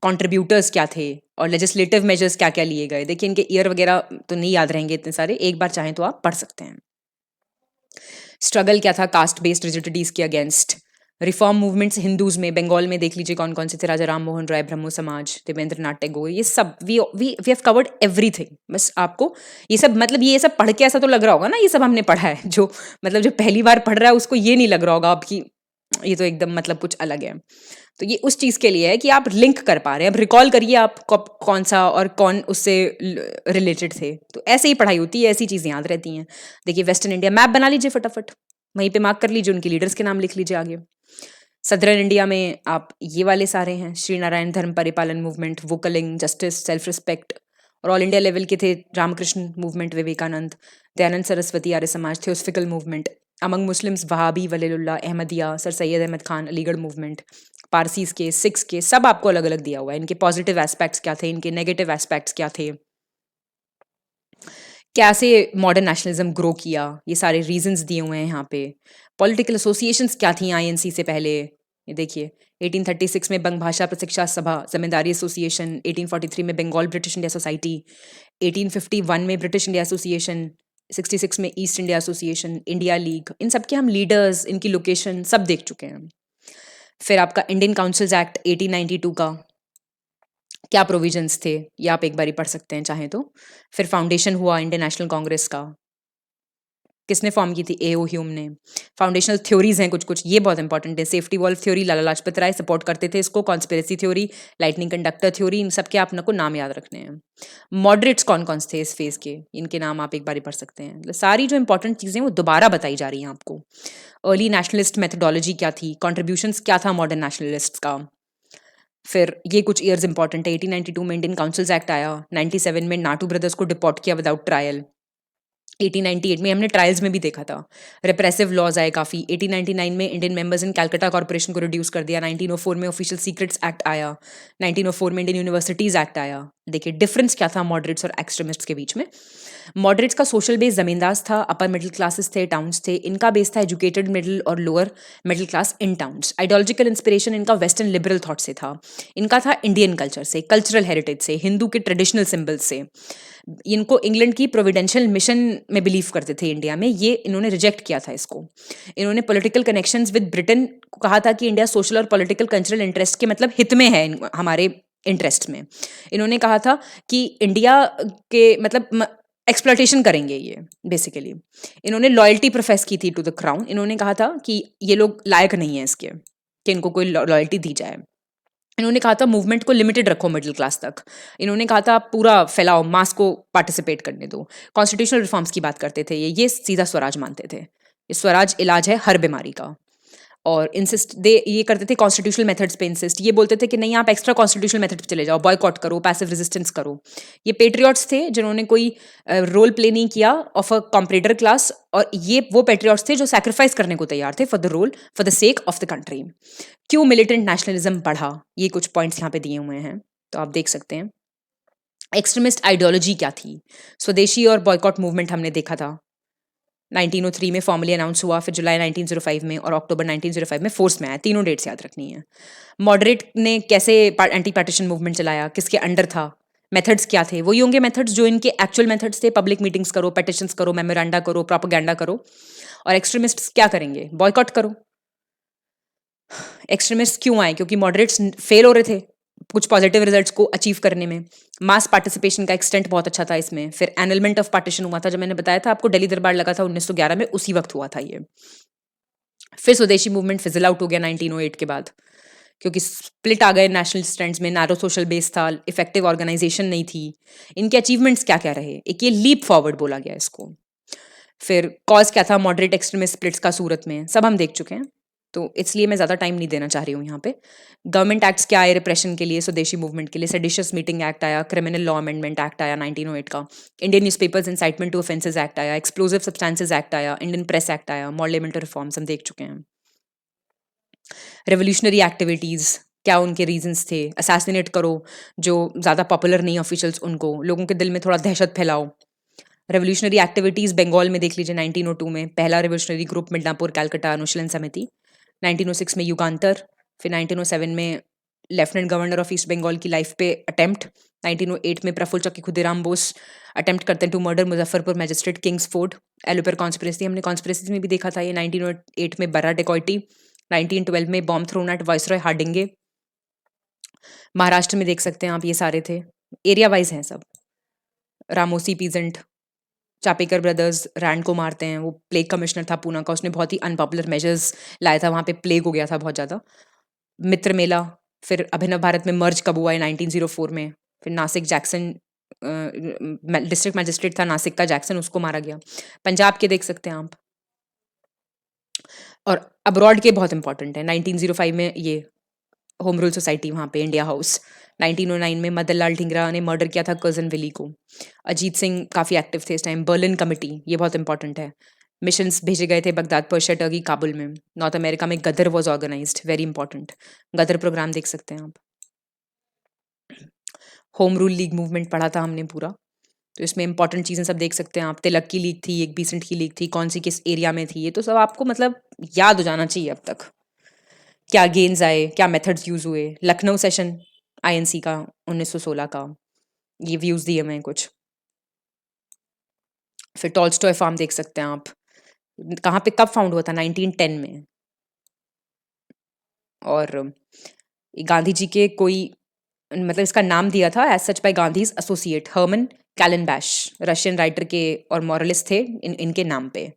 कंट्रीब्यूटर्स क्या थे, और लेजिस्लेटिव मेजर्स क्या क्या लिए गए। देखिए इनके ईयर वगैरह तो नहीं याद रहेंगे इतने सारे, एक बार चाहें तो आप पढ़ सकते हैं। स्ट्रगल क्या था कास्ट बेस्ड रिजिडिटीज के अगेंस्ट, रिफॉर्म मूवमेंट्स हिंदूज में, बंगाल में देख लीजिए कौन कौन से थे, राजा राम मोहन राय, ब्रह्मो समाज, देवेंद्र नाथ टैगोर, ये सब वी हैव कवर्ड एवरीथिंग। बस आपको ये सब मतलब ये सब पढ़ के ऐसा तो लग रहा होगा ना ये सब हमने पढ़ा है, जो मतलब जो पहली बार पढ़ रहा है उसको ये नहीं लग रहा होगा आपकी ये तो एकदम मतलब कुछ अलग है। तो ये उस चीज के लिए है कि आप लिंक कर पा रहे हैं। अब रिकॉल करिए आप कौन सा और कौन उससे रिलेटेड थे, तो ऐसे ही पढ़ाई होती है, ऐसी चीजें याद रहती हैं। देखिए वेस्टर्न इंडिया मैप बना लीजिए फटाफट, वहीं पे मार्क कर लीजिए, उनके लीडर्स के नाम लिख लीजिए आगे। सदर्न इंडिया में आप ये वाले सारे हैं, Shri Narayan Dharma Paripalana movement, Vokkaliga, justice, self respect. और ऑल इंडिया लेवल के थे Ramakrishna movement, Vivekananda, Dayanand Saraswati, Arya Samaj, theosophical movement. Among Muslims Wahabi, Waliullah, Ahmadiya, Sir Syed Ahmad Khan, Aligarh movement. Parsis के, सिक्स के, सब आपको अलग अलग दिया हुआ है। इनके पॉजिटिव एस्पेक्ट्स क्या थे, इनके नेगेटिव एस्पेक्ट्स क्या थे, कैसे मॉडर्न नेशनलिज्म ग्रो किया, ये सारे रीजंस दिए हुए हैं यहाँ पे। पॉलिटिकल एसोसिएशंस क्या थी आईएनसी से पहले, ये देखिए 1836 में बंग भाषा प्रशिक्षा सभा जमींदारी एसोसिएशन, 1843 में बंगाल ब्रिटिश इंडिया सोसाइटी, 1851 में ब्रिटिश इंडिया एसोसिएशन, 66 में East India association, India league, इन सब के हम लीडर्स, इनकी लोकेशन सब देख चुके हैं। फिर आपका इंडियन काउंसिल्स एक्ट 1892 का क्या प्रोविजंस थे, ये आप एक बार ही पढ़ सकते हैं चाहें तो। फिर फाउंडेशन हुआ इंडियन नेशनल कांग्रेस का, किसने फॉर्म की थी? एओ ह्यूम ने। फाउंडेशनल थ्योरीज हैं कुछ कुछ, ये बहुत इंपॉर्टेंट है। Safety valve theory Lala Lajpat Rai support करते थे इसको। Conspiracy theory, lightning conductor theory, इन सब के आप को नाम याद रखने हैं। मॉडरेट्स कौन कौन थे इस फेज के, इनके नाम आप एक बार पढ़ सकते हैं। मतलब सारी जो इंपॉर्टेंट चीजें वो दोबारा बताई जा रही हैं आपको। अर्ली नेशनलिस्ट मेथोडोलॉजी क्या थी, कॉन्ट्रीब्यूशंस क्या था मॉडर्न नेशनलिस्ट का। फिर ये कुछ ईयर्स इंपॉर्टेंट है। 1892 में इंडियन काउंसिल्स एक्ट आया। 97 में नाटू ब्रदर्स को डिपोर्ट किया विदाउट ट्रायल। 1898 में हमने ट्रायल्स में भी देखा था। रिप्रेसिव लॉज आए काफ़ी। 1899 में Indian members in Calcutta corporation को रिड्यूस कर दिया। 1904 में ऑफिशियल सीक्रेट्स एक्ट आया। 1904 में इंडियन यूनिवर्सिटीज एक्ट आया। देखिए डिफरेंस क्या था मॉडरेट्स और एक्सट्रीमिस्ट्स के बीच में। मॉडरेट्स का सोशल बेस जमींदार था, अपर मिडिल क्लासेस थे, टाउन्स थे। इनका बेस था एजुकेटेड मिडिल और lower middle class in towns. Ideological inspiration इनका वेस्टर्न लिबरल थॉट से था। इनका था इंडियन कल्चर से, कल्चरल हेरिटेज से, हिंदू के ट्रेडिशनल सिंबल्स से। इनको इंग्लैंड की प्रोविडेंशियल मिशन में बिलीव करते थे इंडिया में, ये इन्होंने रिजेक्ट किया था इसको। इन्होंने पॉलिटिकल कनेक्शंस विद ब्रिटेन को कहा था कि इंडिया सोशल और पॉलिटिकल कल्चरल इंटरेस्ट के मतलब हित में है, हमारे इंटरेस्ट में। इन्होंने कहा था कि इंडिया के मतलब एक्सप्लॉयटेशन करेंगे ये बेसिकली। इन्होंने लॉयल्टी प्रोफेस की थी टू द क्राउन। इन्होंने कहा था कि ये लोग लायक नहीं है इसके कि इनको कोई लॉयल्टी दी जाए। इन्होंने कहा था मूवमेंट को लिमिटेड रखो मिडिल क्लास तक। इन्होंने कहा था आप पूरा फैलाओ, मास को पार्टिसिपेट करने दो। कॉन्स्टिट्यूशनल रिफॉर्म्स की बात करते थे ये सीधा स्वराज मानते थे। ये स्वराज इलाज है हर बीमारी का। और इंसिस्ट दे ये करते थे कॉन्स्टिट्यूशनल मेथड्स पे इंसिस्ट। ये बोलते थे कि नहीं आप एक्स्ट्रा कॉन्स्टिट्यूशनल मेथड पे चले जाओ, बॉयकॉट करो, पैसिव रेजिस्टेंस करो। ये पेट्रियट्स थे जिन्होंने कोई रोल प्ले नहीं किया ऑफ अ कॉम्परेटर क्लास, और ये वो पेट्रियट्स थे जो सैक्रिफाइस करने को तैयार थे for the role, for the sake of the country. क्यों मिलिटेंट नेशनलिज्म बढ़ा, ये कुछ पॉइंट्स यहाँ पे दिए हुए हैं तो आप देख सकते हैं। एक्सट्रीमिस्ट आइडियोलॉजी क्या थी, स्वदेशी और बॉयकॉट मूवमेंट हमने देखा था। 1903 में फॉर्मली अनाउंस हुआ, फिर जुलाई 1905 में और अक्टूबर 1905 में फोर्स में आया। तीनों डेट्स याद रखनी है। मॉडरेट ने कैसे एंटी पार्टीशन मूवमेंट चलाया, किसके अंडर था, मेथड्स क्या थे, वही होंगे मेथड्स जो इनके एक्चुअल मेथड्स थे। पब्लिक मीटिंग्स करो, पेटिशंस करो, मेमोरेंडा करो, प्रोपेगेंडा करो। और एक्सट्रीमिस्ट्स क्या करेंगे, बॉयकॉट करो। एक्सट्रीमिस्ट क्यों आए, क्योंकि मॉडरेट्स फेल हो रहे थे कुछ पॉजिटिव रिजल्ट्स को अचीव करने में। मास पार्टिसिपेशन का एक्सटेंट बहुत अच्छा था इसमें। फिर एनलमेंट ऑफ पार्टीशन हुआ था, जब मैंने बताया था आपको दिल्ली दरबार लगा था 1911 में, उसी वक्त हुआ था ये। फिर स्वदेशी मूवमेंट फिजल आउट हो गया 1908 के बाद, क्योंकि स्प्लिट आ गए नेशनल स्टैंड्स में, नैरो सोशल बेस था, इफेक्टिव ऑर्गेनाइजेशन नहीं थी। इनके अचीवमेंट्स क्या क्या रहे, एक ये लीप फॉरवर्ड बोला गया इसको। फिर कॉज क्या था मॉडरेट एक्सट्रीमिस्ट स्प्लिट्स का सूरत में, सब हम देख चुके हैं, तो इसलिए मैं ज़्यादा टाइम नहीं देना चाह रही हूँ यहाँ पे। गवर्नमेंट एक्ट्स क्या आए रिप्रेशन के लिए, स्वदेशी मूवमेंट के लिए। सेडिशियस मीटिंग एक्ट आया, क्रिमिनल लॉ अमेंडमेंट एक्ट आया 1908 का, Indian newspapers incitement to offences act आया, एक्सप्लोजिव सब्सटेंसेस एक्ट आया, इंडियन प्रेस एक्ट आया, मॉडल रिफॉर्म्स हम देख चुके हैं। रेवोल्यूशनरी एक्टिविटीज़ क्या उनके रीजंस थे, असैसिनेट करो जो ज़्यादा पॉपुलर नहीं ऑफिशियल्स, उनको लोगों के दिल में थोड़ा दहशत फैलाओ। रेवोल्यूशनरी एक्टिविटीज़ बंगाल में देख लीजिए 1902 में, पहला रेवोल्यूशनरी ग्रुप मिडनापुर कैलकाटा अनुशीलन समिति। 1906 में युगांतर। फिर 1907 में lieutenant governor of east Bengal की लाइफ पे अटेम्प्ट। 1908 में प्रफुल्ल चक्की खुदीराम बोस अटेम्प्ट करते हैं to murder Muzaffarpur magistrate Kingsford. Alipore conspiracy हमने कॉन्स्पिरेसी में भी देखा था ये। 1908 में बरा डेकॉइटी। 1912 में bomb thrown at viceroy Hardinge. Maharashtra में देख सकते हैं आप, ये सारे थे, एरिया वाइज हैं सब। Ramosi peasant, Chapekar brothers Rand को मारते हैं, वो प्लेग कमिश्नर था पूना का, उसने बहुत ही अनपॉपुलर मेजर्स लाया था, वहाँ पे प्लेग हो गया था बहुत ज़्यादा। मित्र मेला। फिर अभिनव भारत में मर्ज कब हुआ है 1904 में। फिर नासिक जैक्सन डिस्ट्रिक्ट मैजिस्ट्रेट था नासिक का, जैक्सन, उसको मारा गया। पंजाब के देख सकते हैं आप। और अब्रॉड के बहुत इंपॉर्टेंट है। 1905 में ये होम रूल सोसाइटी वहाँ पे, इंडिया हाउस। 1909 में मदन लाल ढींगरा ने मर्डर किया था कजन विली को। अजीत सिंह काफ़ी एक्टिव थे इस टाइम। बर्लिन कमिटी, ये बहुत इंपॉर्टेंट है। मिशंस भेजे गए थे बगदाद, पर्शिया, टर्की, काबुल में। नॉर्थ अमेरिका में Ghadar was organised, very important. Ghadar programme देख सकते हैं आप। होम रूल लीग मूवमेंट पढ़ा था हमने पूरा, तो इसमें इंपॉर्टेंट चीज़ें सब देख सकते हैं आप। तिलक की लीग थी, एक बीसेंट की लीग थी, कौन सी किस एरिया में थी, ये तो सब आपको मतलब याद हो जाना चाहिए अब तक। क्या गेन्स आए, क्या मेथड्स यूज हुए। लखनऊ सेशन आईएनसी का 1916 का, ये व्यूज दिए मैं कुछ। फिर टॉल्स्टॉय फार्म देख सकते हैं आप, कहाँ पे कब फाउंड हुआ था 1910 में। और गांधी जी के कोई मतलब इसका नाम दिया था as such by Gandhi's associate Hermann Kallenbach Russian writer के और मॉरलिस्ट थे इनके नाम पे।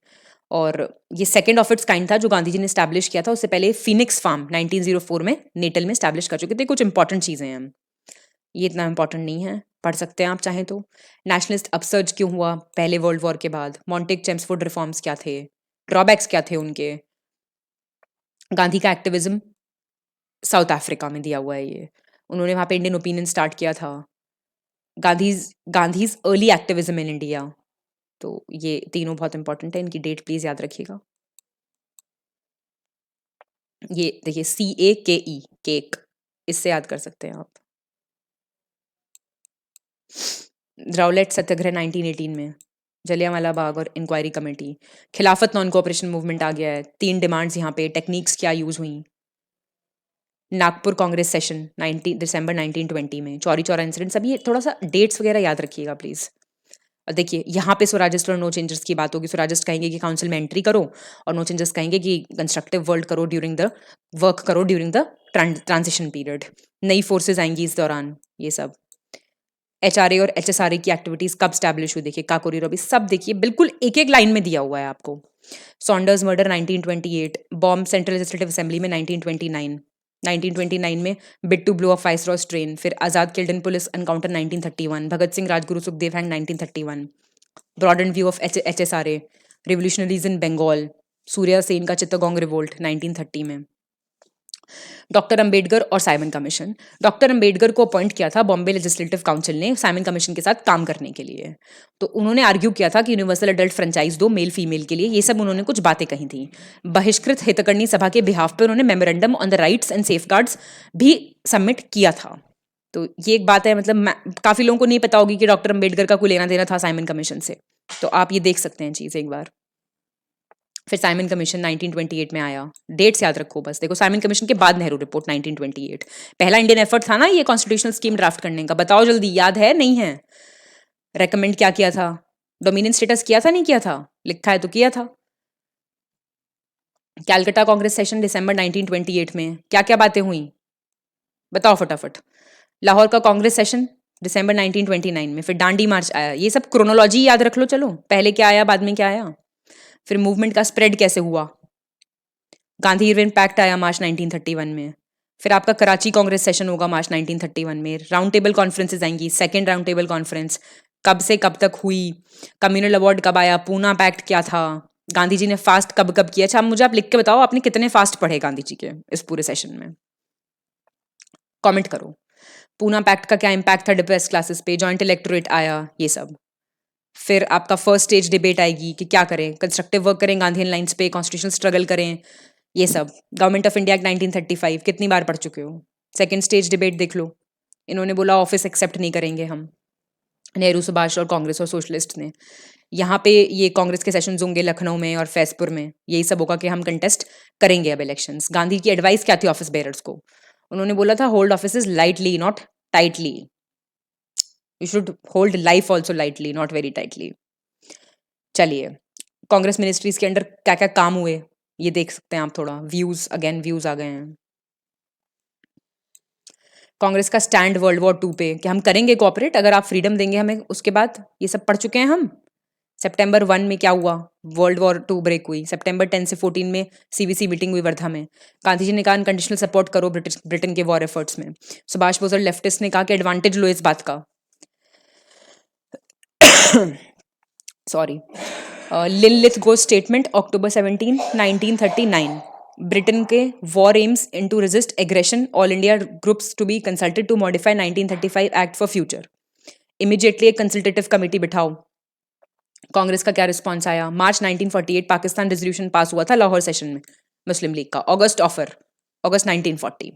और ये सेकंड ऑफ इट्स काइंड था जो गांधी जी ने स्टैब्लिश किया था। उससे पहले फिनिक्स फार्म 1904 में नेटल में स्टैब्लिश कर चुके थे। कुछ इंपॉर्टेंट चीजें हैं, ये इतना इंपॉर्टेंट नहीं है, पढ़ सकते हैं आप चाहें तो। नेशनलिस्ट अपसर्ज क्यों हुआ पहले वर्ल्ड वॉर के बाद, मॉन्टेग चेम्सफोर्ड रिफॉर्म्स क्या थे, ड्रॉबैक्स क्या थे उनके, गांधी का एक्टिविज्म साउथ अफ्रीका में दिया हुआ है ये, उन्होंने वहां पे इंडियन ओपिनियन स्टार्ट किया था। Gandhi's early activism in India, तो ये तीनों बहुत इंपॉर्टेंट है, इनकी डेट प्लीज याद रखिएगा। ये देखिए CAKE केक, इससे याद कर सकते हैं आप। राउलेट सत्याग्रह 1918 में, जलियांवाला बाग और इंक्वायरी कमेटी, खिलाफत नॉन कोऑपरेशन मूवमेंट आ गया है। 3 डिमांड्स यहाँ पे, टेक्निक्स क्या यूज हुई, नागपुर कांग्रेस सेशन 19 दिसंबर 1920 में, चौरी चौरा इंसिडेंट, सभी थोड़ा सा डेट्स वगैरह याद रखिएगा प्लीज। और देखिए यहाँ पे स्वराजिस्ट और नो चेंजेस की बात होगी। स्वराजिस्ट कहेंगे कि काउंसिल में एंट्री करो, और नो चेंजेस कहेंगे कि कंस्ट्रक्टिव वर्क करो ड्यूरिंग द ट्रांजिशन पीरियड। नई फोर्सेज आएंगी इस दौरान, ये सब। HRA और HSRA की एक्टिविटीज कब स्टैब्लिश हुई, देखिए काकोरी रवि, सब देखिए बिल्कुल एक एक लाइन में दिया हुआ है आपको। Saunders murder 1928, bomb central legislative assembly में 1929 में bid to blow off viceroy's train, फिर Azad killed in police encounter 1931, Bhagat Singh Rajguru Sukhdev hang 1931, broad and view of HSRA, revolutionaries in Bengal, Surya Sen का चित्तगोंग रिवोल्ट 1930 में, डॉक्टर अंबेडकर और साइमन कमीशन। डॉक्टर अंबेडकर को अपॉइंट किया था बॉम्बे लेजिस्लेटिव काउंसिल ने साइमन कमीशन के साथ काम करने के लिए। तो उन्होंने आर्ग्यू किया था कि यूनिवर्सल अडल्ट फ्रेंचाइज दो मेल फीमेल के लिए, ये सब उन्होंने कुछ बातें कही थी। बहिष्कृत हितकर्णी सभा के बिहाफ पे उन्होंने memorandum on the rights and safeguards भी सबमिट किया था। तो ये एक बात है, मतलब काफी लोगों को नहीं पता होगी कि डॉक्टर अंबेडकर का कोई लेना देना था साइमन कमीशन से, तो आप ये देख सकते हैं चीज एक बार। फिर साइमन कमीशन 1928 में आया, डेट्स याद रखो बस। देखो साइमन कमीशन के बाद नेहरू रिपोर्ट 1928, पहला इंडियन एफर्ट था ना ये कॉन्स्टिट्यूशनल स्कीम ड्राफ्ट करने का, बताओ जल्दी, याद है नहीं है? रेकमेंड क्या किया था, डोमिनियन स्टेटस किया था नहीं किया था, लिखा है तो किया था। कैलकाटा कांग्रेस सेशन दिसंबर 1928 में क्या क्या बातें हुई बताओ फटाफट। लाहौर का कांग्रेस सेशन दिसंबर 1929 में, फिर डांडी मार्च आया, ये सब क्रोनोलॉजी याद रख लो, चलो पहले क्या आया बाद में क्या आया। फिर मूवमेंट का स्प्रेड कैसे हुआ, गांधी इरविन पैक्ट आया मार्च 1931 में। फिर आपका कराची कांग्रेस सेशन होगा मार्च 1931 में। राउंड टेबल कॉन्फ्रेंसेज आएंगी, सेकेंड राउंड टेबल कॉन्फ्रेंस कब से कब तक हुई, कम्युनल अवार्ड कब आया, पूना पैक्ट क्या था, गांधी जी ने फास्ट कब कब किया। अच्छा मुझे आप लिख के बताओ आपने कितने फास्ट पढ़े गांधी जी के इस पूरे सेशन में, कमेंट करो। पूना पैक्ट का क्या इंपैक्ट था डिप्रेस क्लासेस पे, जॉइंट इलेक्टोरेट आया, ये सब। फिर आपका फर्स्ट स्टेज डिबेट आएगी कि क्या करें, कंस्ट्रक्टिव वर्क करें गांधीयन लाइंस पे, कॉन्स्टिट्यूशनल स्ट्रगल करें, ये सब। गवर्नमेंट ऑफ इंडिया एक्ट 1935 कितनी बार पढ़ चुके हो। सेकंड स्टेज डिबेट देख लो, इन्होंने बोला ऑफिस एक्सेप्ट नहीं करेंगे हम, नेहरू सुभाष और कांग्रेस और सोशलिस्ट ने। यहाँ पे ये कांग्रेस के सेशंस होंगे लखनऊ में और फैजपुर में, यही सब होगा कि हम कंटेस्ट करेंगे अब इलेक्शंस। गांधी की एडवाइस क्या थी ऑफिस बेयरर्स को, उन्होंने बोला था hold office lightly not tightly, you should hold life also lightly not very tightly. चलिए कांग्रेस मिनिस्ट्रीज के अंडर क्या क्या काम हुए ये देख सकते हैं आप, थोड़ा व्यूज, अगेन व्यूज आ गए हैं। कांग्रेस का स्टैंड वर्ल्ड वॉर 2 पे कि हम करेंगे कोऑपरेट अगर आप फ्रीडम देंगे हमें, उसके बाद ये सब पढ़ चुके हैं हम। सितंबर 1 में क्या हुआ, वर्ल्ड वॉर 2 ब्रेक हुई। सितंबर 10 से 14 में CVC मीटिंग हुई वर्धा में, गांधी जी ने कहा अनकंडीशनल सपोर्ट करो ब्रिटेन के वॉर एफर्ट्स में। सुभाष बोस और लेफ्टिस्ट ने कहा कि एडवांटेज लो इस बात का। Sorry, Linlithgow statement October 17 1939, Britain के war aims in to resist aggression, all India groups to be consulted to modify 1935 act for future, immediately एक कंसल्टेटिव कमेटी बिठाओ। कांग्रेस का क्या रिस्पॉन्स आया, मार्च 1948 पाकिस्तान रेजोल्यूशन पास हुआ था लाहौर सेशन में मुस्लिम लीग का, अगस्त 1940,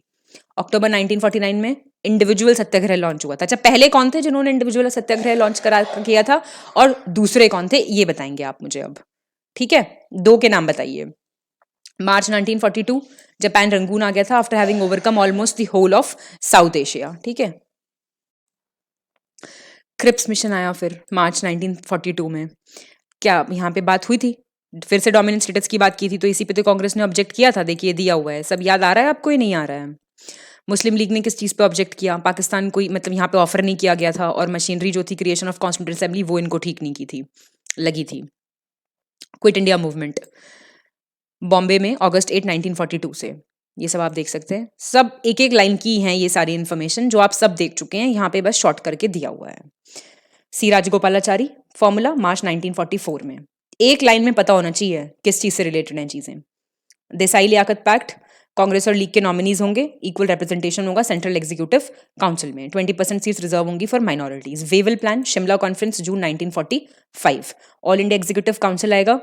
अक्टूबर 1949 में इंडिविजुअल सत्याग्रह लॉन्च हुआ था। अच्छा पहले कौन थे जिन्होंने इंडिविजुअल सत्याग्रह लॉन्च किया था और दूसरे कौन थे ये बताएंगे आप मुझे अब, ठीक है, 2 के नाम बताइए। मार्च 1942 जापान रंगून आ गया था after having overcome almost the whole of South Asia, ठीक है। क्रिप्स मिशन आया फिर मार्च 1942 में, क्या यहाँ पे बात हुई थी, फिर से डोमिनेंट स्टेटस की बात की थी, तो इसी पे तो कांग्रेस ने ऑब्जेक्ट किया था, देखिए दिया हुआ है सब, याद आ रहा है आपको ये नहीं आ रहा है। मुस्लिम लीग ने किस चीज़ पे ऑब्जेक्ट किया? पाकिस्तान कोई मतलब यहाँ पे ऑफर नहीं किया गया था और मशीनरी जो थी क्रिएशन ऑफ कॉन्स्टिट्यूंट असेंबली वो इनको ठीक नहीं की थी, लगी थी। क्विट इंडिया मूवमेंट बॉम्बे में अगस्त 8 1942 से, ये सब आप देख सकते हैं। सब एक एक लाइन की हैं ये सारी इन्फॉर्मेशन जो आप सब देख चुके हैं, यहाँ पे बस शॉर्ट करके दिया हुआ है। सी राजगोपालाचारी फॉर्मूला मार्च 1944 में, एक लाइन में पता होना चाहिए किस चीज से रिलेटेड हैं चीजें। देसाई लियाकत पैक्ट, कांग्रेस और लीग के नॉमिनीज होंगे, इक्वल रिप्रेजेंटेशन होगा सेंट्रल एग्जीक्यूटिव काउंसिल में, 20% सीट्स रिजर्व होंगी for minorities. Wavell plan, Shimla conference June 1945, all India executive council आएगा,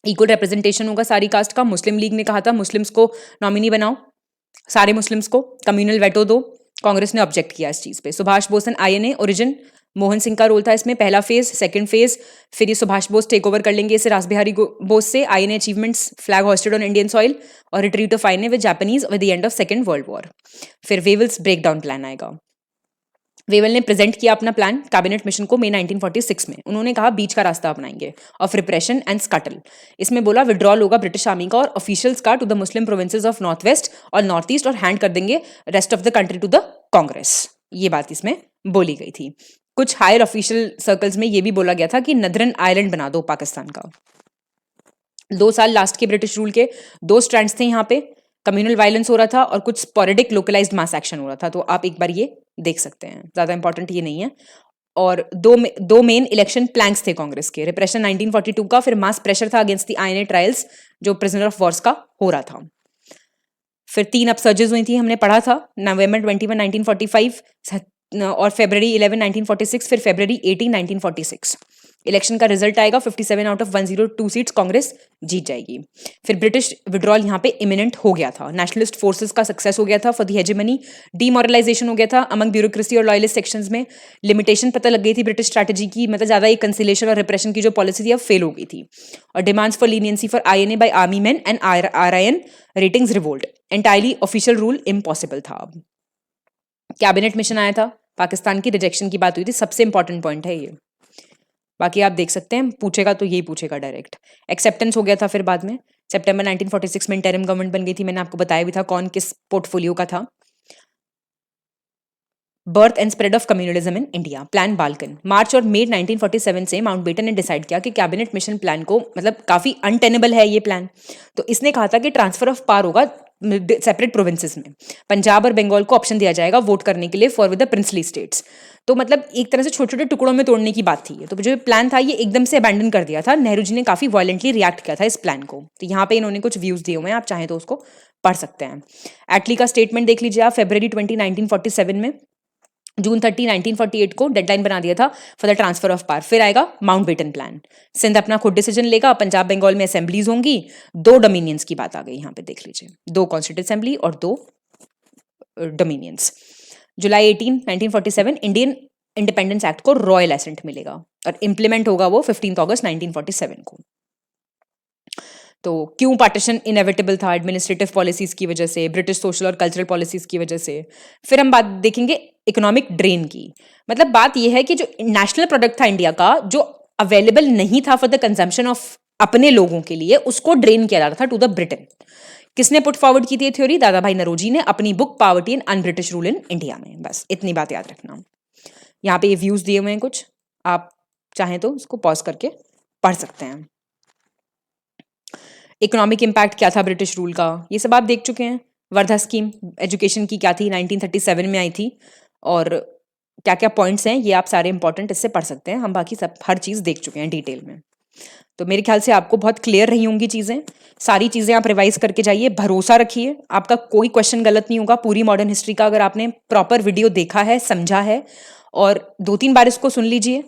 इक्वल रिप्रेजेंटेशन होगा सारी कास्ट का। मुस्लिम लीग ने कहा था मुस्लिम्स को नॉमिनी बनाओ, सारे मुस्लिम्स को, कम्युनल वेटो दो, कांग्रेस ने ऑब्जेक्ट किया इस चीज पे। Subhash Bose and INA origin, Mohan Singh का रोल था इसमें, पहला फेज, सेकंड फेज, फिर ये सुभाष बोस टेक ओवर कर लेंगे इसे रासबिहारी बोस से। INA achievements, flag hoisted on Indian soil और retreat of INA with Japanese with the end of second world war. फिर वेवल्स ब्रेकडाउन प्लान आएगा। वेवल ने प्रेजेंट किया अपना प्लान कैबिनेट मिशन को मई 1946 में। उन्होंने कहा बीच का रास्ता अपनाएंगे ऑफ रिप्रेशन एंड स्कटल। इसमें बोला विड्रॉल होगा ब्रिटिश आर्मी का और ऑफिशियल्स का to the Muslim provinces of north west और नॉर्थ ईस्ट और हैंड कर देंगे rest of the country to the Congress. ये बात इसमें बोली गई थी। कुछ हायर ऑफिशियल सर्कल्स में ये भी बोला गया था कि नदरन आइलैंड बना दो पाकिस्तान का। 2 साल लास्ट के ब्रिटिश रूल के 2 स्ट्रैंड्स थे यहाँ पे, कम्युनल वायलेंस हो रहा था और कुछ स्पोरेडिक लोकलाइज्ड मास एक्शन हो रहा था। तो आप एक बार ये देख सकते हैं, ज्यादा इंपॉर्टेंट ये नहीं है। और दो मेन इलेक्शन प्लैंक्स थे कांग्रेस के, रिप्रेशन 1942 का, फिर मास प्रेशर था अगेंस्ट द आईएनए ट्रायल्स जो प्रिजनर ऑफ वॉर्स का हो रहा था। फिर 3 अपसर्जेस हुई थी, हमने पढ़ा था, नवंबर 21 1945 और फरवरी 11 1946, फिर फरवरी 18 1946। इलेक्शन का रिजल्ट आएगा 57 आउट ऑफ 102 सीट्स कांग्रेस जीत जाएगी। फिर ब्रिटिश विड्रॉल यहाँ पे इमिनेंट हो गया था, नेशनलिस्ट फोर्सेस का सक्सेस हो गया था फॉर द हेजेमनी, डीमोरलाइजेशन हो गया था अमंग ब्यूरोक्रेसी और लॉयलिस्ट सेक्शंस में, लिमिटेशन पता लग गई थी ब्रिटिश स्ट्रैटेजी की, मतलब ज्यादा ये कंसिलेशन और रिप्रेशन की जो पॉलिसी थी अब फेल हो गई थी। और demands for leniency for INA by army man and RIN ratings revolt, entirely official rule impossible था। अब कैबिनेट मिशन आया था, पाकिस्तान की रिजेक्शन की बात हुई थी, सबसे इंपॉर्टेंट पॉइंट है ये। बाकी आप देख सकते हैं, पूछेगा तो यही पूछेगा डायरेक्ट। एक्सेप्टेंस हो गया था फिर बाद में, सितंबर 1946 में इंटरिम गवर्नमेंट बन गई थी, मैंने आपको बताया भी था कौन किस पोर्टफोलियो का था। Birth and spread of communalism in India, plan Balkan, March और मई 1947 से माउंटबेटन ने डिसाइड किया कि कैबिनेट मिशन प्लान को मतलब काफी अनटेनेबल है ये प्लान। तो इसने कहा था कि ट्रांसफर ऑफ पावर होगा सेपरेट प्रोविंसेस में, पंजाब और बंगाल को ऑप्शन दिया जाएगा वोट करने के लिए for with the princely states. तो मतलब एक तरह से छोटे छोटे टुकड़ों में तोड़ने की बात थी। तो जो प्लान था ये एकदम से अबैंडन कर दिया था। नेहरू जी ने काफी वायलेंटली रिएक्ट किया था इस प्लान को। तो यहाँ पे इन्होंने कुछ व्यूज दिए हुए हैं, आप चाहें तो उसको पढ़ सकते हैं। एटली का स्टेटमेंट देख लीजिए आप, फरवरी 20 1947 में, जून 30 1948 को डेडलाइन बना दिया था for the transfer of power. फिर आएगा माउंटबेटन प्लान, सिंध अपना खुद डिसीजन लेगा, पंजाब बंगाल में असेंबलीज होंगी, 2 डोमिनियंस की बात आ गई यहाँ पे देख लीजिए, 2 कॉन्स्टिट्यूंट असेंबली और 2 डोमिनियंस। जुलाई 18 1947 इंडियन इंडिपेंडेंस एक्ट को रॉयल एसेंट मिलेगा और इंप्लीमेंट होगा वो 15 अगस्त 1947 को। तो क्यों पार्टीशन इनएविटेबल था? एडमिनिस्ट्रेटिव पॉलिसीज की वजह से, ब्रिटिश सोशल और कल्चरल पॉलिसीज की वजह से। फिर हम बात देखेंगे इकोनॉमिक ड्रेन की। मतलब बात यह है कि जो नेशनल प्रोडक्ट था इंडिया का, जो अवेलेबल नहीं था फॉर द कंजम्पशन ऑफ अपने लोगों के लिए, उसको ड्रेन किया जा रहा था टू द ब्रिटेन। किसने पुट फॉरवर्ड की थी थ्योरी? दादा भाई नरोजी ने अपनी book poverty and un British rule in India में। बस इतनी बात याद रखना। यहाँ पे ये व्यूज दिए हुए हैं कुछ, आप चाहें तो इसको पॉज करके पढ़ सकते हैं। इकोनॉमिक इम्पैक्ट क्या था ब्रिटिश रूल का, ये सब आप देख चुके हैं। वर्धा स्कीम एजुकेशन की क्या थी, 1937 में आई थी, और क्या क्या पॉइंट्स हैं ये आप सारे इंपॉर्टेंट इससे पढ़ सकते हैं। हम बाकी सब हर चीज़ देख चुके हैं डिटेल में। तो मेरे ख्याल से आपको बहुत क्लियर रही होंगी चीज़ें, सारी चीज़ें आप रिवाइज करके जाइए, भरोसा रखिए आपका कोई क्वेश्चन गलत नहीं होगा। पूरी मॉडर्न हिस्ट्री का अगर आपने प्रॉपर वीडियो देखा है, समझा है और 2-3 बार इसको सुन लीजिए,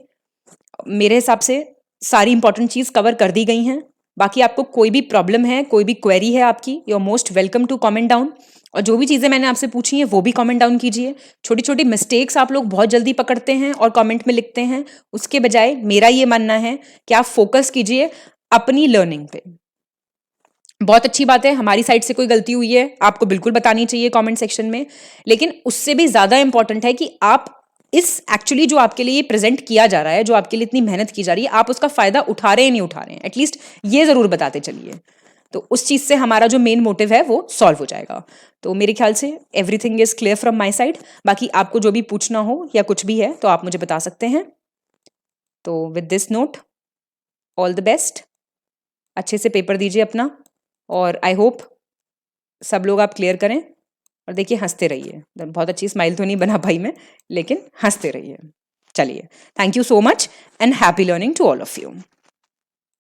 मेरे हिसाब से सारी इंपॉर्टेंट चीज़ कवर कर दी गई हैं। बाकी आपको कोई भी प्रॉब्लम है, कोई भी क्वेरी है आपकी, you are most welcome to comment down. और जो भी चीज़ें मैंने आपसे पूछी हैं वो भी कमेंट डाउन कीजिए। छोटी छोटी मिस्टेक्स आप लोग बहुत जल्दी पकड़ते हैं और कमेंट में लिखते हैं, उसके बजाय मेरा ये मानना है कि आप फोकस कीजिए अपनी लर्निंग पे। बहुत अच्छी बात है, हमारी साइड से कोई गलती हुई है आपको बिल्कुल बतानी चाहिए कमेंट सेक्शन में, लेकिन उससे भी ज़्यादा इंपॉर्टेंट है कि आप इस एक्चुअली जो आपके लिए प्रेजेंट किया जा रहा है, जो आपके लिए इतनी मेहनत की जा रही है, आप उसका फायदा उठा रहे हैं नहीं उठा रहे हैं, एटलीस्ट ये ज़रूर बताते चलिए। तो उस चीज़ से हमारा जो मेन मोटिव है वो सॉल्व हो जाएगा। तो मेरे ख्याल से everything is clear from my side. बाकी आपको जो भी पूछना हो या कुछ भी है तो आप मुझे बता सकते हैं। तो with this note, all the best, अच्छे से पेपर दीजिए अपना, और आई होप सब लोग आप क्लियर करें। और देखिए हंसते रहिए, बहुत अच्छी स्माइल तो नहीं बना पाई मैं, लेकिन हंसते रहिए। चलिए, thank you so much and happy learning to all of you.